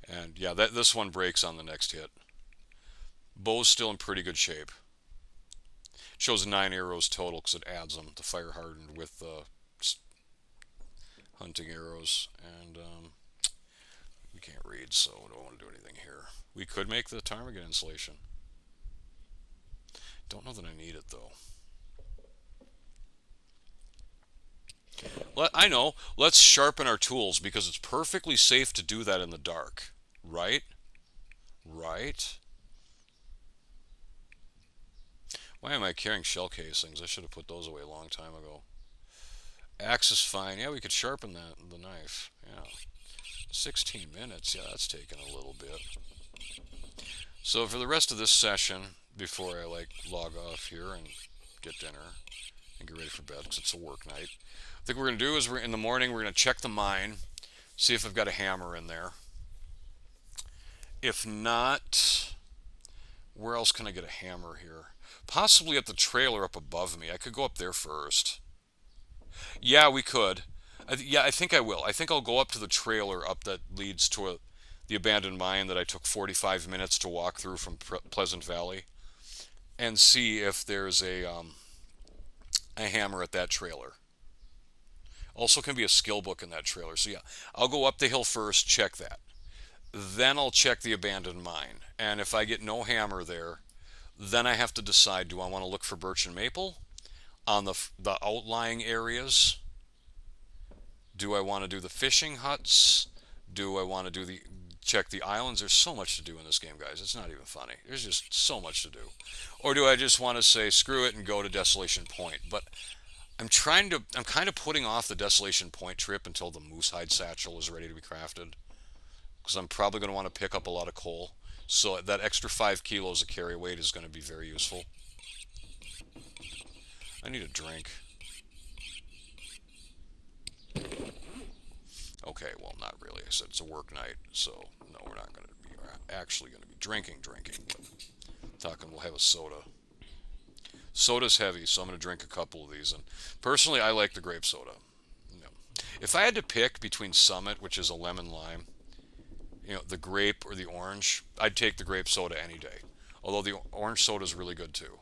And yeah, this one breaks on the next hit. Bow's still in pretty good shape. It shows 9 arrows total because it adds them, the fire hardened with hunting arrows. And we can't read, so I don't want to do anything here. We could make the ptarmigan insulation. Don't know that I need it though. I know. Let's sharpen our tools because it's perfectly safe to do that in the dark. Right? Right? Why am I carrying shell casings? I should have put those away a long time ago. Axe is fine. Yeah, we could sharpen the knife. Yeah. 16 minutes. Yeah, that's taking a little bit. So for the rest of this session, before I like log off here and get dinner and get ready for bed because it's a work night, I think what we're going to do is in the morning we're going to check the mine, see if I've got a hammer in there. If not, where else can I get a hammer here? Possibly at the trailer up above me. I could go up there first. Yeah, we could. Yeah, I think I will. I think I'll go up to the trailer up that leads to the abandoned mine that I took 45 minutes to walk through from Pleasant Valley, and see if there's a hammer at that trailer. Also can be a skill book in that trailer. So yeah, I'll go up the hill first, check that. Then I'll check the abandoned mine. And if I get no hammer there, then I have to decide, do I want to look for birch and maple on the outlying areas? Do I want to do the fishing huts? Do I want to do check the islands? There's so much to do in this game, guys. It's not even funny. There's just so much to do. Or do I just want to say screw it and go to Desolation Point? But I'm kind of putting off the Desolation Point trip until the moose hide satchel is ready to be crafted, because I'm probably going to want to pick up a lot of coal. So that extra 5 kilos of carry weight is going to be very useful. I need a drink. Okay, well, not really. I said it's a work night, so no, we're not going to be actually going to be drinking. But talking, we'll have a soda. Soda's heavy, so I'm going to drink a couple of these. And personally, I like the grape soda. If I had to pick between Summit, which is a lemon lime, the grape or the orange, I'd take the grape soda any day. Although the orange soda is really good too.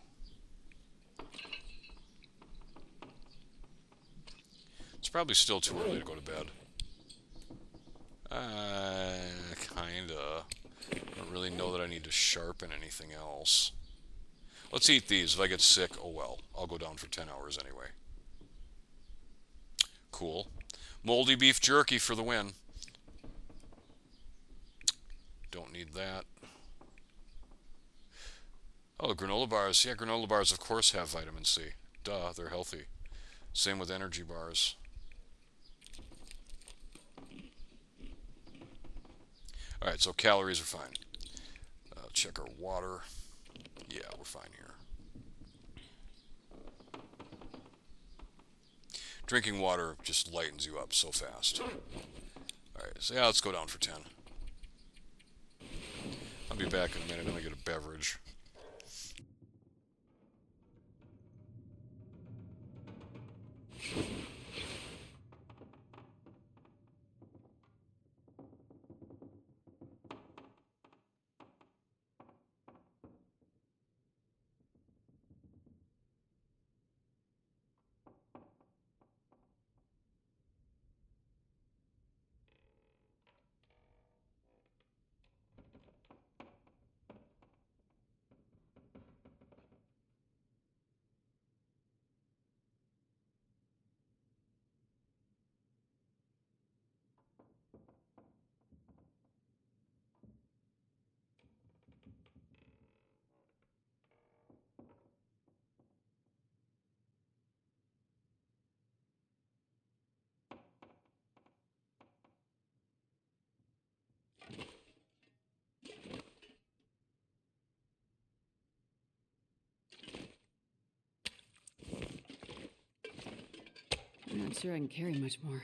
It's probably still too early to go to bed. Kinda. I don't really know that I need to sharpen anything else. Let's eat these. If I get sick, oh well. I'll go down for 10 hours anyway. Cool. Moldy beef jerky for the win. Don't need that. Oh, granola bars. Yeah, granola bars of course have vitamin C. Duh, they're healthy. Same with energy bars. Alright, so calories are fine. Check our water. Yeah, we're fine here. Drinking water just lightens you up so fast. Alright, so yeah, let's go down for 10. I'll be back in a minute. I'm going to get a beverage. I'm not sure I can carry much more.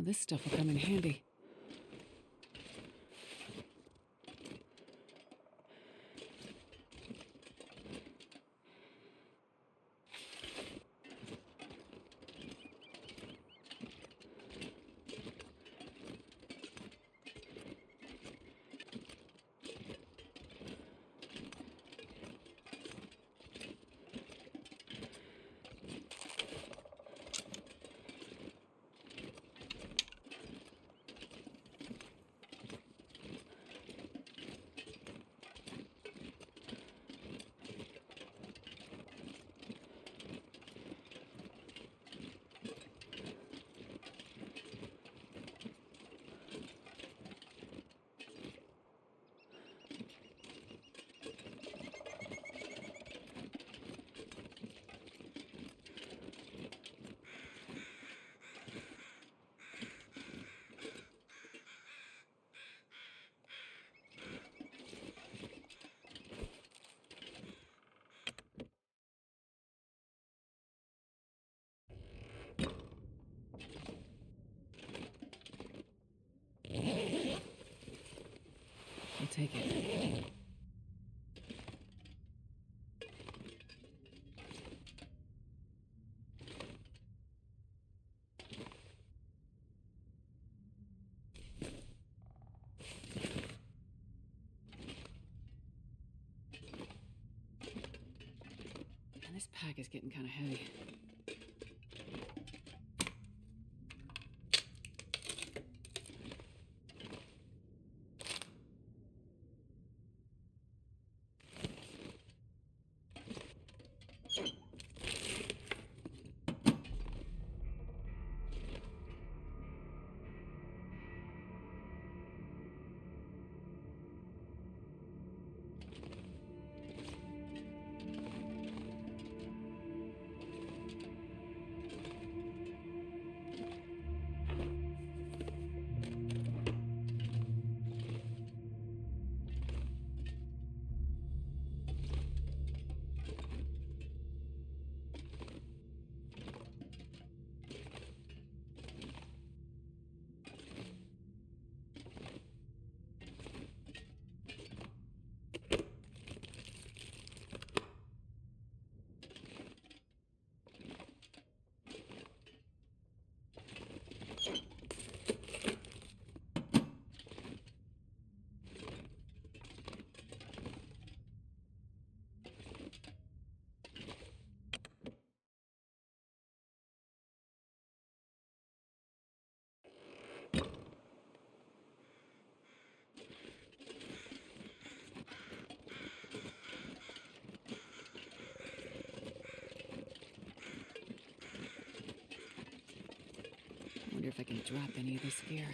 this stuff will come in handy. I'll take it. And this pack is getting kind of heavy. I wonder if I can drop any of this gear.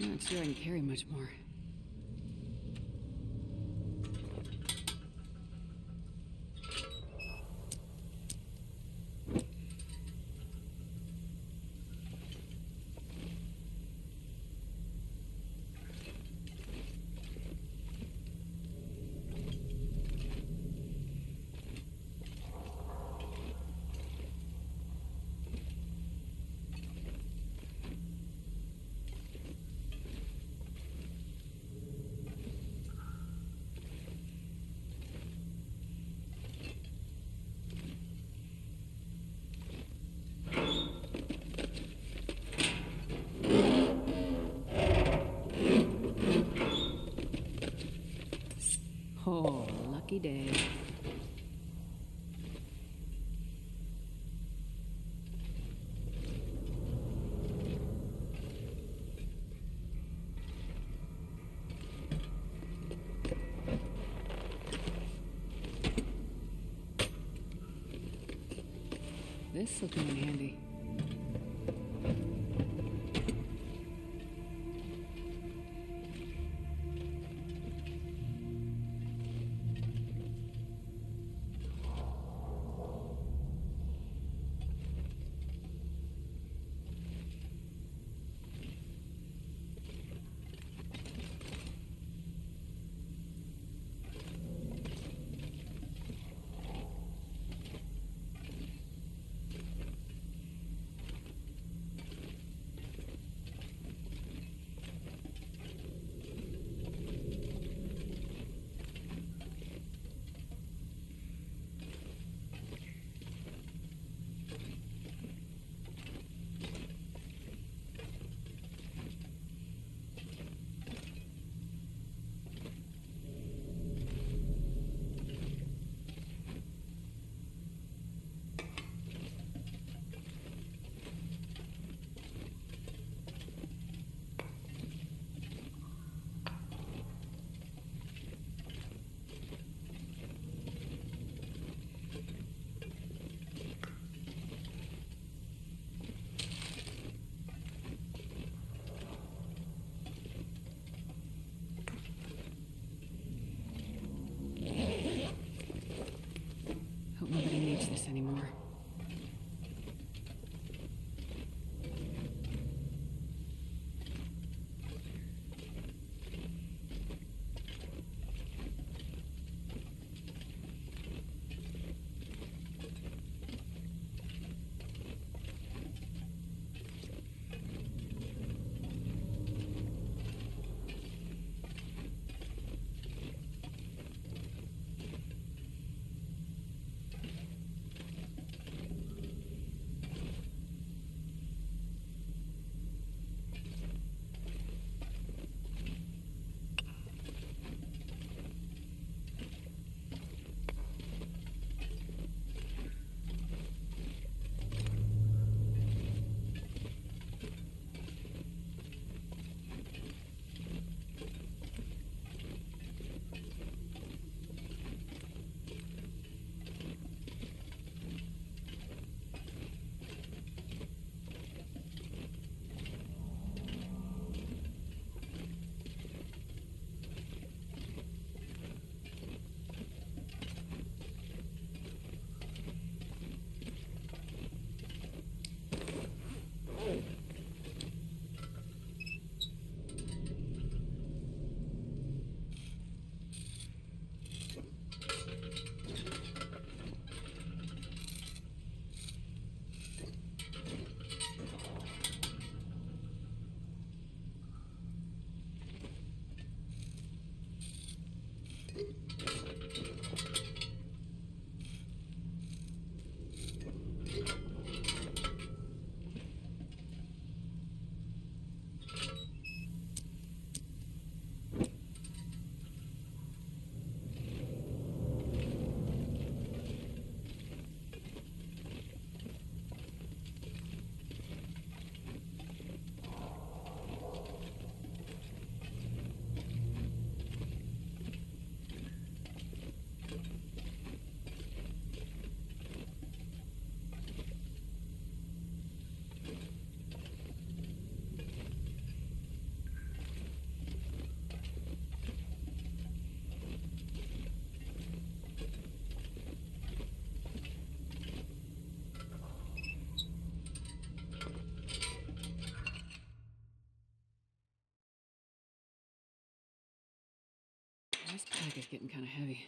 I'm not sure I can carry much more. Oh, lucky day. This'll come in handy. Hope nobody needs this anymore. This pack is getting kind of heavy.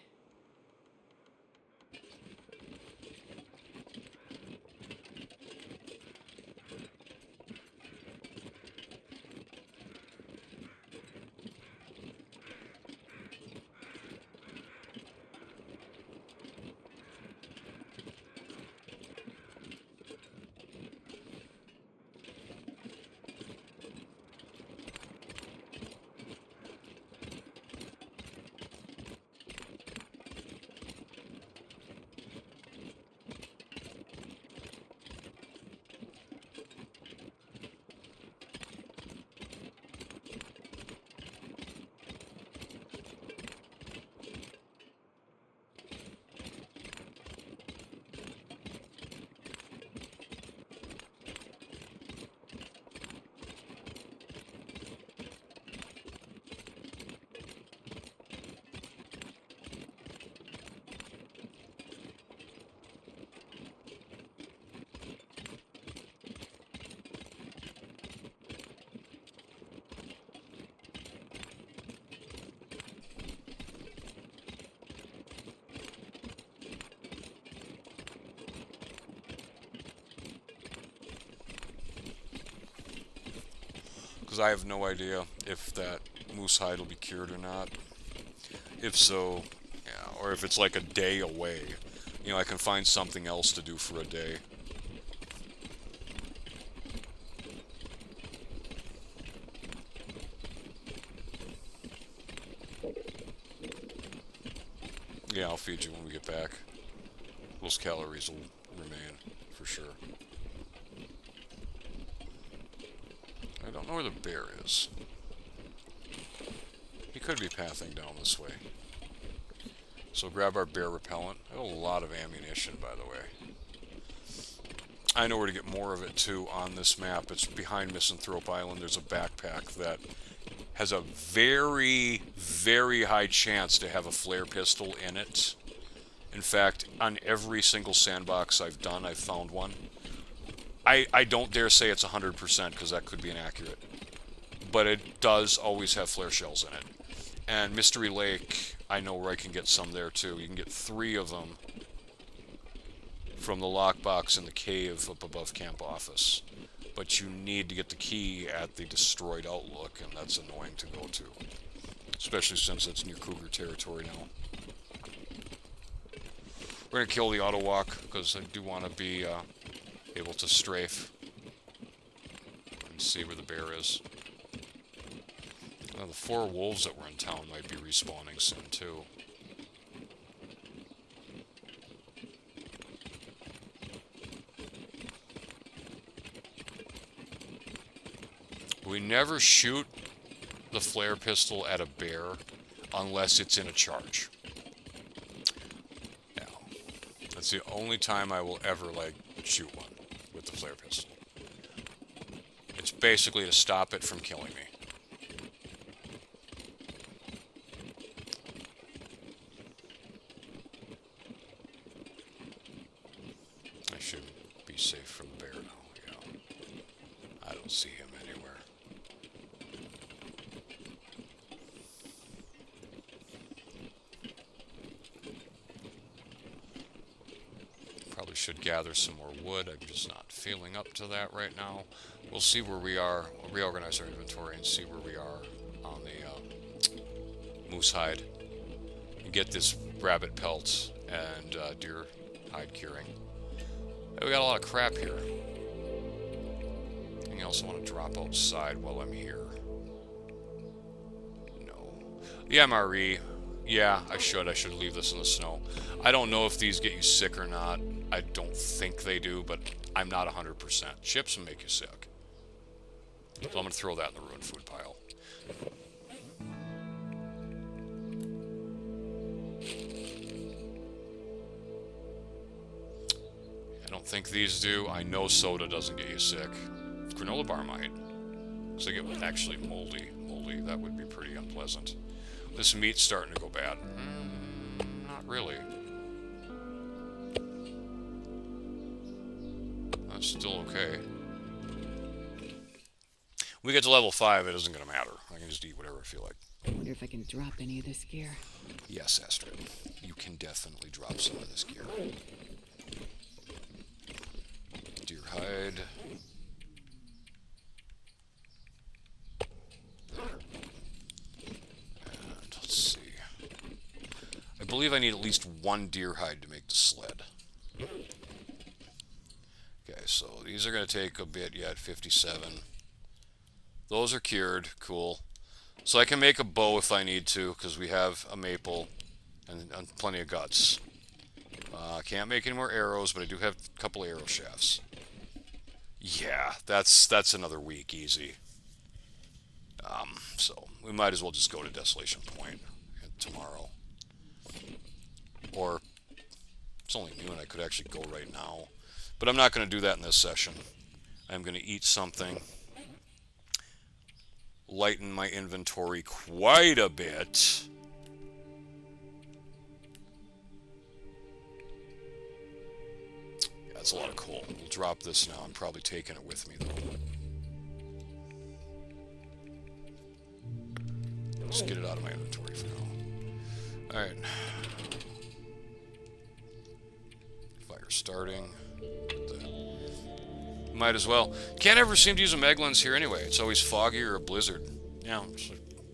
because I have no idea if that moose hide will be cured or not. If so, yeah, or if it's like a day away. You know, I can find something else to do for a day. Yeah, I'll feed you when we get back. Those calories will remain, for sure. I don't know where the bear is. He could be pathing down this way. So grab our bear repellent. I have a lot of ammunition, by the way. I know where to get more of it, too, on this map. It's behind Misanthrope Island. There's a backpack that has a very, very high chance to have a flare pistol in it. In fact, on every single sandbox I've done, I've found one. I don't dare say it's 100% because that could be inaccurate. But it does always have flare shells in it. And Mystery Lake, I know where I can get some there too. You can get 3 of them from the lockbox in the cave up above Camp Office. But you need to get the key at the destroyed Outlook, and that's annoying to go to. Especially since it's near Cougar territory now. We're going to kill the auto walk because I do want to be able to strafe and see where the bear is. The 4 wolves that were in town might be respawning soon too. We never shoot the flare pistol at a bear unless it's in a charge. Yeah, that's the only time I will ever like shoot one with the flare pistol. It's basically to stop it from killing me. I should be safe from the bear now. Yeah. I don't see him anywhere. Probably should gather some more wood. I'm just not feeling up to that right now. We'll see where we are. We'll reorganize our inventory and see where we are on the moose hide. And get this rabbit pelt and deer hide curing. Hey, we got a lot of crap here. Anything else I want to drop outside while I'm here? No. The MRE. Yeah, I should leave this in the snow. I don't know if these get you sick or not. I don't think they do, but I'm not 100%. Chips will make you sick. So I'm going to throw that in the ruined food pile. I don't think these do. I know soda doesn't get you sick. Granola bar might. Because they get actually moldy. That would be pretty unpleasant. This meat's starting to go bad. Not really. That's still okay. When we get to level 5, it isn't going to matter. I can just eat whatever I feel like. I wonder if I can drop any of this gear. Yes, Astrid. You can definitely drop some of this gear. Deer hide. And let's see. I believe I need at least 1 deer hide to make the sled. Okay, so these are going to take a bit yet, 57. Those are cured, cool. So I can make a bow if I need to, because we have a maple and plenty of guts. I can't make any more arrows, but I do have a couple arrow shafts. Yeah, that's another week, easy. So we might as well just go to Desolation Point tomorrow. Or, it's only noon, I could actually go right now. But I'm not going to do that in this session. I'm going to eat something. Lighten my inventory quite a bit. Yeah, that's a lot of coal. We'll drop this now. I'm probably taking it with me, though. Just get it out of my inventory for now. Alright. Fire starting. The Might as well. Can't ever seem to use a mag lens here anyway. It's always foggy or a blizzard. Yeah, it's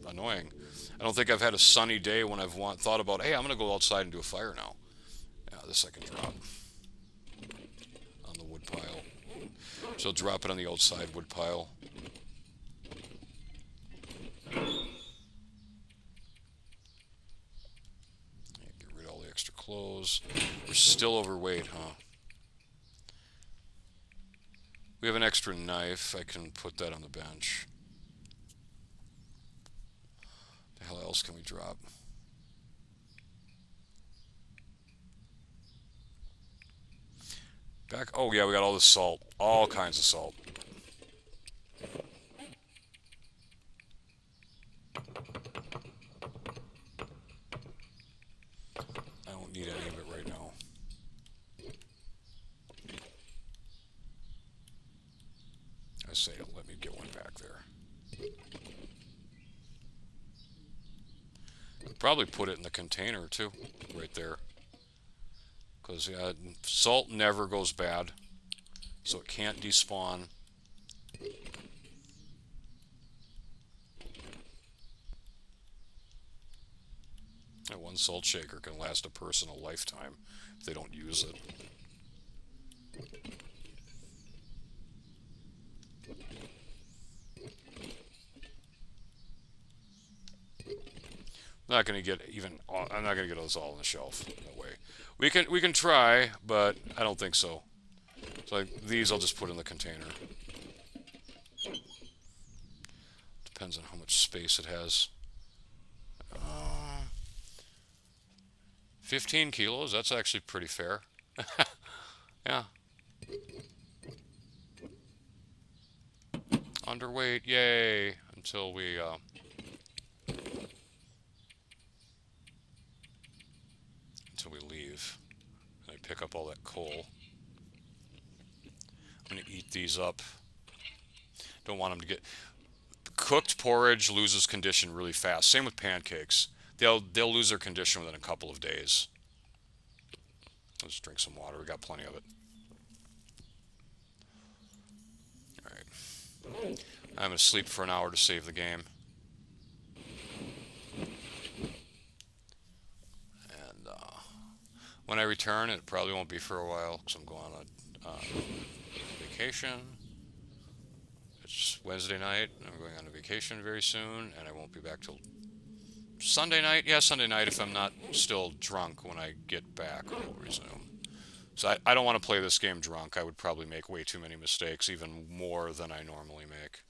annoying. I don't think I've had a sunny day when I've thought about, hey, I'm going to go outside and do a fire now. Yeah, this I can drop on the wood pile. So drop it on the outside wood pile. Get rid of all the extra clothes. We're still overweight, huh? We have an extra knife. I can put that on the bench. The hell else can we drop? Back. Oh yeah, we got all this salt. All kinds of salt. I don't need any of it right now. I say, let me get one back there. Probably put it in the container too, right there. Because yeah, salt never goes bad, so it can't despawn. And one salt shaker can last a person a lifetime if they don't use it. I'm not going to get us all on the shelf. No way. We can try, but I don't think so. So these I'll just put in the container. Depends on how much space it has. 15 kilos, that's actually pretty fair. Yeah. Underweight, yay, until we leave. And I pick up all that coal. I'm going to eat these up. Don't want them to get... Cooked porridge loses condition really fast. Same with pancakes. They'll lose their condition within a couple of days. Let's drink some water. We got plenty of it. Alright. I'm going to sleep for an hour to save the game. And when I return, it probably won't be for a while because I'm going on a vacation. It's Wednesday night. I'm going on a vacation very soon, and I won't be back till Sunday night. Yeah, Sunday night if I'm not still drunk when I get back. We'll resume. So I don't want to play this game drunk. I would probably make way too many mistakes, even more than I normally make.